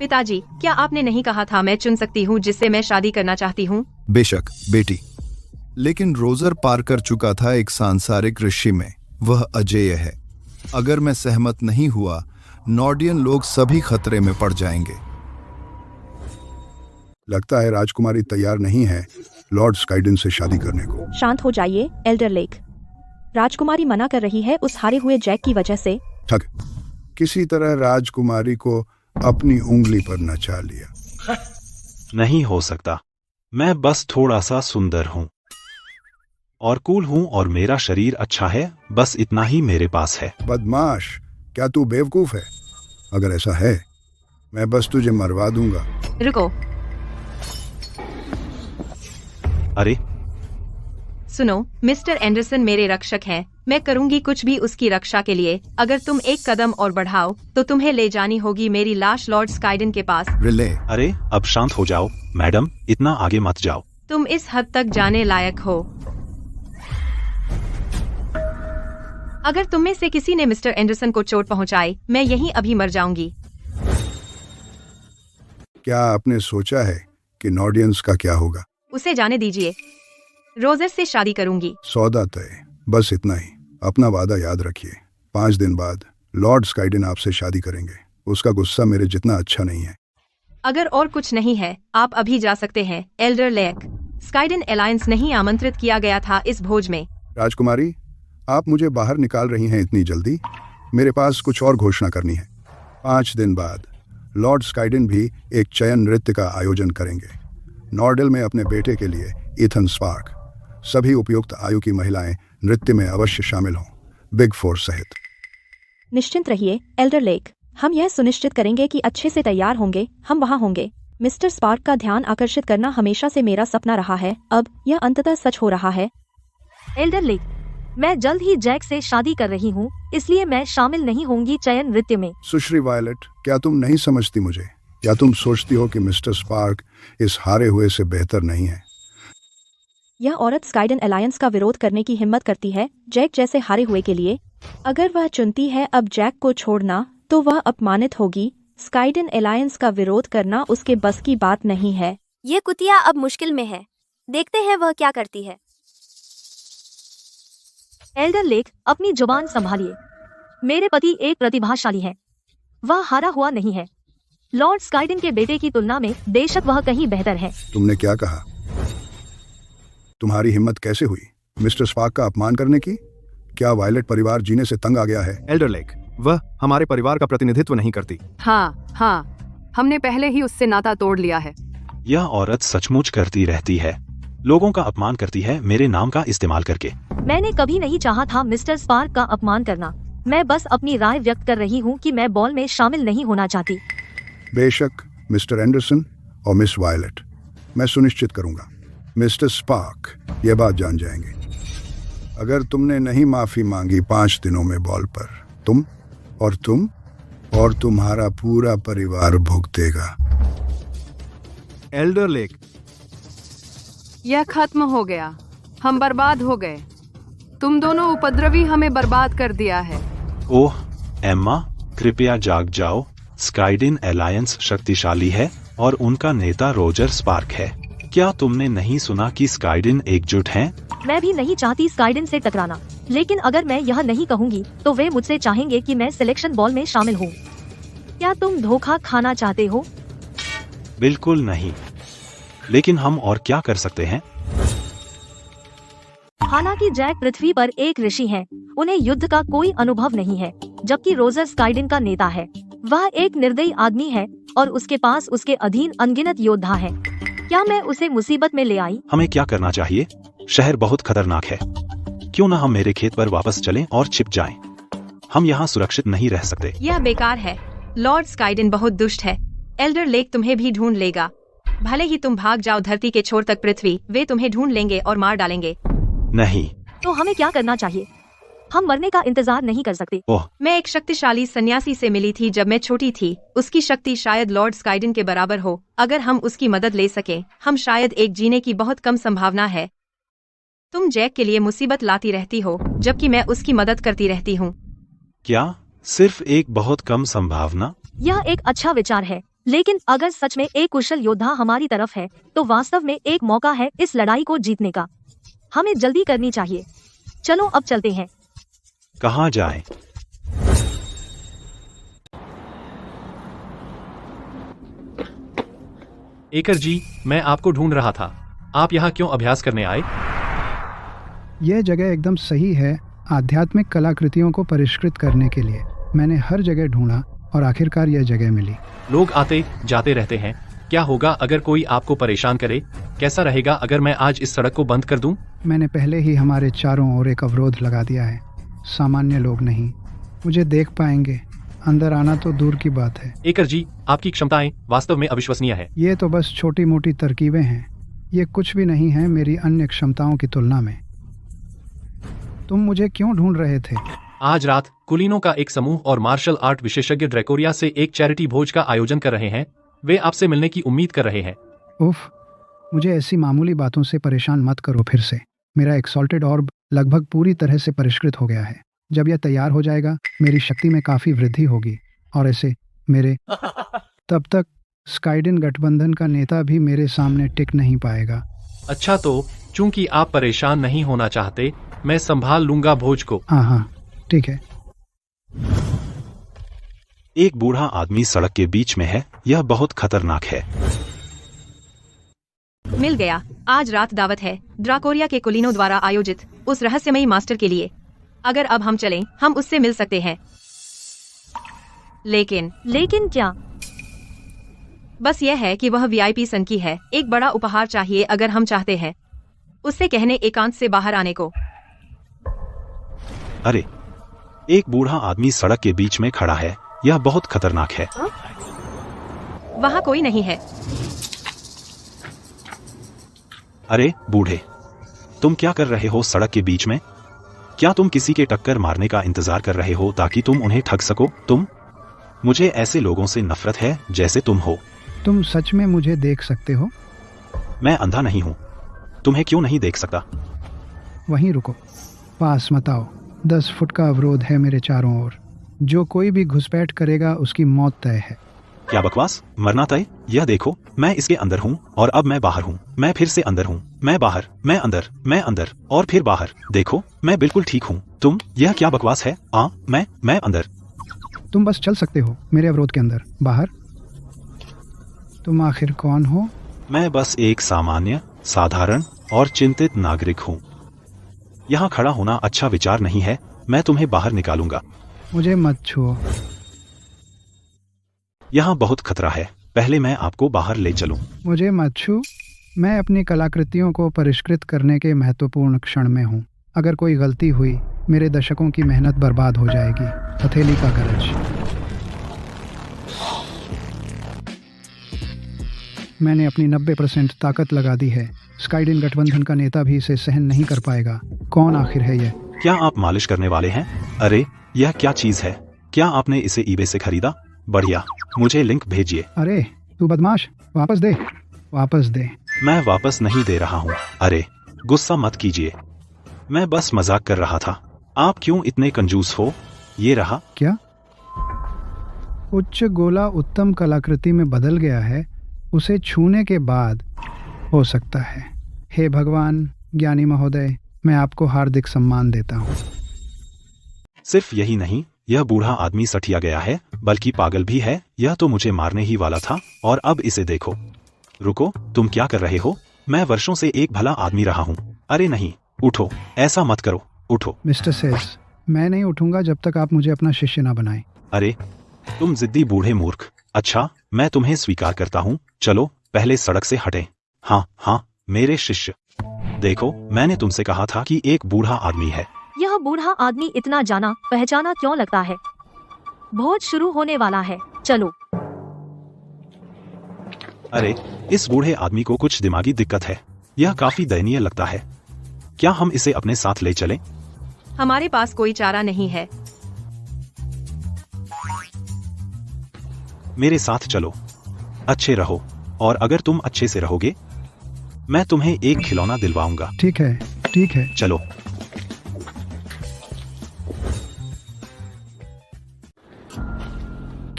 पिताजी, क्या आपने नहीं कहा था मैं चुन सकती हूँ जिससे मैं शादी करना चाहती हूँ? बेशक बेटी, लेकिन रोजर पार कर चुका था एक सांसारिक ऋषि में। वह अजेय है। अगर मैं सहमत नहीं हुआ, नॉर्डियन लोग सभी खतरे में पड़ जाएंगे। लगता है राजकुमारी तैयार नहीं है लॉर्ड स्काइडिन से शादी करने को। शांत हो जाइए एल्डर लेक। राजकुमारी मना कर रही है उस हारे हुए जैक की वजह से। ठग, किसी तरह राजकुमारी को अपनी उंगली पर नचा लिया। नहीं हो सकता। मैं बस थोड़ा सा सुंदर हूँ और कूल हूँ और मेरा शरीर अच्छा है, बस इतना ही मेरे पास है। बदमाश, क्या तू बेवकूफ है? अगर ऐसा है, मैं बस तुझे मरवा दूंगा। रुको, अरे सुनो, मिस्टर एंडरसन मेरे रक्षक हैं। मैं करूंगी कुछ भी उसकी रक्षा के लिए। अगर तुम एक कदम और बढ़ाओ तो तुम्हें ले जानी होगी मेरी लाश लॉर्ड स्काइडिन के पास। रिले, अरे अब शांत हो जाओ मैडम, इतना आगे मत जाओ। तुम इस हद तक जाने लायक हो। अगर तुम में से किसी ने मिस्टर एंडरसन को चोट पहुंचाई, मैं यहीं अभी मर जाऊंगी। क्या आपने सोचा है कि नॉर्डियंस का क्या होगा? उसे जाने दीजिए। रोजर से शादी करूंगी। सौदा तय, बस इतना ही। अपना वादा याद रखिए। 5 दिन बाद लॉर्ड स्काइडिन आपसे शादी करेंगे। उसका गुस्सा मेरे जितना अच्छा नहीं है। अगर और कुछ नहीं है, आप अभी जा सकते हैं एल्डर लेक। स्काइडिन अलायंस नहीं आमंत्रित किया गया था इस भोज में। राजकुमारी, आप मुझे बाहर निकाल रही हैं इतनी जल्दी? मेरे पास कुछ और घोषणा करनी है। 5 दिन बाद लॉर्ड स्काइडिन भी एक चयन नृत्य का आयोजन करेंगे नॉर्डेल में अपने बेटे के लिए, इथन स्पार्क। सभी उपयुक्त आयु की महिलाएं नृत्य में अवश्य शामिल हों, बिग 4 सहित। निश्चिंत रहिए एल्डर लेक। हम यह सुनिश्चित करेंगे कि अच्छे से तैयार होंगे। हम वहाँ होंगे। मिस्टर स्पार्क का ध्यान आकर्षित करना हमेशा से मेरा सपना रहा है। अब यह अंततः सच हो रहा है। एल्डर लेक, मैं जल्द ही जैक से शादी कर रही हूँ, इसलिए मैं शामिल नहीं होंगी चयन नृत्य में। सुश्री वायलेट, क्या तुम नहीं समझती मुझे? या तुम सोचती हो कि मिस्टर स्पार्क इस हारे हुए से बेहतर नहीं है? यह औरत स्काइडिन अलायंस का विरोध करने की हिम्मत करती है जैक जैसे हारे हुए के लिए। अगर वह चुनती है अब जैक को छोड़ना, तो वह अपमानित होगी। स्काइडिन अलायंस का विरोध करना उसके बस की बात नहीं है। ये कुतिया अब मुश्किल में है। देखते हैं वह क्या करती है। एल्डर लेक, अपनी जुबान संभालिए। मेरे पति एक प्रतिभाशाली है। वह हारा हुआ नहीं है। लॉर्ड स्काइडिन के बेटे की तुलना में बेशक वह कहीं बेहतर है। तुमने क्या कहा? तुम्हारी हिम्मत कैसे हुई मिस्टर स्पार्क का अपमान करने की? क्या वायलेट परिवार जीने से तंग आ गया है? एल्डर लेक, वह हमारे परिवार का प्रतिनिधित्व नहीं करती। हाँ, हमने पहले ही उससे नाता तोड़ लिया है। यह औरत सचमुच करती रहती है। लोगों का अपमान करती है मेरे नाम का इस्तेमाल करके। मैंने कभी नहीं चाहा था मिस्टर स्पार्क का अपमान करना। मैं बस अपनी राय व्यक्त कर रही हूँ कि मैं बॉल में शामिल नहीं होना चाहती। बेशक मिस्टर एंडरसन और मिस वायलेट, मैं सुनिश्चित करूंगा मिस्टर स्पार्क ये बात जान जाएंगे। अगर तुमने नहीं माफी मांगी 5 दिनों में बॉल पर, तुम और तुम्हारा पूरा परिवार भुगतेगा। एल्डर लेक, यह खत्म हो गया। हम बर्बाद हो गए। तुम दोनों उपद्रवी हमें बर्बाद कर दिया है। ओह एम्मा, कृपया जाग जाओ। स्काइडिन अलायंस शक्तिशाली है और उनका नेता रोजर स्पार्क है। क्या तुमने नहीं सुना कि स्काइडिन एकजुट हैं? मैं भी नहीं चाहती स्काइडिन से टकराना, लेकिन अगर मैं यह नहीं कहूँगी तो वे मुझसे चाहेंगे कि मैं सिलेक्शन बॉल में शामिल हूँ। क्या तुम धोखा खाना चाहते हो? बिल्कुल नहीं। लेकिन हम और क्या कर सकते हैं? हालांकि जैक पृथ्वी पर एक ऋषि हैं, उन्हें युद्ध का कोई अनुभव नहीं है, जबकि रोजर स्काइडन का नेता है। वह एक निर्दयी आदमी है और उसके पास उसके अधीन अनगिनत योद्धा हैं। क्या मैं उसे मुसीबत में ले आई? हमें क्या करना चाहिए? शहर बहुत खतरनाक है। क्यों न हम मेरे खेत पर वापस चलें और छिप जाएं? हम यहाँ सुरक्षित नहीं रह सकते। यह बेकार है। लॉर्ड स्काइडन बहुत दुष्ट है। एल्डर लेक तुम्हें भी ढूंढ लेगा। भले ही तुम भाग जाओ धरती के छोर तक पृथ्वी, वे तुम्हें ढूंढ लेंगे और मार डालेंगे। नहीं। तो हमें क्या करना चाहिए? हम मरने का इंतजार नहीं कर सकते। ओह, मैं एक शक्तिशाली सन्यासी से मिली थी जब मैं छोटी थी। उसकी शक्ति शायद लॉर्ड स्काइडन के बराबर हो। अगर हम उसकी मदद ले सकें, हम शायद एक जीने की बहुत कम संभावना है। तुम जैक के लिए मुसीबत लाती रहती हो, जबकि मैं उसकी मदद करती रहती हूँ। क्या सिर्फ एक बहुत कम संभावना? यह एक अच्छा विचार है, लेकिन अगर सच में एक कुशल योद्धा हमारी तरफ है, तो वास्तव में एक मौका है इस लड़ाई को जीतने का। हमें जल्दी करनी चाहिए। चलो अब चलते हैं। कहाँ जाएं? एकर जी, मैं आपको ढूंढ रहा था। आप यहाँ क्यों अभ्यास करने आए? यह जगह एकदम सही है आध्यात्मिक कलाकृतियों को परिष्कृत करने के लिए। मैंने हर जगह ढूंढा और आखिरकार यह जगह मिली। लोग आते जाते रहते हैं। क्या होगा अगर कोई आपको परेशान करे? कैसा रहेगा अगर मैं आज इस सड़क को बंद कर दूं? मैंने पहले ही हमारे चारों ओर एक अवरोध लगा दिया है। सामान्य लोग नहीं मुझे देख पाएंगे। अंदर आना तो दूर की बात है। एकर जी, आपकी क्षमताएं वास्तव में अविश्वसनीय है। ये तो बस छोटी मोटी तरकीबें हैं। ये कुछ भी नहीं है मेरी अन्य क्षमताओं की तुलना में। तुम मुझे क्यों ढूंढ रहे थे? आज रात कुलीनों का एक समूह और मार्शल आर्ट विशेषज्ञ ड्रैकोरिया से एक चैरिटी भोज का आयोजन कर रहे हैं। वे आपसे मिलने की उम्मीद कर रहे हैं। उफ, मुझे ऐसी मामूली बातों से परेशान मत करो फिर से। मेरा एक्सॉल्टेड ऑर्ब लगभग पूरी तरह से परिष्कृत हो गया है। जब यह तैयार हो जाएगा, मेरी शक्ति में काफी वृद्धि होगी और ऐसे मेरे तब तक स्काइडन गठबंधन का नेता भी मेरे सामने टिक नहीं पाएगा। अच्छा, तो चूंकि आप परेशान नहीं होना चाहते, मैं संभाल लूंगा भोज को। हाँ, ठीक है। एक बूढ़ा आदमी सड़क के बीच में है। यह बहुत खतरनाक है। मिल गया। आज रात दावत है ड्राकोरिया के कुलीनों द्वारा आयोजित उस रहस्यमयी मास्टर के लिए। अगर अब हम चलें, हम उससे मिल सकते हैं। लेकिन क्या? बस यह है कि वह वीआईपी सन की है। एक बड़ा उपहार चाहिए अगर हम चाहते हैं उससे कहने एकांत से बाहर आने को। अरे, एक बूढ़ा आदमी सड़क के बीच में खड़ा है। यह बहुत खतरनाक है। वहाँ कोई नहीं है। अरे बूढ़े, तुम क्या कर रहे हो सड़क के बीच में? क्या तुम किसी के टक्कर मारने का इंतजार कर रहे हो ताकि तुम उन्हें ठग सको? मुझे ऐसे लोगों से नफरत है जैसे तुम हो। तुम सच में मुझे देख सकते हो? मैं अंधा नहीं हूँ। तुम्हें क्यों नहीं देख सकता? वहीं रुको, पास मत आओ। 10 फुट का अवरोध है मेरे चारों ओर। जो कोई भी घुसपैठ करेगा उसकी मौत तय है। क्या बकवास? मरना तय? यह देखो, मैं इसके अंदर हूँ और अब मैं बाहर हूँ। मैं फिर से अंदर हूँ, मैं बाहर, मैं अंदर और फिर बाहर। देखो, मैं बिल्कुल ठीक हूँ। यह क्या बकवास है? मैं अंदर। तुम बस चल सकते हो मेरे अवरोध के अंदर बाहर। तुम आखिर कौन हो? मैं बस एक सामान्य, साधारण और चिंतित नागरिक हूँ। यहाँ खड़ा होना अच्छा विचार नहीं है। मैं तुम्हें बाहर निकालूंगा। मुझे मत छुओ। यहाँ बहुत खतरा है। पहले मैं आपको बाहर ले चलूं। मुझे मत छू। मैं अपनी कलाकृतियों को परिष्कृत करने के महत्वपूर्ण क्षण में हूँ। अगर कोई गलती हुई, मेरे दशकों की मेहनत बर्बाद हो जाएगी। हथेली का गरज। मैंने अपनी 90% ताकत लगा दी है। स्काइडन गठबंधन का नेता भी इसे सहन नहीं कर पाएगा। कौन आखिर है यह? क्या आप मालिश करने वाले हैं? अरे, यह क्या चीज है? क्या आपने इसे ईबे से खरीदा? बढ़िया, मुझे लिंक भेजिए। अरे तू बदमाश, वापस दे। मैं वापस नहीं दे रहा हूँ। अरे गुस्सा मत कीजिए, मैं बस मजाक कर रहा था। आप क्यों इतने कंजूस हो? ये रहा। क्या? उच्च गोला उत्तम कलाकृति में बदल गया है। उसे छूने के बाद हो सकता है। हे भगवान, ज्ञानी महोदय, मैं आपको हार्दिक सम्मान देता हूँ। सिर्फ यही नहीं, यह बूढ़ा आदमी सठिया गया है, बल्कि पागल भी है। यह तो मुझे मारने ही वाला था और अब इसे देखो। रुको, तुम क्या कर रहे हो? मैं वर्षों से एक भला आदमी रहा हूँ। अरे नहीं, उठो, ऐसा मत करो, उठो। मिस्टर सेज, मैं नहीं उठूंगा जब तक आप मुझे अपना शिष्य ना बनाएं। अरे तुम जिद्दी बूढ़े मूर्ख। अच्छा, मैं तुम्हें स्वीकार करता हूँ। चलो पहले सड़क से हटें। हाँ हाँ, मेरे शिष्य। देखो, मैंने तुमसे कहा था कि एक बूढ़ा आदमी है। यह बूढ़ा आदमी इतना जाना पहचाना क्यों लगता है? भोज शुरू होने वाला है, चलो। अरे, इस बूढ़े आदमी को कुछ दिमागी दिक्कत है। यह काफी दयनीय लगता है। क्या हम इसे अपने साथ ले चलें? हमारे पास कोई चारा नहीं है। मेरे साथ चलो, अच्छे रहो, और अगर तुम अच्छे से रहोगे मैं तुम्हें एक खिलौना दिलवाऊंगा। ठीक है, ठीक है। चलो।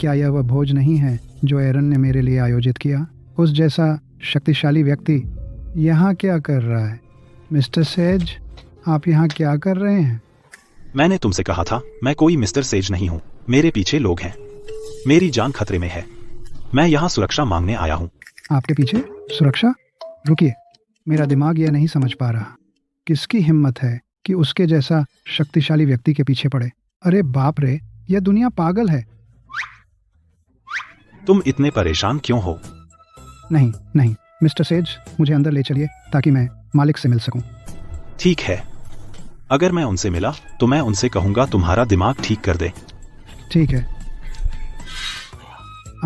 क्या यह वह भोज नहीं है जो एरन ने मेरे लिए आयोजित किया? उस जैसा शक्तिशाली व्यक्ति यहाँ क्या कर रहा है? मिस्टर सेज, आप यहाँ क्या कर रहे हैं? मैंने तुमसे कहा था, मैं कोई मिस्टर सेज नहीं हूँ। मेरे पीछे लोग हैं। मेरी जान खतरे में है। मैं यहाँ सुरक्षा मांगने आया हूँ। आपके पीछे सुरक्षा? रुकिए, मेरा दिमाग यह नहीं समझ पा रहा। किसकी हिम्मत है कि उसके जैसा शक्तिशाली व्यक्ति के पीछे पड़े? अरे बाप रे, यह दुनिया पागल है। तुम इतने परेशान क्यों हो? नहीं नहीं, मिस्टर सेज, मुझे अंदर ले चलिए ताकि मैं मालिक से मिल सकूं। ठीक है, अगर मैं उनसे मिला तो मैं उनसे कहूंगा तुम्हारा दिमाग ठीक कर दे। ठीक है।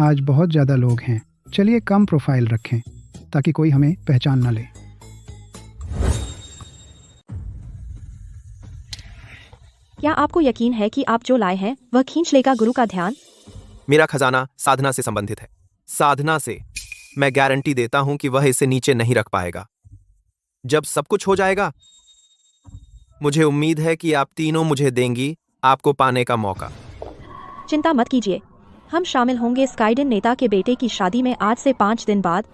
आज बहुत ज्यादा लोग हैं, चलिए कम प्रोफाइल रखें ताकि कोई हमें पहचान ना ले। क्या आपको यकीन है कि आप जो लाए हैं वह खींच लेगा गुरु का ध्यान? मेरा खजाना साधना से संबंधित है। साधना से मैं गारंटी देता हूं कि वह इसे नीचे नहीं रख पाएगा। जब सब कुछ हो जाएगा, मुझे उम्मीद है कि आप तीनों मुझे देंगी आपको पाने का मौका। चिंता मत कीजिए, हम शामिल होंगे स्काइडन नेता के बेटे की शादी में आज से 5 दिन बाद।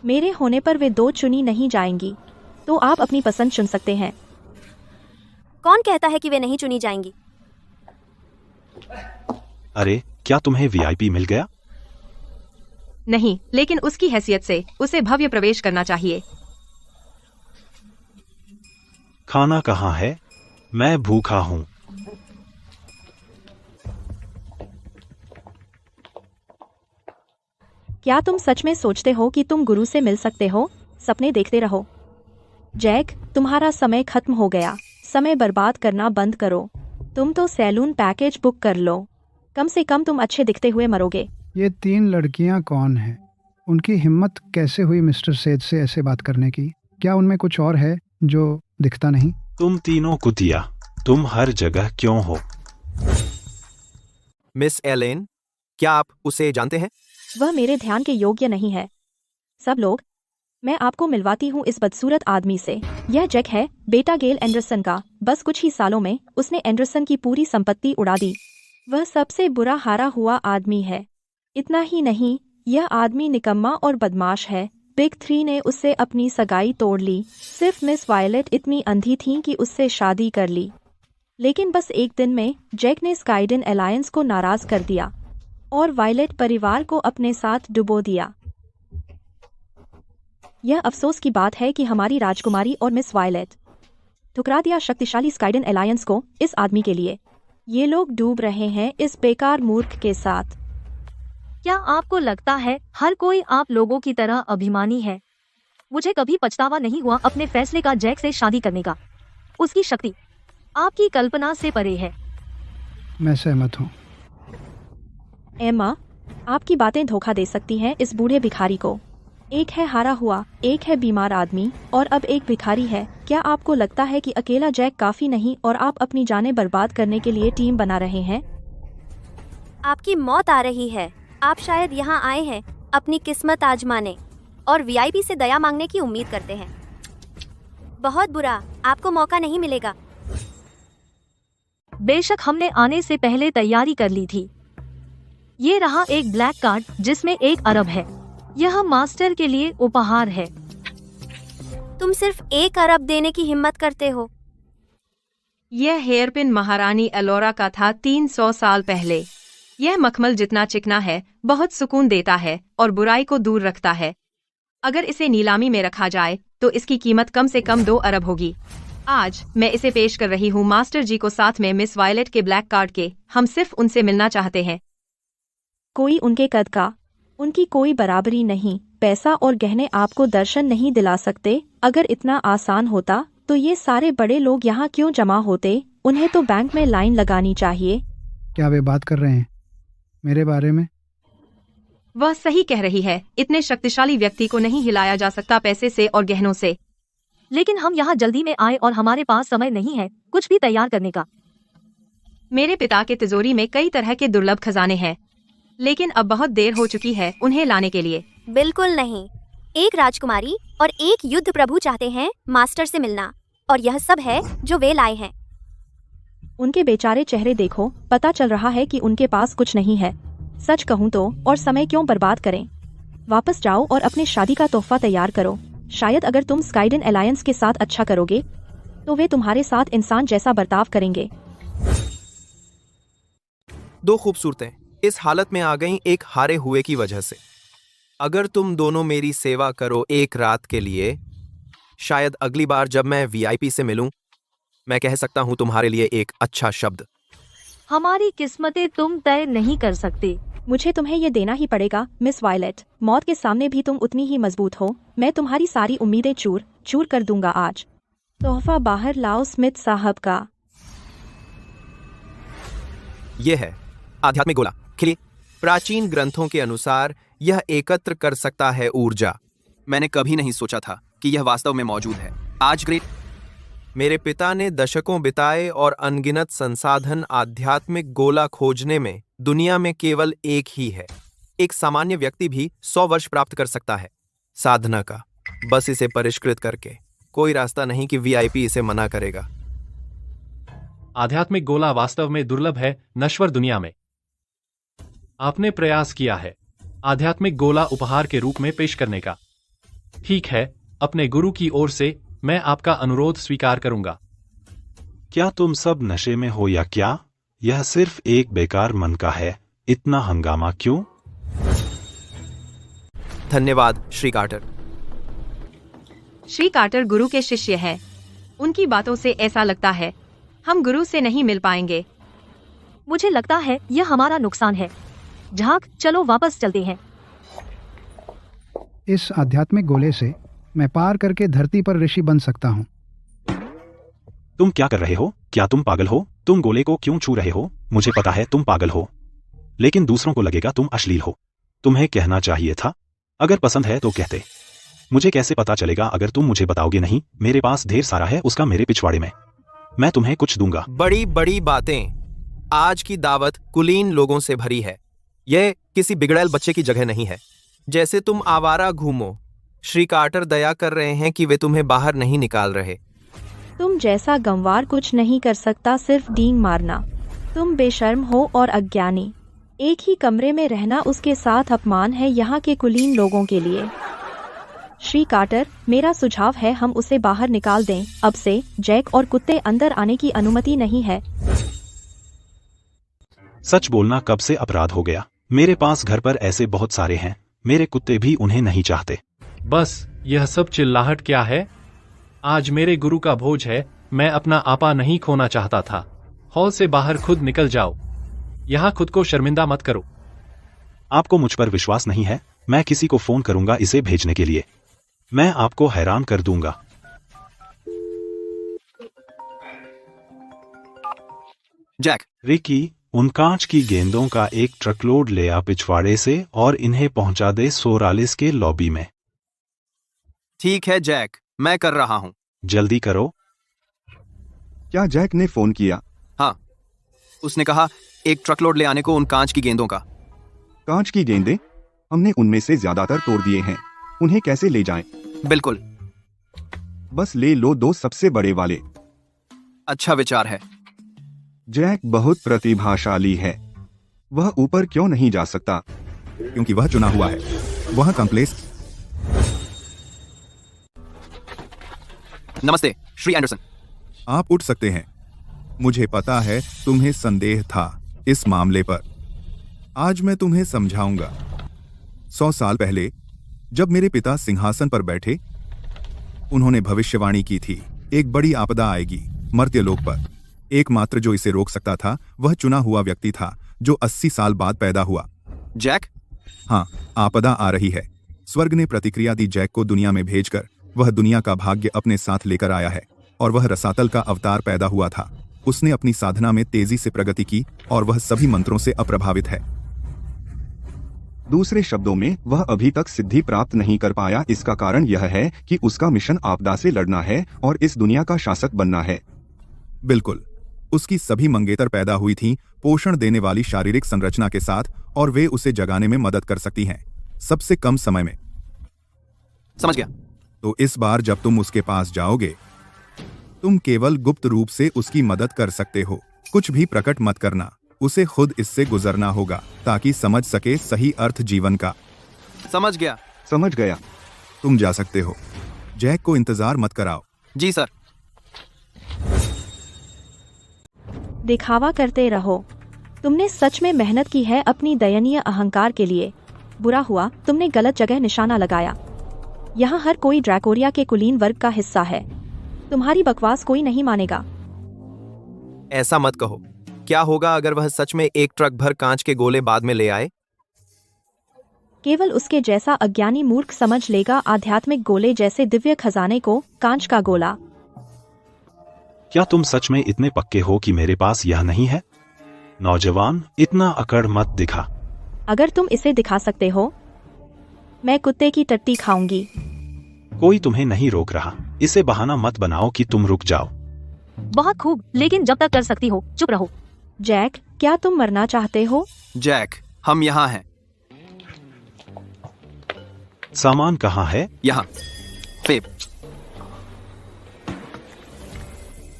मेरे होने पर वे 2 चुनी नहीं जाएंगी, तो आप अपनी पसंद चुन सकते हैं। कौन कहता है कि वे नहीं चुनी जाएंगी? अरे, क्या तुम्हें वीआईपी मिल गया? नहीं, लेकिन उसकी हैसियत से उसे भव्य प्रवेश करना चाहिए। खाना कहाँ है? मैं भूखा हूँ। क्या तुम सच में सोचते हो कि तुम गुरु से मिल सकते हो? सपने देखते रहो। जैक, तुम्हारा समय खत्म हो गया। समय बर्बाद करना बंद करो। तुम तो सैलून पैकेज बुक कर लो। कम से कम तुम अच्छे दिखते हुए मरोगे। ये 3 लड़कियां कौन हैं? उनकी हिम्मत कैसे हुई मिस्टर सेज से ऐसे बात करने की? क्या उनमें कुछ और है जो दिखता नहीं? तुम तीनों कुतिया, तुम हर जगह क्यों हो? मिस एलेन, क्या आप उसे जानते हैं? वह मेरे ध्यान के योग्य नहीं है। सब लोग, मैं आपको मिलवाती हूँ इस बदसूरत आदमी से। यह जैक है, बेटा गेल एंडरसन का। बस कुछ ही सालों में उसने एंडरसन की पूरी संपत्ति उड़ा दी। वह सबसे बुरा हारा हुआ आदमी है। इतना ही नहीं, यह आदमी निकम्मा और बदमाश है। बिग 3 ने उससे अपनी सगाई तोड़ ली। सिर्फ मिस वायलेट इतनी अंधी थी कि उससे शादी कर ली। लेकिन बस एक दिन में जैक ने स्काइडन अलायंस को नाराज कर दिया और वायलेट परिवार को अपने साथ डुबो दिया। यह अफसोस की बात है कि हमारी राजकुमारी और मिस वायलेट ठुकरा दिया शक्तिशाली स्काइडन अलायंस को इस आदमी के लिए। ये लोग डूब रहे हैं इस बेकार मूर्ख के साथ। क्या आपको लगता है हर कोई आप लोगों की तरह अभिमानी है? मुझे कभी पछतावा नहीं हुआ अपने फैसले का जैक से शादी करने का। उसकी शक्ति आपकी कल्पना से परे है। मैं सहमत हूँ। एम्मा, आपकी बातें धोखा दे सकती हैं इस बूढ़े भिखारी को। एक है हारा हुआ, एक है बीमार आदमी, और अब एक भिखारी है। क्या आपको लगता है कि अकेला जैक काफी नहीं और आप अपनी जानें बर्बाद करने के लिए टीम बना रहे हैं? आपकी मौत आ रही है। आप शायद यहाँ आए हैं अपनी किस्मत आजमाने और वीआईपी से दया मांगने की उम्मीद करते हैं। बहुत बुरा, आपको मौका नहीं मिलेगा। बेशक हमने आने से पहले तैयारी कर ली थी। ये रहा एक ब्लैक कार्ड जिसमें 1 अरब है। यह मास्टर के लिए उपहार है। तुम सिर्फ 1 अरब देने की हिम्मत करते हो। यह हेयरपिन महारानी एलोरा का था 300 साल पहले। यह मखमल जितना चिकना है, बहुत सुकून देता है और बुराई को दूर रखता है। अगर इसे नीलामी में रखा जाए तो इसकी कीमत कम से कम 2 अरब होगी। आज मैं इसे पेश कर रही हूँ मास्टर जी को, साथ में मिस वायलेट के ब्लैक कार्ड के। हम सिर्फ उनसे मिलना चाहते हैं। कोई उनके कद का, उनकी कोई बराबरी नहीं। पैसा और गहने आपको दर्शन नहीं दिला सकते। अगर इतना आसान होता तो ये सारे बड़े लोग यहाँ क्यों जमा होते? उन्हें तो बैंक में लाइन लगानी चाहिए। क्या वे बात कर रहे हैं मेरे बारे में? वह सही कह रही है। इतने शक्तिशाली व्यक्ति को नहीं हिलाया जा सकता पैसे से और गहनों से। लेकिन हम यहाँ जल्दी में आए और हमारे पास समय नहीं है कुछ भी तैयार करने का। मेरे पिता के तिजोरी में कई तरह के दुर्लभ खजाने हैं, लेकिन अब बहुत देर हो चुकी है उन्हें लाने के लिए। बिल्कुल नहीं। एक राजकुमारी और एक युद्ध प्रभु चाहते हैं मास्टर से मिलना, और यह सब है जो वे लाए हैं। उनके बेचारे चेहरे देखो, पता चल रहा है कि उनके पास कुछ नहीं है। सच कहूँ तो और समय क्यों बर्बाद करें? वापस जाओ और अपने शादी का तोहफा तैयार करो। शायद अगर तुम स्काइडन अलायंस के साथ अच्छा करोगे तो वे तुम्हारे साथ इंसान जैसा बर्ताव करेंगे। 2 खूबसूरतें इस हालत में आ गईं एक हारे हुए की वजह से। अगर तुम दोनों मेरी सेवा करो एक रात के लिए, शायद अगली बार जब मैं वीआईपी से मिलूं, मैं कह सकता हूं तुम्हारे लिए एक अच्छा शब्द। हमारी किस्मतें तुम तय नहीं कर सकते। मुझे तुम्हें ये देना ही पड़ेगा मिस वायलेट। मौत के सामने भी तुम उतनी ही मजबूत हो। मैं तुम्हारी सारी उम्मीदें चूर चूर कर दूंगा आज। तोहफा बाहर लाओ स्मिथ साहब का। यह है आध्यात्मिक गोला। खिलिए। प्राचीन ग्रंथों के अनुसार यह एकत्र कर सकता है ऊर्जा। मैंने कभी नहीं सोचा था कि यह वास्तव में मौजूद है। आज ग्रेट मेरे पिता ने दशकों बिताए और अनगिनत संसाधन आध्यात्मिक गोला खोजने में। दुनिया में केवल एक ही है। एक सामान्य व्यक्ति भी 100 वर्ष प्राप्त कर सकता है साधना का, बस इसे परिष्कृत करके। कोई रास्ता नहीं कि वीआईपी इसे मना करेगा। आध्यात्मिक गोला वास्तव में दुर्लभ है नश्वर दुनिया में। आपने प्रयास किया है आध्यात्मिक गोला उपहार के रूप में पेश करने का। ठीक है, अपने गुरु की ओर से मैं आपका अनुरोध स्वीकार करूंगा। क्या तुम सब नशे में हो या क्या? यह सिर्फ एक बेकार मन का है। इतना हंगामा क्यों? धन्यवाद श्री कार्टर। श्री कार्टर गुरु के शिष्य हैं। उनकी बातों से ऐसा लगता है हम गुरु से नहीं मिल पाएंगे। मुझे लगता है यह हमारा नुकसान है। झाक, चलो वापस चलते हैं। इस आध्यात्मिक गोले से मैं पार करके धरती पर ऋषि बन सकता हूँ। तुम क्या कर रहे हो? क्या तुम पागल हो? तुम गोले को क्यों छू रहे हो? मुझे पता है तुम पागल हो, लेकिन दूसरों को लगेगा तुम अश्लील हो। तुम्हें कहना चाहिए था। अगर पसंद है तो कहते। मुझे कैसे पता चलेगा अगर तुम मुझे बताओगे नहीं? मेरे पास ढेर सारा है उसका मेरे पिछवाड़े में। मैं तुम्हें कुछ दूंगा। बड़ी बड़ी बातें। आज की दावत कुलीन लोगों से भरी है। यह किसी बिगड़ैल बच्चे की जगह नहीं है। जैसे तुम आवारा घूमो। श्री कार्टर दया कर रहे हैं कि वे तुम्हें बाहर नहीं निकाल रहे। तुम जैसा गंवार कुछ नहीं कर सकता, सिर्फ डींग मारना। तुम बेशर्म हो और अज्ञानी। एक ही कमरे में रहना उसके साथ अपमान है यहाँ के कुलीन लोगों के लिए। श्री कार्टर, मेरा सुझाव है हम उसे बाहर निकाल दें। अब से जैक और कुत्ते अंदर आने की अनुमति नहीं है। सच बोलना कब से अपराध हो गया? मेरे पास घर पर ऐसे बहुत सारे हैं। मेरे कुत्ते भी उन्हें नहीं चाहते। बस यह सब चिल्लाहट क्या है? आज मेरे गुरु का भोज है। मैं अपना आपा नहीं खोना चाहता था। हॉल से बाहर खुद निकल जाओ। यहाँ खुद को शर्मिंदा मत करो। आपको मुझ पर विश्वास नहीं है? मैं किसी को फोन करूंगा इसे भेजने के लिए। मैं आपको हैरान कर दूंगा। जैक। रिकी, उन कांच की गेंदों का एक ट्रकलोड ले आ पिछवाड़े से और इन्हें पहुंचा दे 44 के लॉबी में। ठीक है जैक, मैं कर रहा हूं। जल्दी करो। क्या जैक ने फोन किया? हाँ, उसने कहा एक ट्रकलोड ले आने को उन कांच की गेंदों का। कांच की गेंदें? हमने उनमें से ज्यादातर तोड़ दिए हैं। उन्हें कैसे ले जाएं? बिल्कुल। बस ले लो 2 सबसे बड़े वाले। अच्छा विचार है। जैक बहुत प्रतिभाशाली है। वह ऊपर क्यों नहीं जा सकता? क्योंकि वह चुना हुआ है। वह कॉम्प्लेक्स। नमस्ते श्री एंडरसन। आप उठ सकते हैं। मुझे पता है तुम्हें संदेह था इस मामले पर। आज मैं तुम्हें समझाऊंगा। 100 साल पहले जब मेरे पिता सिंहासन पर बैठे, उन्होंने भविष्यवाणी की थी, एक बड़ी आपदा आएगी मर्त्यलोक पर। एकमात्र जो इसे रोक सकता था वह चुना हुआ व्यक्ति था जो 80 साल बाद पैदा हुआ। जैक? हाँ, आपदा आ रही है। स्वर्ग ने प्रतिक्रिया दी जैक को दुनिया में भेजकर। वह दुनिया का भाग्य अपने साथ लेकर आया है और वह रसातल का अवतार पैदा हुआ था। उसने अपनी साधना में तेजी से प्रगति की और वह सभी मंत्रों से अप्रभावित है। दूसरे शब्दों में, वह अभी तक सिद्धि प्राप्त नहीं कर पाया। इसका कारण यह है कि उसका मिशन आपदा से लड़ना है और इस दुनिया का शासक बनना है। बिल्कुल। उसकी सभी मंगेतर पैदा हुई थीं पोषण देने वाली शारीरिक संरचना के साथ, और वे उसे जगाने में मदद कर सकती हैं सबसे कम समय में। समझ गया। तो इस बार जब तुम उसके पास जाओगे, तुम केवल गुप्त रूप से उसकी मदद कर सकते हो। कुछ भी प्रकट मत करना। उसे खुद इससे गुजरना होगा ताकि समझ सके सही अर्थ जीवन का। समझ गया। समझ गया। तुम जा सकते हो। जैक को इंतजार मत कराओ। जी सर। दिखावा करते रहो। तुमने सच में मेहनत की है अपनी दयनीय अहंकार के लिए। बुरा हुआ तुमने गलत जगह निशाना लगाया। यहाँ हर कोई ड्रैकोरिया के कुलीन वर्ग का हिस्सा है। तुम्हारी बकवास कोई नहीं मानेगा। ऐसा मत कहो। क्या होगा अगर वह सच में एक ट्रक भर कांच के गोले बाद में ले आए? केवल उसके जैसा अज्ञानी मूर्ख समझ लेगा आध्यात्मिक गोले जैसे दिव्य खजाने को कांच का गोला। क्या तुम सच में इतने पक्के हो कि मेरे पास यह नहीं है? नौजवान, इतना अकड़ मत दिखा। अगर तुम इसे दिखा सकते हो, मैं कुत्ते की टट्टी खाऊंगी। कोई तुम्हें नहीं रोक रहा। इसे बहाना मत बनाओ कि तुम रुक जाओ। बहुत खूब, लेकिन जब तक कर सकती हो चुप रहो। जैक, क्या तुम मरना चाहते हो? जैक, हम यहाँ हैं। सामान कहाँ है? यहाँ। फेब।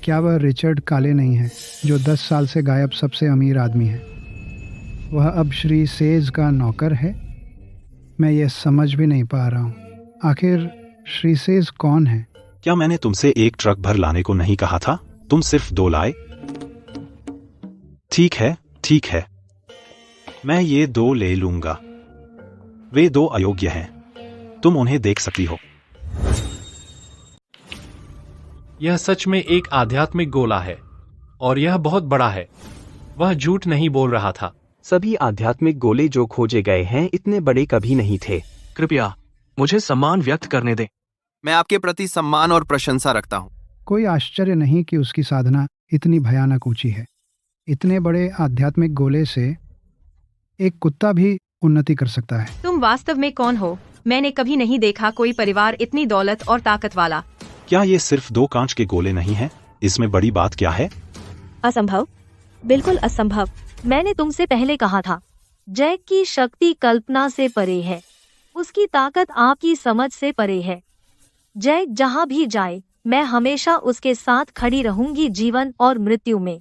क्या वह रिचर्ड काले नहीं है, जो 10 साल से गायब सबसे अमीर आदमी है? वह अब श्री सेज का नौकर है? मैं ये समझ भी नहीं पा रहा हूँ। आखिर श्री सेज कौन है? क्या मैंने तुमसे एक ट्रक भर लाने को नहीं कहा था? तुम सिर्फ 2 लाए। ठीक है, ठीक है, मैं ये 2 ले लूंगा। वे 2 अयोग्य हैं। तुम उन्हें देख सकती हो। यह सच में एक आध्यात्मिक गोला है और यह बहुत बड़ा है। वह झूठ नहीं बोल रहा था। सभी आध्यात्मिक गोले जो खोजे गए हैं इतने बड़े कभी नहीं थे। कृपया मुझे सम्मान व्यक्त करने दें। मैं आपके प्रति सम्मान और प्रशंसा रखता हूँ। कोई आश्चर्य नहीं कि उसकी साधना इतनी भयानक ऊंची है। इतने बड़े आध्यात्मिक गोले से एक कुत्ता भी उन्नति कर सकता है। तुम वास्तव में कौन हो? मैंने कभी नहीं देखा कोई परिवार इतनी दौलत और ताकत वाला। क्या ये सिर्फ 2 कांच के गोले नहीं हैं? इसमें बड़ी बात क्या है? असंभव, बिल्कुल असंभव। मैंने तुमसे पहले कहा था, जैक की शक्ति कल्पना से परे है। उसकी ताकत आपकी समझ से परे है। जैक जहाँ भी जाए, मैं हमेशा उसके साथ खड़ी रहूंगी, जीवन और मृत्यु में।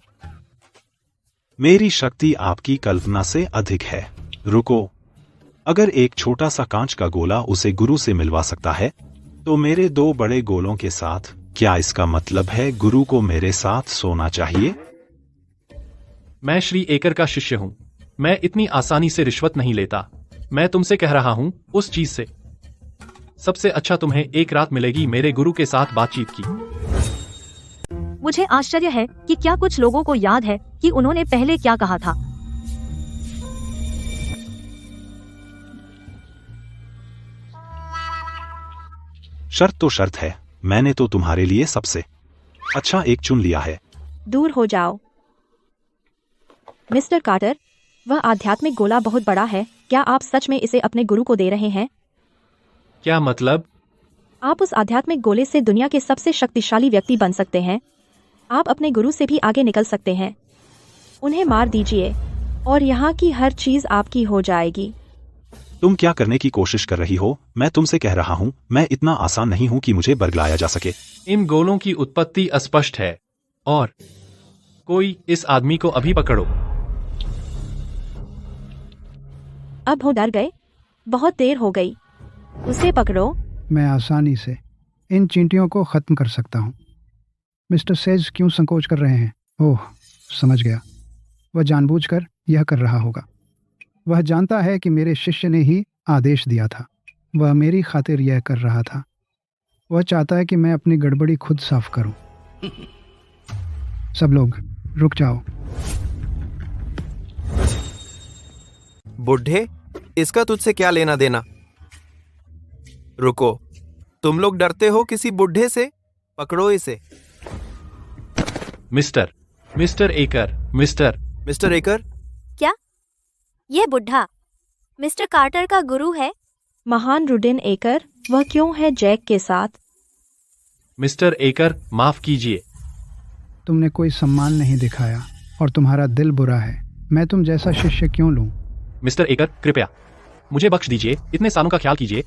मेरी शक्ति आपकी कल्पना से अधिक है। रुको, अगर एक छोटा सा कांच का गोला उसे गुरु से मिलवा सकता है, तो मेरे 2 बड़े गोलों के साथ क्या इसका मतलब है गुरु को मेरे साथ सोना चाहिए? मैं श्री एकर का शिष्य हूँ। मैं इतनी आसानी से रिश्वत नहीं लेता। मैं तुमसे कह रहा हूँ उस चीज से सबसे अच्छा तुम्हें एक रात मिलेगी मेरे गुरु के साथ बातचीत की। मुझे आश्चर्य है कि क्या कुछ लोगों को याद है कि उन्होंने पहले क्या कहा था। शर्त तो शर्त है। मैंने तो तुम्हारे लिए सबसे अच्छा एक चुन लिया है। दूर हो जाओ। मिस्टर कार्टर, वह आध्यात्मिक गोला बहुत बड़ा है। क्या आप सच में इसे अपने गुरु को दे रहे हैं? क्या मतलब? आप उस आध्यात्मिक गोले से दुनिया के सबसे शक्तिशाली व्यक्ति बन सकते हैं। आप अपने गुरु से भी आगे निकल सकते हैं। उन्हें मार दीजिए और यहाँ की हर चीज आपकी हो जाएगी। तुम क्या करने की कोशिश कर रही हो? मैं तुमसे कह रहा हूँ, मैं इतना आसान नहीं हूँ कि मुझे बरगलाया जा सके। इन गोलों की उत्पत्ति अस्पष्ट है और कोई इस आदमी को अभी पकड़ो। अब हो डर गए? बहुत देर हो गई। उसे पकड़ो। मैं आसानी से इन चींटियों को खत्म कर सकता हूँ। मिस्टर सेज क्यों संकोच कर रहे हैं? ओह, समझ गया। वह जानबूझकर यह कर रहा होगा। वह जानता है कि मेरे शिष्य ने ही आदेश दिया था। वह मेरी खातिर यह कर रहा था। वह चाहता है कि मैं अपनी गड़बड़ी खुद साफ करूं। सब लोग रुक जाओ। बुढ़े, इसका तुझसे क्या लेना देना? रुको, तुम लोग डरते हो किसी बुढ़े से? पकड़ो इसे। मिस्टर एकर। क्या यह बुढ़ा मिस्टर कार्टर का गुरु है? महान रुडिन एकर, वह क्यों है जैक के साथ? मिस्टर एकर, माफ कीजिए। तुमने कोई सम्मान नहीं दिखाया और तुम्हारा दिल बुरा है। मैं तुम जैसा शिष्य क्यों लूं? मिस्टर एकर, कृपया मुझे बख्श दीजिए। इतने सालों का ख्याल कीजिए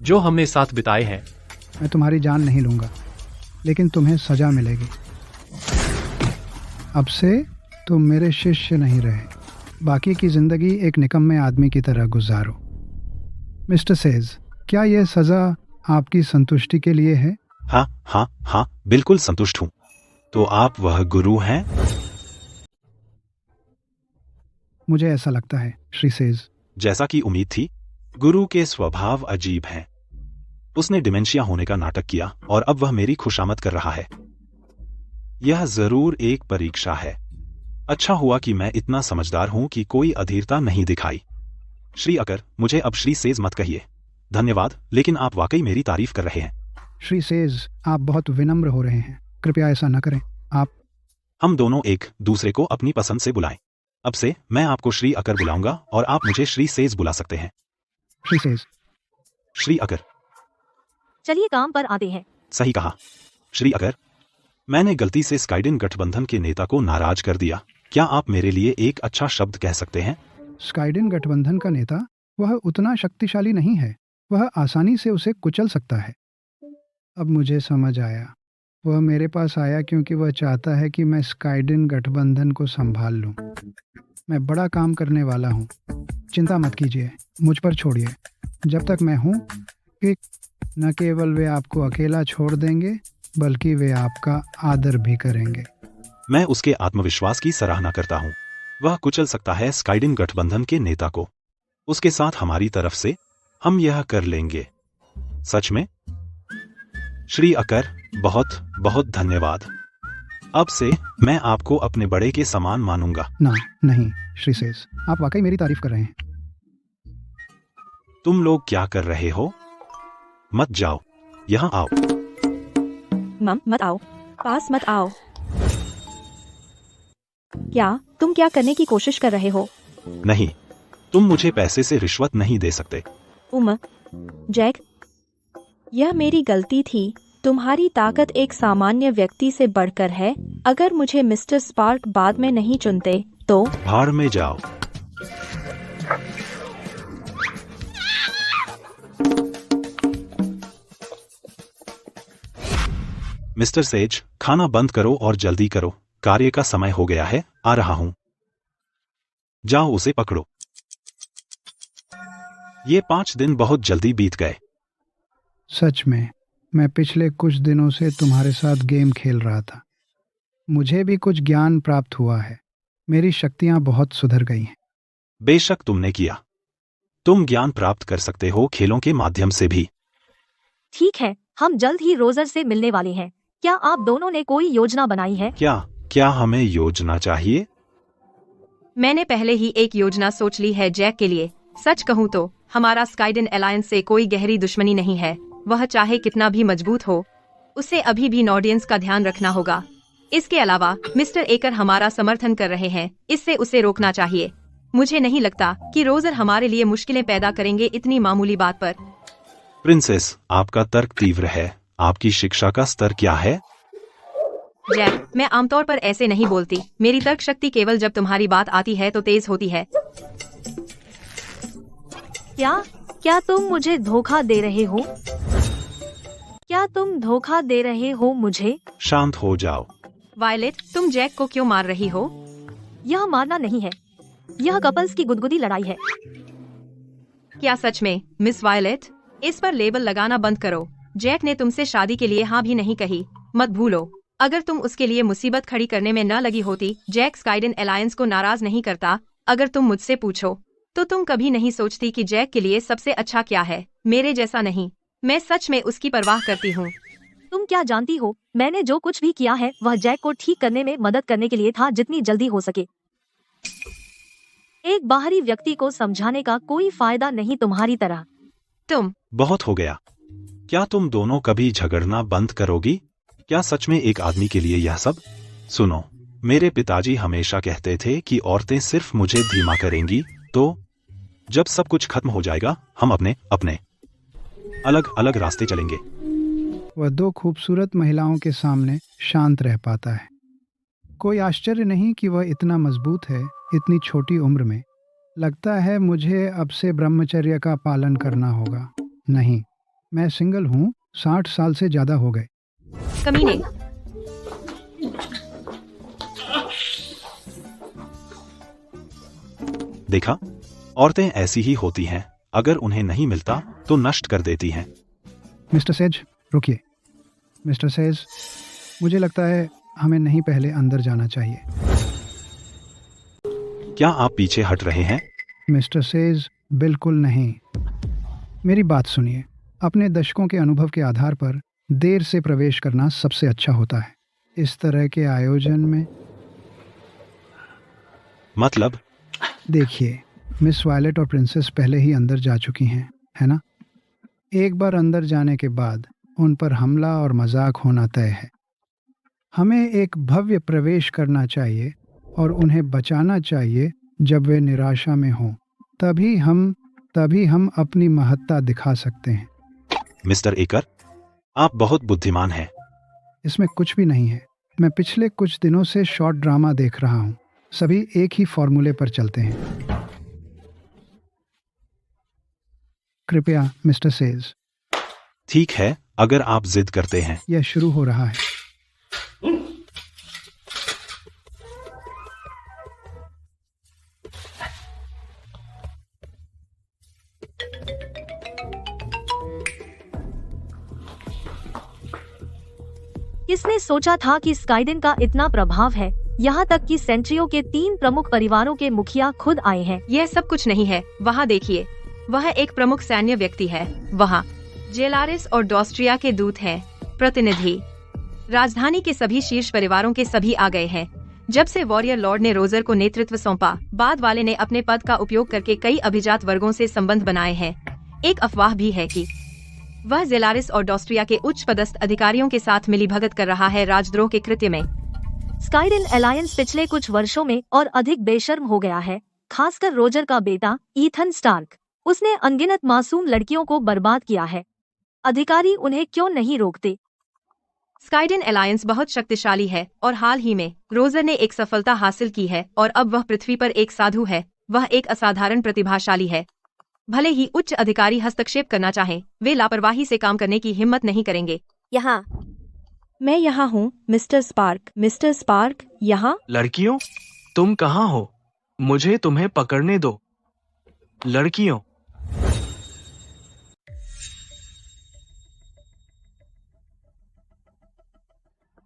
जो हमने साथ बिताए हैं। मैं तुम्हारी जान नहीं लूंगा, लेकिन तुम्हें सजा मिलेगी। अब से तुम मेरे शिष्य नहीं रहे। बाकी की जिंदगी एक निकम्मे आदमी की तरह गुजारो। मिस्टर सेज, क्या यह सजा आपकी संतुष्टि के लिए है? हाँ, बिल्कुल संतुष्ट हूँ। तो आप वह गुरु हैं? मुझे ऐसा लगता है, श्री सेज। जैसा कि उम्मीद थी, गुरु के स्वभाव अजीब हैं। उसने डिमेंशिया होने का नाटक किया और अब वह मेरी खुशामद कर रहा है। यह जरूर एक परीक्षा है। अच्छा हुआ कि मैं इतना समझदार हूं कि कोई अधीरता नहीं दिखाई। श्री अकर, मुझे अब श्री सेज मत कहिए। धन्यवाद, लेकिन आप वाकई मेरी तारीफ कर रहे हैं। श्री सेज, आप बहुत विनम्र हो रहे हैं। कृपया ऐसा न करें। हम दोनों एक दूसरे को अपनी पसंद से बुलाएं। अब से मैं आपको श्री अकर बुलाऊंगा और आप मुझे श्री सेज बुला सकते हैं। श्री सेज। श्री अकर। चलिए काम पर आते हैं। सही कहा। श्री अकर, मैंने गलती से स्काइडिन गठबंधन के नेता को नाराज कर दिया। क्या आप मेरे लिए एक अच्छा शब्द कह सकते हैं? स्काइडिन गठबंधन का नेता? वह उतना शक्तिशाली नहीं है। वह आसानी से उसे कुचल सकता है। अब मुझे समझ आया। वह मेरे पास आया क्योंकि वह चाहता है कि मैं स्काइडिन गठबंधन को संभाल लूं। मैं बड़ा काम करने वाला हूं। चिंता मत कीजिए, मुझ पर छोड़िए। जब तक मैं हूं कि न केवल वे आपको अकेला छोड़ देंगे, बल्कि वे आपका आदर भी करेंगे। मैं उसके आत्मविश्वास की सराहना करता हूं। वह कुचल सकता है स्काइडिन गठबंधन के नेता को। उसके साथ हमारी तरफ से हम यह कर लेंगे। सच में? श्री अकर, बहुत बहुत धन्यवाद। अब से मैं आपको अपने बड़े के समान मानूंगा। नहीं श्री सेज, आप वाकई मेरी तारीफ कर रहे हैं। तुम लोग क्या कर रहे हो? मत जाओ, यहाँ आओ। मत आओ, पास मत आओ। तुम क्या करने की कोशिश कर रहे हो? नहीं, तुम मुझे पैसे से रिश्वत नहीं दे सकते। जैक, यह मेरी गलती थी। तुम्हारी ताकत एक सामान्य व्यक्ति से बढ़कर है। अगर मुझे मिस्टर स्पार्क बाद में नहीं चुनते तो भाड़ में जाओ। मिस्टर सेज, खाना बंद करो और जल्दी करो। कार्य का समय हो गया है। आ रहा हूं। जाओ, उसे पकड़ो। ये 5 दिन बहुत जल्दी बीत गए। सच में, मैं पिछले कुछ दिनों से तुम्हारे साथ गेम खेल रहा था। मुझे भी कुछ ज्ञान प्राप्त हुआ है। मेरी शक्तियां बहुत सुधर गई हैं। बेशक तुमने किया। तुम ज्ञान प्राप्त कर सकते हो खेलों के माध्यम से भी। ठीक है, हम जल्द ही रोजर से मिलने वाले हैं। क्या आप दोनों ने कोई योजना बनाई है? क्या हमें योजना चाहिए? मैंने पहले ही एक योजना सोच ली है जैक के लिए। सच कहूँ तो हमारा स्काइडिन अलायंस से कोई गहरी दुश्मनी नहीं है। वह चाहे कितना भी मजबूत हो, उसे अभी भी नॉर्डियंस का ध्यान रखना होगा। इसके अलावा मिस्टर एकर हमारा समर्थन कर रहे हैं, इससे उसे रोकना चाहिए। मुझे नहीं लगता कि रोजर हमारे लिए मुश्किलें पैदा करेंगे इतनी मामूली बात पर। प्रिंसेस, आपका तर्क तीव्र है। आपकी शिक्षा का स्तर क्या है? जैक, मैं आमतौर पर ऐसे नहीं बोलती। मेरी तर्क शक्ति केवल जब तुम्हारी बात आती है तो तेज होती है। क्या तुम मुझे धोखा दे रहे हो? क्या तुम धोखा दे रहे हो मुझे? शांत हो जाओ। वायलेट, तुम जैक को क्यों मार रही हो? यह मारना नहीं है, यह कपल्स की गुदगुदी लड़ाई है। क्या सच में? मिस वायलेट, इस पर लेबल लगाना बंद करो। जैक ने तुमसे शादी के लिए हाँ भी नहीं कही। मत भूलो, अगर तुम उसके लिए मुसीबत खड़ी करने में न लगी होती, जैक स्काइडिन अलायंस को नाराज नहीं करता। अगर तुम मुझसे पूछो तो तुम कभी नहीं सोचती कि जैक के लिए सबसे अच्छा क्या है, मेरे जैसा नहीं। मैं सच में उसकी परवाह करती हूँ। तुम क्या जानती हो, मैंने जो कुछ भी किया है वह जैक को ठीक करने में मदद करने के लिए था, जितनी जल्दी हो सके। एक बाहरी व्यक्ति को समझाने का कोई फायदा नहीं तुम्हारी तरह। तुम बहुत हो गया। क्या तुम दोनों कभी झगड़ना बंद करोगी? क्या सच में एक आदमी के लिए यह सब? सुनो, मेरे पिताजी हमेशा कहते थे कि औरतें सिर्फ मुझे धीमा करेंगी, तो जब सब कुछ खत्म हो जाएगा हम अपने अपने अलग अलग रास्ते चलेंगे। वह दो खूबसूरत महिलाओं के सामने शांत रह पाता है। कोई आश्चर्य नहीं कि वह इतना मजबूत है इतनी छोटी उम्र में। लगता है मुझे अब से ब्रह्मचर्य का पालन करना होगा। नहीं, मैं सिंगल हूँ, 60 साल से ज्यादा हो गए। कमीने। देखा, औरतें ऐसी ही होती हैं, अगर उन्हें नहीं मिलता तो नष्ट कर देती हैं। मिस्टर सेज, रुकिए। मिस्टर सेज, मुझे लगता है हमें नहीं पहले अंदर जाना चाहिए। क्या आप पीछे हट रहे हैं? मिस्टर सेज, बिल्कुल नहीं। मेरी बात सुनिए। अपने दशकों के अनुभव के आधार पर देर से प्रवेश करना सबसे अच्छा होता है इस तरह के आयोजन में। मतलब? देखिए, मिस वायलेट और प्रिंसेस पहले ही अंदर जा चुकी हैं, है ना? एक बार अंदर जाने के बाद उन पर हमला और मजाक होना तय है। हमें एक भव्य प्रवेश करना चाहिए और उन्हें बचाना चाहिए जब वे निराशा में हों। तभी हम अपनी महत्ता दिखा सकते हैं। मिस्टर एकर, आप बहुत बुद्धिमान हैं। इसमें कुछ भी नहीं है। मैं पिछले कुछ दिनों से शॉर्ट ड्रामा देख रहा हूँ। सभी एक ही फॉर्मूले पर चलते हैं। कृपया मिस्टर सेज। ठीक है, अगर आप जिद करते हैं। यह शुरू हो रहा है। किसने सोचा था कि स्काइडेन का इतना प्रभाव है, यहाँ तक कि सेंट्रियो के 3 प्रमुख परिवारों के मुखिया खुद आए हैं। यह सब कुछ नहीं है। वहाँ देखिए, वह एक प्रमुख सैन्य व्यक्ति है। वहाँ जेलारिस और डॉस्ट्रिया के दूत हैं, प्रतिनिधि। राजधानी के सभी शीर्ष परिवारों के सभी आ गए हैं। जब से वॉरियर लॉर्ड ने रोजर को नेतृत्व सौंपा, बाद वाले ने अपने पद का उपयोग करके कई अभिजात वर्गों से संबंध बनाए हैं। एक अफवाह भी है कि वह जेलारिस और डॉस्ट्रिया के उच्च पदस्थ अधिकारियों के साथ मिलीभगत कर रहा है राजद्रोह के कृत्य में। स्काइडेन अलायंस पिछले कुछ वर्षों में और अधिक बेशर्म हो गया है, खासकर रोजर का बेटा ईथन स्टार्क। उसने अनगिनत मासूम लड़कियों को बर्बाद किया है। अधिकारी उन्हें क्यों नहीं रोकते? स्काइडेन अलायंस बहुत शक्तिशाली है और हाल ही में रोजर ने एक सफलता हासिल की है और अब वह पृथ्वी पर एक साधु है। वह एक असाधारण प्रतिभाशाली है। भले ही उच्च अधिकारी हस्तक्षेप करना चाहें, वे लापरवाही से काम करने की हिम्मत नहीं करेंगे। यहाँ मैं यहाँ हूँ, मिस्टर स्पार्क। मिस्टर स्पार्क, यहाँ। लड़कियों, तुम कहाँ हो? मुझे तुम्हें पकड़ने दो। लड़कियों।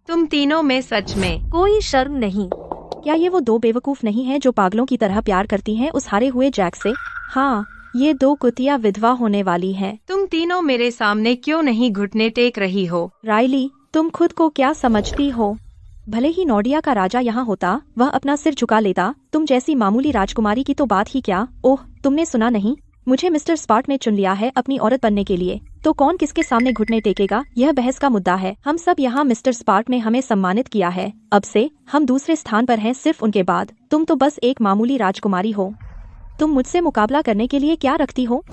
तुम तीनों में सच में कोई शर्म नहीं। क्या ये वो 2 बेवकूफ नहीं है जो पागलों की तरह प्यार करती हैं उस हारे हुए जैक से? हाँ, ये 2 कुतिया विधवा होने वाली हैं। तुम तीनों मेरे सामने क्यों नहीं घुटने टेक रही हो? राइली, तुम खुद को क्या समझती हो? भले ही नॉर्डिया का राजा यहाँ होता, वह अपना सिर झुका लेता। तुम जैसी मामूली राजकुमारी की तो बात ही क्या। ओह, तुमने सुना नहीं? मुझे मिस्टर स्पार्क ने चुन लिया है अपनी औरत बनने के लिए। तो कौन किसके सामने घुटने टेकेगा, यह बहस का मुद्दा है। हम सब यहाँ मिस्टर स्पार्क ने हमें सम्मानित किया है। अब से हम दूसरे स्थान पर हैं सिर्फ उनके बाद। तुम तो बस एक मामूली राजकुमारी हो। तुम मुझसे मुकाबला करने के लिए क्या रखती हो?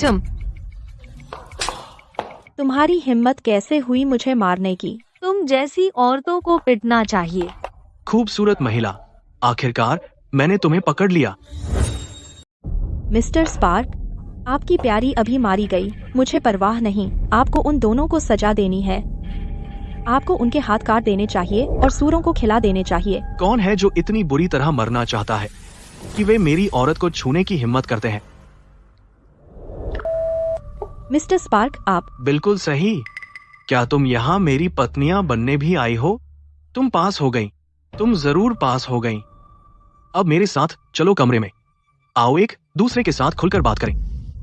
तुम्हारी हिम्मत कैसे हुई मुझे मारने की? तुम जैसी औरतों को पिटना चाहिए। खूबसूरत महिला, आखिरकार मैंने तुम्हें पकड़ लिया। मिस्टर स्पार्क, आपकी प्यारी अभी मारी गई। मुझे परवाह नहीं। आपको उन दोनों को सजा देनी है। आपको उनके हाथ काट देने चाहिए और सूरों को खिला देने चाहिए। कौन है जो इतनी बुरी तरह मरना चाहता है कि वे मेरी औरत को छूने की हिम्मत करते हैं? मिस्टर स्पार्क, आप। बिल्कुल सही। क्या तुम यहाँ मेरी पत्नियां बनने भी आई हो? तुम पास हो गई। तुम जरूर पास हो गई। अब मेरे साथ चलो कमरे में। आओ एक दूसरे के साथ खुलकर बात करें।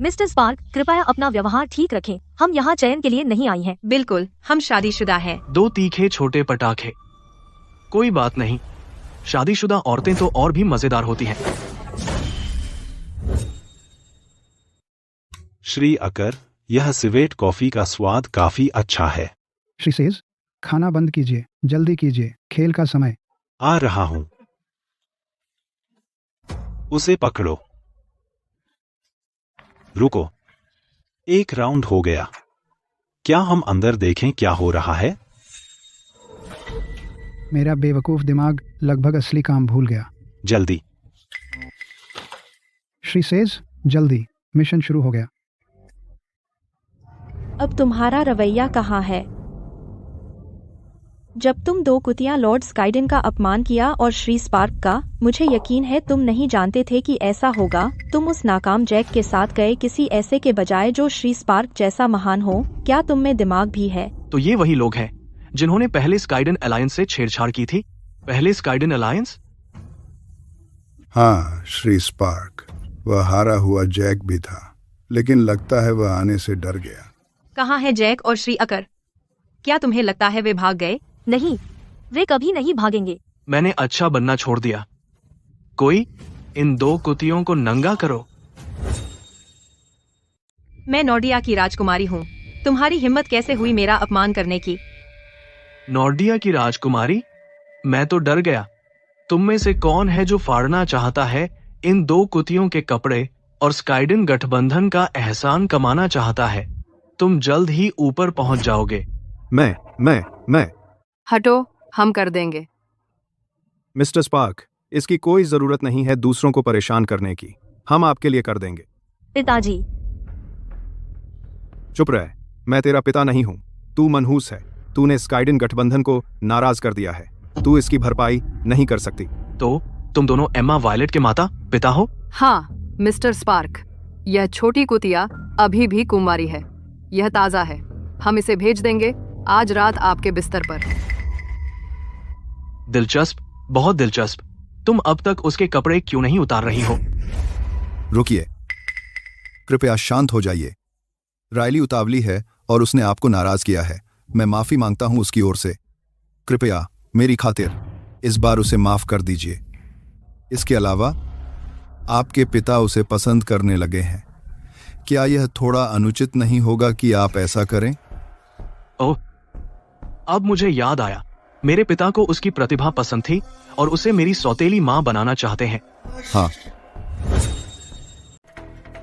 मिस्टर स्पार्क, कृपया अपना व्यवहार ठीक रखें। हम यहाँ चयन के लिए नहीं आई हैं। बिल्कुल, हम शादीशुदा हैं। 2 तीखे छोटे पटाखे। कोई बात नहीं, शादीशुदा औरतें तो और भी मजेदार होती हैं। श्री अकर, यह सिवेट कॉफी का स्वाद काफी अच्छा है। श्री सेज, खाना बंद कीजिए, जल्दी कीजिए, खेल का समय। आ रहा हूं। उसे पकड़ो। रुको, एक राउंड हो गया। क्या हम अंदर देखें क्या हो रहा है? मेरा बेवकूफ दिमाग लगभग असली काम भूल गया। जल्दी। श्री सेज, जल्दी, मिशन शुरू हो गया। अब तुम्हारा रवैया कहाँ है? जब तुम 2 कुतियां लॉर्ड स्काइडन का अपमान किया और श्री स्पार्क का, मुझे यकीन है तुम नहीं जानते थे कि ऐसा होगा। तुम उस नाकाम जैक के साथ गए किसी ऐसे के बजाय जो श्री स्पार्क जैसा महान हो। क्या तुम में दिमाग भी है? तो ये वही लोग हैं जिन्होंने पहले स्काइडन अलायंस से छेड़छाड़ की थी। पहले स्काइडन अलायंस? हाँ श्री स्पार्क, वह हारा हुआ जैक भी था, लेकिन लगता है वह आने से डर गया। कहाँ है जैक और श्री अकर? क्या तुम्हें लगता है वे भाग गए? नहीं, वे कभी नहीं भागेंगे। मैंने अच्छा बनना छोड़ दिया। कोई इन 2 कुतियों को नंगा करो। मैं नॉर्डिया की राजकुमारी हूँ। तुम्हारी हिम्मत कैसे हुई मेरा अपमान करने की? नॉर्डिया की राजकुमारी? मैं तो डर गया। तुम में से कौन है जो फाड़ना चाहता है इन 2 कुतियों के कपड़े और स्काइडन गठबंधन का एहसान कमाना चाहता है? तुम जल्द ही ऊपर पहुंच जाओगे। मैं हटो, हम कर देंगे। मिस्टर स्पार्क, इसकी कोई जरूरत नहीं है दूसरों को परेशान करने की। हम आपके लिए कर देंगे। पिताजी। चुप रह, मैं तेरा पिता नहीं हूं। तू मनहूस है। तूने स्काइडन गठबंधन को नाराज कर दिया है। तू इसकी भरपाई नहीं कर सकती। तो तुम दोनों एम्मा वायलेट के माता पिता हो? हाँ मिस्टर स्पार्क, यह छोटी कुतिया अभी भी कुंवारी है। यह ताज़ा है। हम इसे भेज देंगे आज रात आपके बिस्तर पर। दिलचस्प, बहुत दिलचस्प। तुम अब तक उसके कपड़े क्यों नहीं उतार रही हो? रुकिए, कृपया शांत हो जाइए। रायली उतावली है और उसने आपको नाराज किया है। मैं माफी मांगता हूं उसकी ओर से। कृपया मेरी खातिर इस बार उसे माफ कर दीजिए। इसके अलावा आपके पिता उसे पसंद करने लगे हैं। क्या यह थोड़ा अनुचित नहीं होगा कि आप ऐसा करें? ओह, अब मुझे याद आया। मेरे पिता को उसकी प्रतिभा पसंद थी और उसे मेरी सौतेली माँ बनाना चाहते हैं। हाँ।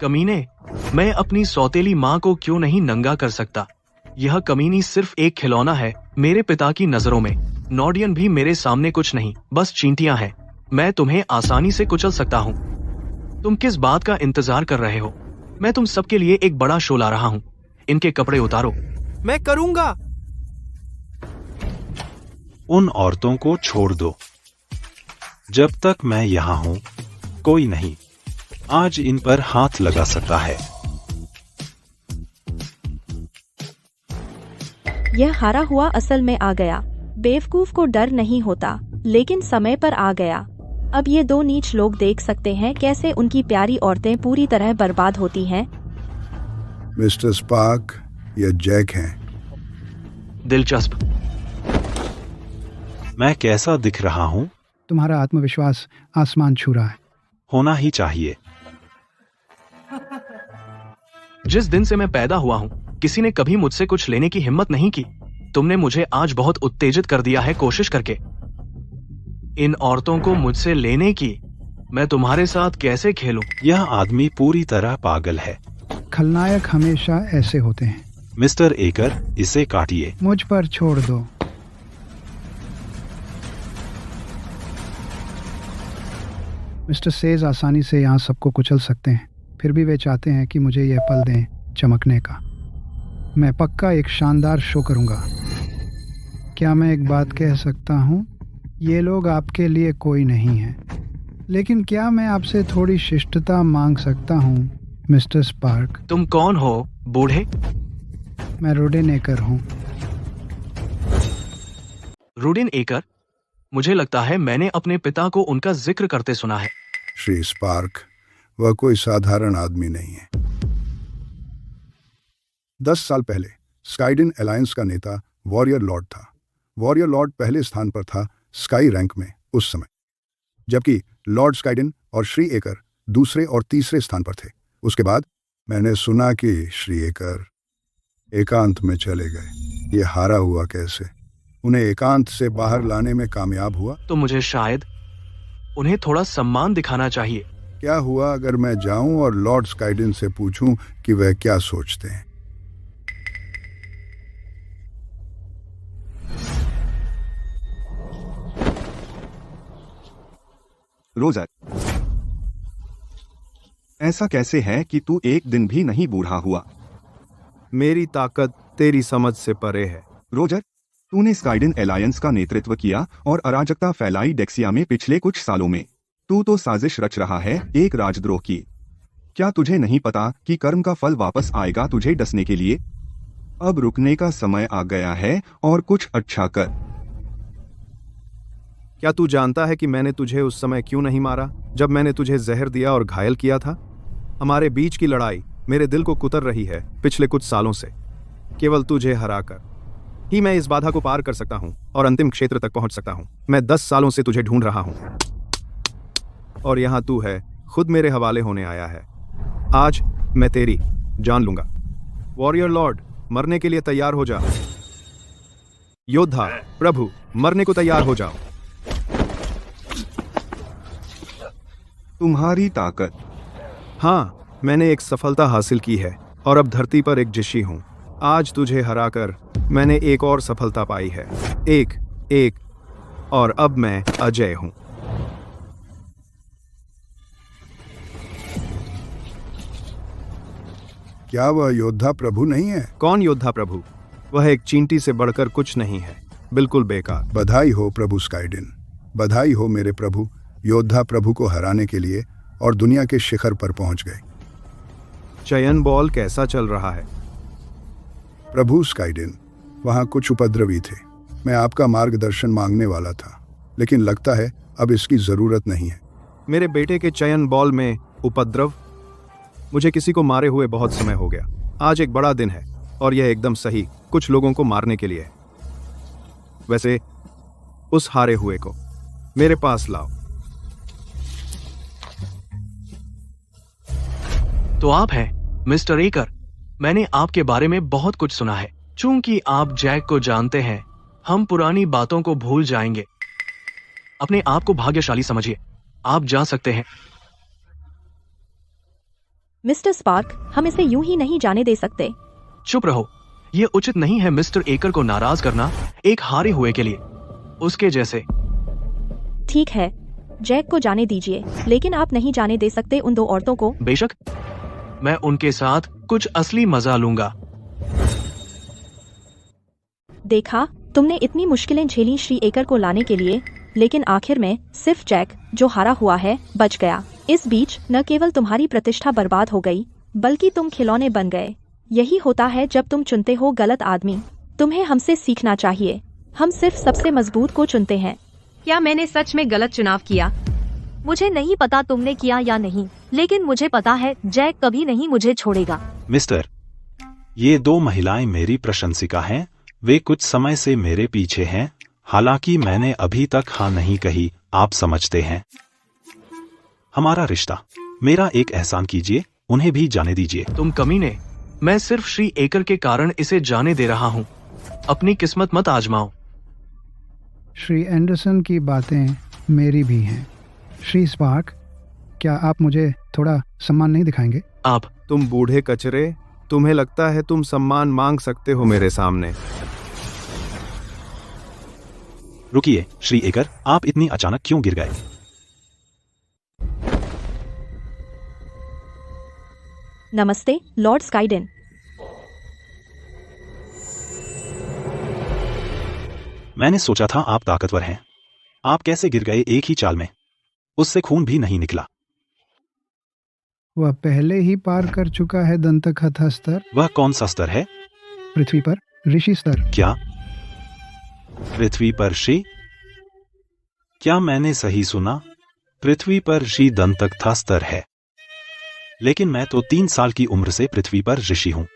कमीने, मैं अपनी सौतेली माँ को क्यों नहीं नंगा कर सकता? यह कमीनी सिर्फ एक खिलौना है मेरे पिता की नजरों में। नॉर्डियन भी मेरे सामने कुछ नहीं, बस चींटियां हैं। मैं तुम्हें आसानी से कुचल सकता हूँ। तुम किस बात का इंतजार कर रहे हो? मैं तुम सबके लिए एक बड़ा शो ला रहा हूँ। इनके कपड़े उतारो। मैं करूंगा। उन औरतों को छोड़ दो। जब तक मैं यहां हूं, कोई नहीं आज इन पर हाथ लगा सकता है। यह हारा हुआ असल में आ गया। बेवकूफ को डर नहीं होता, लेकिन समय पर आ गया। अब ये 2 नीच लोग देख सकते हैं कैसे उनकी प्यारी औरतें पूरी तरह बर्बाद होती हैं। मिस्टर स्पार्क, यह जैक हैं। दिलचस्प। मैं कैसा दिख रहा हूं? तुम्हारा आत्मविश्वास आसमान छू रहा है। होना ही चाहिए। जिस दिन से मैं पैदा हुआ हूँ, किसी ने कभी मुझसे कुछ लेने की हिम्मत नहीं की। तुमने मुझे आज बहुत उत्तेजित कर दिया है कोशिश करके। इन औरतों को मुझसे लेने की। मैं तुम्हारे साथ कैसे खेलूं? यह आदमी पूरी तरह पागल है। खलनायक हमेशा ऐसे होते हैं। मिस्टर एकर, इसे काटिए। मुझ पर छोड़ दो। मिस्टर सेज आसानी से यहाँ सबको कुचल सकते हैं, फिर भी वे चाहते हैं कि मुझे यह पल दें चमकने का। मैं पक्का एक शानदार शो करूँगा। क्या मैं एक बात कह सकता हूँ? ये लोग आपके लिए कोई नहीं है, लेकिन क्या मैं आपसे थोड़ी शिष्टता मांग सकता हूँ मिस्टर स्पार्क? तुम कौन हो बूढ़े? मैं रोडेन एकर हूँ। रोडेन एकर? मुझे लगता है मैंने अपने पिता को उनका जिक्र करते सुना है। श्री स्पार्क, वह कोई साधारण आदमी नहीं है। 10 साल पहले स्काइडिन अलायंस का नेता वॉरियर लॉर्ड था। वॉरियर लॉर्ड पहले स्थान पर था स्काई रैंक में उस समय, जबकि लॉर्ड स्काइडिन और श्री एकर दूसरे और तीसरे स्थान पर थे। उसके बाद मैंने सुना कि श्री एकर एकांत में चले गए। ये हारा हुआ कैसे? उन्हें एकांत से बाहर लाने में कामयाब हुआ? तो मुझे शायद उन्हें थोड़ा सम्मान दिखाना चाहिए। क्या हुआ अगर मैं जाऊं और लॉर्ड स्काइडिन से पूछूं कि वह क्या सोचते हैं? रोजर, ऐसा कैसे है कि तू एक दिन भी नहीं बूढ़ा हुआ? मेरी ताकत तेरी समझ से परे है। रोजर, तूने स्काइडिन अलायंस का नेतृत्व किया और अराजकता फैलाई डेक्सिया में पिछले कुछ सालों में। तू तो साजिश रच रहा है एक राजद्रोह की। क्या तुझे नहीं पता कि कर्म का फल वापस आएगा तुझे डसने के लिए? अब रुकने का समय आ गया है और कुछ अच्छा कर। क्या तू जानता है कि मैंने तुझे उस समय क्यों नहीं मारा जब मैंने तुझे जहर दिया और घायल किया था? हमारे बीच की लड़ाई मेरे दिल को कुतर रही है पिछले कुछ सालों से। केवल तुझे हराकर ही मैं इस बाधा को पार कर सकता हूं और अंतिम क्षेत्र तक पहुंच सकता हूं। मैं 10 सालों से तुझे ढूंढ रहा हूं और यहां तू है, खुद मेरे हवाले होने आया है। आज मैं तेरी जान लूंगा। वॉरियर लॉर्ड, मरने के लिए तैयार हो जा। योद्धा प्रभु, मरने को तैयार हो जाओ। तुम्हारी ताकत। हाँ, मैंने एक सफलता हासिल की है और अब धरती पर एक ऋषि हूं। आज तुझे हराकर मैंने एक और सफलता पाई है। एक और अब मैं अजय हूं। क्या वह योद्धा प्रभु नहीं है? कौन योद्धा प्रभु? वह एक चींटी से बढ़कर कुछ नहीं है, बिल्कुल बेकार। बधाई हो प्रभु स्काइडिन, बधाई हो मेरे प्रभु। योद्धा प्रभु को हराने के लिए और दुनिया के शिखर पर पहुंच गए। चयन बॉल कैसा चल रहा है? प्रभु स्काइडिन, वहां कुछ उपद्रवी थे। मैं आपका मार्गदर्शन मांगने वाला था, लेकिन लगता है अब इसकी जरूरत नहीं है। मेरे बेटे के चयन बॉल में उपद्रव? मुझे किसी को मारे हुए बहुत समय हो गया। आज एक बड़ा दिन है और यह एकदम सही कुछ लोगों को मारने के लिए। वैसे उस हारे हुए को मेरे पास लाओ। तो आप हैं मिस्टर एकर। मैंने आपके बारे में बहुत कुछ सुना है। चूंकि आप जैक को जानते हैं, हम पुरानी बातों को भूल जाएंगे। अपने आप को भाग्यशाली समझिए। आप जा सकते हैं। मिस्टर स्पार्क, हम इसे यूं ही नहीं जाने दे सकते। चुप रहो। ये उचित नहीं है मिस्टर एकर को नाराज करना एक हारे हुए के लिए, उसके जैसे। ठीक है, जैक को जाने दीजिए, लेकिन आप नहीं जाने दे सकते उन 2 औरतों को। बेशक, मैं उनके साथ कुछ असली मजा लूंगा। देखा, तुमने इतनी मुश्किलें झेली श्री एकर को लाने के लिए, लेकिन आखिर में सिर्फ जैक, जो हारा हुआ है, बच गया। इस बीच न केवल तुम्हारी प्रतिष्ठा बर्बाद हो गई, बल्कि तुम खिलौने बन गए। यही होता है जब तुम चुनते हो गलत आदमी। तुम्हें हमसे सीखना चाहिए। हम सिर्फ सबसे मजबूत को चुनते हैं। क्या मैंने सच में गलत चुनाव किया? मुझे नहीं पता तुमने किया या नहीं, लेकिन मुझे पता है जैक कभी नहीं मुझे छोड़ेगा। मिस्टर, ये 2 महिलाएं मेरी प्रशंसिका हैं। वे कुछ समय से मेरे पीछे हैं, हालांकि मैंने अभी तक हाँ नहीं कही। आप समझते हैं हमारा रिश्ता। मेरा एक एहसान कीजिए, उन्हें भी जाने दीजिए। तुम कमीने, मैं सिर्फ श्री एकर के कारण इसे जाने दे रहा हूँ। अपनी किस्मत मत आजमाओ। श्री एंडरसन की बातें मेरी भी हैं। श्री स्पार्क, क्या आप मुझे थोड़ा सम्मान नहीं दिखाएंगे? आप तुम बूढ़े कचरे, तुम्हें लगता है तुम सम्मान मांग सकते हो मेरे सामने? रुकिए श्री एकर, आप इतनी अचानक क्यों गिर गए? नमस्ते लॉर्ड स्काइडिन। मैंने सोचा था आप ताकतवर हैं। आप कैसे गिर गए एक ही चाल में? उससे खून भी नहीं निकला। वह पहले ही पार कर चुका है दंतकथा स्तर। वह कौन सा स्तर है? पृथ्वी पर ऋषि स्तर। क्या पृथ्वी पर ऋषि? क्या मैंने सही सुना? पृथ्वी पर ऋषि दंतकथा स्तर है। लेकिन मैं तो 3 साल की उम्र से पृथ्वी पर ऋषि हूँ।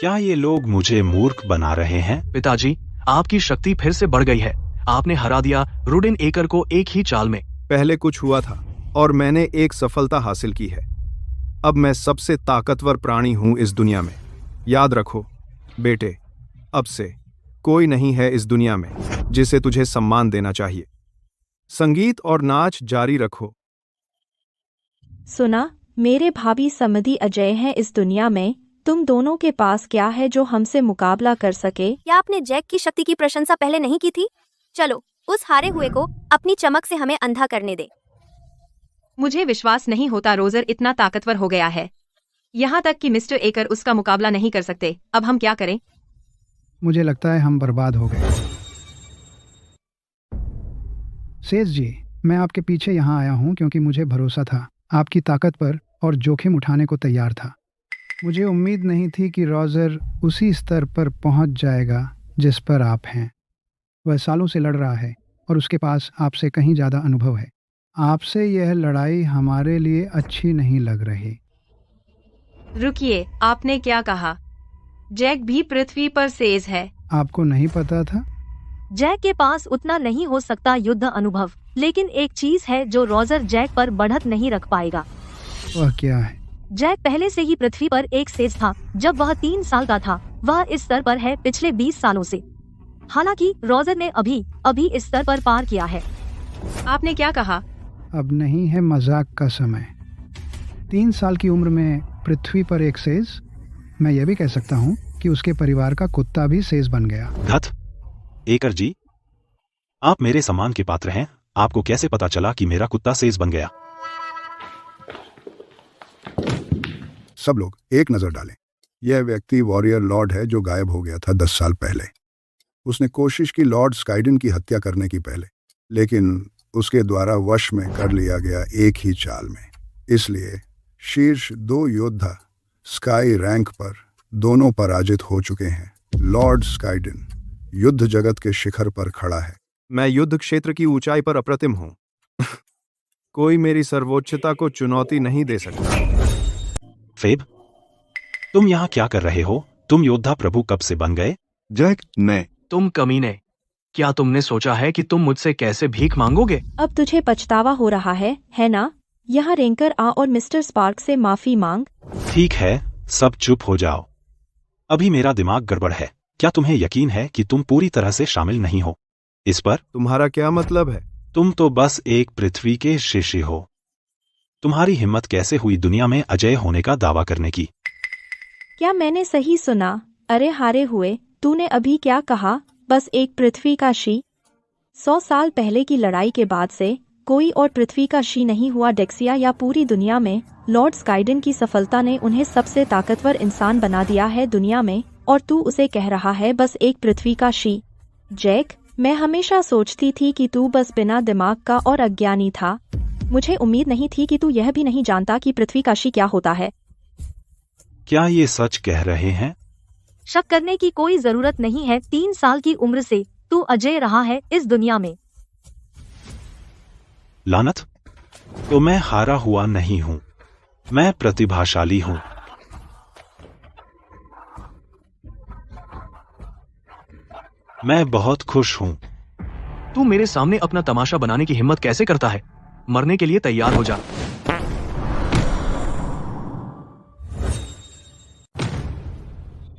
क्या ये लोग मुझे मूर्ख बना रहे हैं? पिताजी, आपकी शक्ति फिर से बढ़ गई है। आपने हरा दिया रुडिन एकर को एक ही चाल में। पहले कुछ हुआ था और मैंने एक सफलता हासिल की है। अब मैं सबसे ताकतवर प्राणी हूं इस दुनिया में। याद रखो बेटे, अब से कोई नहीं है इस दुनिया में जिसे तुझे सम्मान देना चाहिए। संगीत और नाच जारी रखो। सुना, मेरे भाभी समधि अजय हैं इस दुनिया में। तुम दोनों के पास क्या है जो हमसे मुकाबला कर सके? क्या आपने जैक की शक्ति की प्रशंसा पहले नहीं की थी? चलो उस हारे हुए को अपनी चमक से हमें अंधा करने दे। मुझे विश्वास नहीं होता रोजर इतना ताकतवर हो गया है। यहाँ तक कि मिस्टर एकर उसका मुकाबला नहीं कर सकते। अब हम क्या करें? मुझे लगता है हम बर्बाद हो गए। सेज जी, मैं आपके पीछे यहाँ आया हूँ क्योंकि मुझे भरोसा था आपकी ताकत पर और जोखिम उठाने को तैयार था। मुझे उम्मीद नहीं थी कि रोजर उसी स्तर पर पहुँच जाएगा जिस पर आप हैं। वह सालों से लड़ रहा है और उसके पास आपसे कहीं ज़्यादा अनुभव है। आपसे यह लड़ाई हमारे लिए अच्छी नहीं लग रही। रुकिए, आपने क्या कहा? जैक भी पृथ्वी पर सेज है। आपको नहीं पता था? जैक के पास उतना नहीं हो सकता युद्ध अनुभव, लेकिन एक चीज है जो रोजर जैक पर बढ़त नहीं रख पाएगा। वह क्या है? जैक पहले से ही पृथ्वी पर एक सेज था जब वह 3 साल का था। वह इस स्तर पर है पिछले 20 सालों से। हालांकि रोजर ने अभी इस स्तर पर पार किया है। आपने क्या कहा? अब नहीं है मजाक का समय। 3 साल की उम्र में पृथ्वी पर एक सेज। मैं यह भी कह सकता हूँ कि उसके परिवार का कुत्ता भी सेज बन गया। धत, एकर जी, आप मेरे सम्मान के पात्र हैं। आपको कैसे पता चला कि मेरा कुत्ता सेज बन गया? सब लोग एक नजर डालें। यह व्यक्ति वॉरियर लॉर्ड है जो गायब हो गया था 10 साल पहले। उसने कोशिश की लॉर्ड स्काइडन की हत्या करने की पहले, लेकिन उसके द्वारा वश में कर लिया गया एक ही चाल में। इसलिए शीर्ष 2 योद्धा स्काई रैंक पर दोनों पराजित हो चुके हैं। लॉर्ड स्काइडन युद्ध जगत के शिखर पर खड़ा है। मैं युद्ध क्षेत्र की ऊंचाई पर अप्रतिम हूँ। कोई मेरी सर्वोच्चता को चुनौती नहीं दे सकता। फेब, तुम यहाँ क्या कर रहे हो? तुम योद्धा प्रभु कब से बन गए? जैक, मैं। तुम कमीने, क्या तुमने सोचा है कि तुम मुझसे कैसे भीख मांगोगे? अब तुझे पछतावा हो रहा है ना? यहाँ रेंकर आ और मिस्टर स्पार्क से माफी मांग। ठीक है, सब चुप हो जाओ। अभी मेरा दिमाग गड़बड़ है। क्या तुम्हें यकीन है कि तुम पूरी तरह से शामिल नहीं हो इस पर? तुम्हारा क्या मतलब है? तुम तो बस एक पृथ्वी के शिष्य हो। तुम्हारी हिम्मत कैसे हुई दुनिया में अजय होने का दावा करने की? क्या मैंने सही सुना? अरे हारे हुए, तूने अभी क्या कहा? बस एक पृथ्वी का शी? 100 साल पहले की लड़ाई के बाद से कोई और पृथ्वी का शी नहीं हुआ डेक्सिया या पूरी दुनिया में। लॉर्ड स्काइडन की सफलता ने उन्हें सबसे ताकतवर इंसान बना दिया है दुनिया में, और तू उसे कह रहा है बस एक पृथ्वी का शी? जैक, मैं हमेशा सोचती थी कि तू बस बिना दिमाग का और अज्ञानी था। मुझे उम्मीद नहीं थी कि तू यह भी नहीं जानता कि पृथ्वी का शी क्या होता है। क्या ये सच कह रहे हैं? शक करने की कोई जरूरत नहीं है। 3 साल की उम्र से तू अजय रहा है इस दुनिया में। लानत, तो मैं हारा हुआ नहीं हूँ। मैं प्रतिभाशाली हूँ। मैं बहुत खुश हूँ। तू मेरे सामने अपना तमाशा बनाने की हिम्मत कैसे करता है? मरने के लिए तैयार हो जा।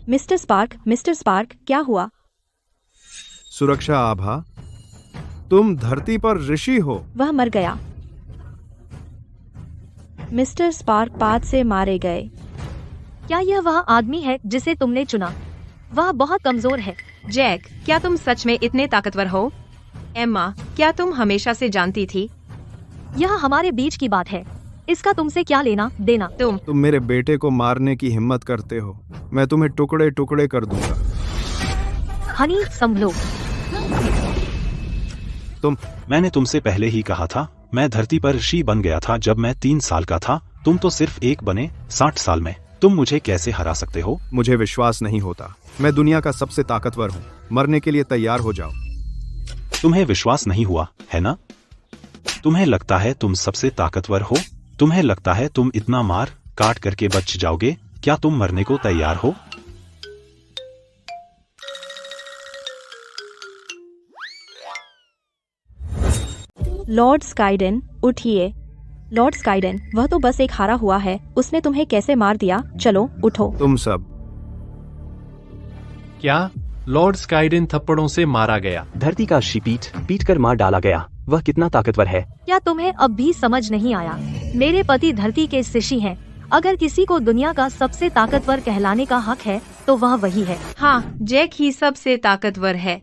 मिस्टर स्पार्क, क्या हुआ? सुरक्षा आभा, तुम धरती पर ऋषि हो। वह मर गया। मिस्टर स्पार्क पाद से मारे गए। क्या यह वह आदमी है जिसे तुमने चुना? वह बहुत कमजोर है। जैक, क्या तुम सच में इतने ताकतवर हो? एम्मा, क्या तुम हमेशा से जानती थी? यह हमारे बीच की बात है। इसका तुमसे क्या लेना देना? तुम मेरे बेटे को मारने की हिम्मत करते हो। मैं तुम्हें टुकड़े टुकड़े कर दूंगा। हनी, संभलो। मैंने तुमसे पहले ही कहा था, मैं धरती पर ऋषि बन गया था जब मैं 3 साल का था। तुम तो सिर्फ एक बने 60 साल में। तुम मुझे कैसे हरा सकते हो? मुझे विश्वास नहीं होता। मैं दुनिया का सबसे ताकतवर हूँ। मरने के लिए तैयार हो जाओ। तुम्हें विश्वास नहीं हुआ है ना? तुम्हें लगता है तुम सबसे ताकतवर हो? तुम्हें लगता है तुम इतना मार काट करके बच जाओगे। क्या तुम मरने को तैयार हो? लॉर्ड स्काइडन, उठिए। लॉर्ड स्काइडन, वह तो बस एक हारा हुआ है, उसने तुम्हें कैसे मार दिया? चलो उठो। तुम सब। क्या लॉर्ड स्काइडन थप्पड़ों से मारा गया? धरती का शीपीट पीट कर मार डाला गया। वह कितना ताकतवर है। क्या तुम्हें अब भी समझ नहीं आया? मेरे पति धरती के ऋषि हैं। अगर किसी को दुनिया का सबसे ताकतवर कहलाने का हक है तो वह वही है। हाँ, जैक ही सबसे ताकतवर है।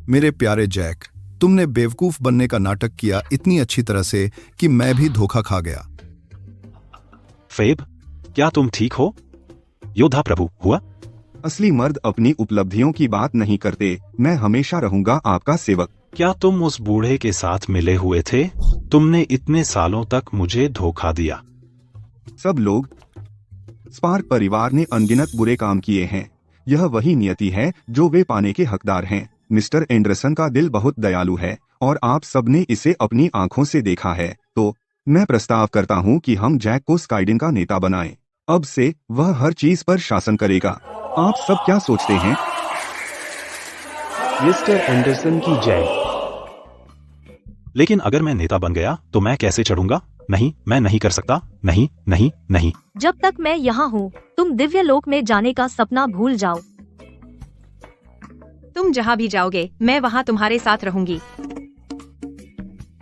मेरे प्यारे जैक, तुमने बेवकूफ बनने का नाटक किया इतनी अच्छी तरह से कि मैं भी धोखा खा गया। फेब, क्या तुम ठीक हो? योद्धा प्रभु हुआ? असली मर्द अपनी उपलब्धियों की बात नहीं करते। मैं हमेशा रहूंगा आपका सेवक। क्या तुम उस बूढ़े के साथ मिले हुए थे? तुमने इतने सालों तक मुझे धोखा दिया। सब लोग स्पार्क परिवार ने अनगिनत बुरे काम किए हैं। यह वही नियति है जो वे पाने के हकदार हैं। मिस्टर एंडरसन का दिल बहुत दयालु है और आप सबने इसे अपनी आंखों से देखा है। तो मैं प्रस्ताव करता हूं कि हम जैक को स्काइडन का नेता बनाएं। अब से वह हर चीज पर शासन करेगा। आप सब क्या सोचते हैं? मिस्टर एंडरसन की जय। लेकिन अगर मैं नेता बन गया तो मैं कैसे चढ़ूंगा? नहीं, मैं नहीं कर सकता। नहीं नहीं नहीं। जब तक मैं यहाँ हूँ तुम दिव्य लोक में जाने का सपना भूल जाओ। तुम जहाँ भी जाओगे मैं वहाँ तुम्हारे साथ रहूंगी।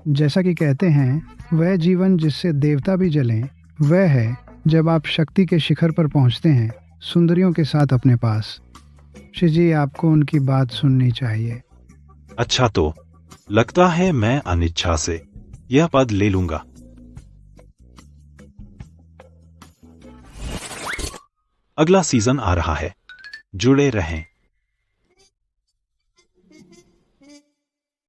जैसा कि कहते हैं वह जीवन जिससे देवता भी जलें वह है जब आप शक्ति के शिखर पर पहुंचते हैं सुंदरियों के साथ अपने पास। शिजी, आपको उनकी बात सुननी चाहिए। अच्छा, तो लगता है मैं अनिच्छा से यह पद ले लूंगा। अगला सीजन आ रहा है, जुड़े रहें।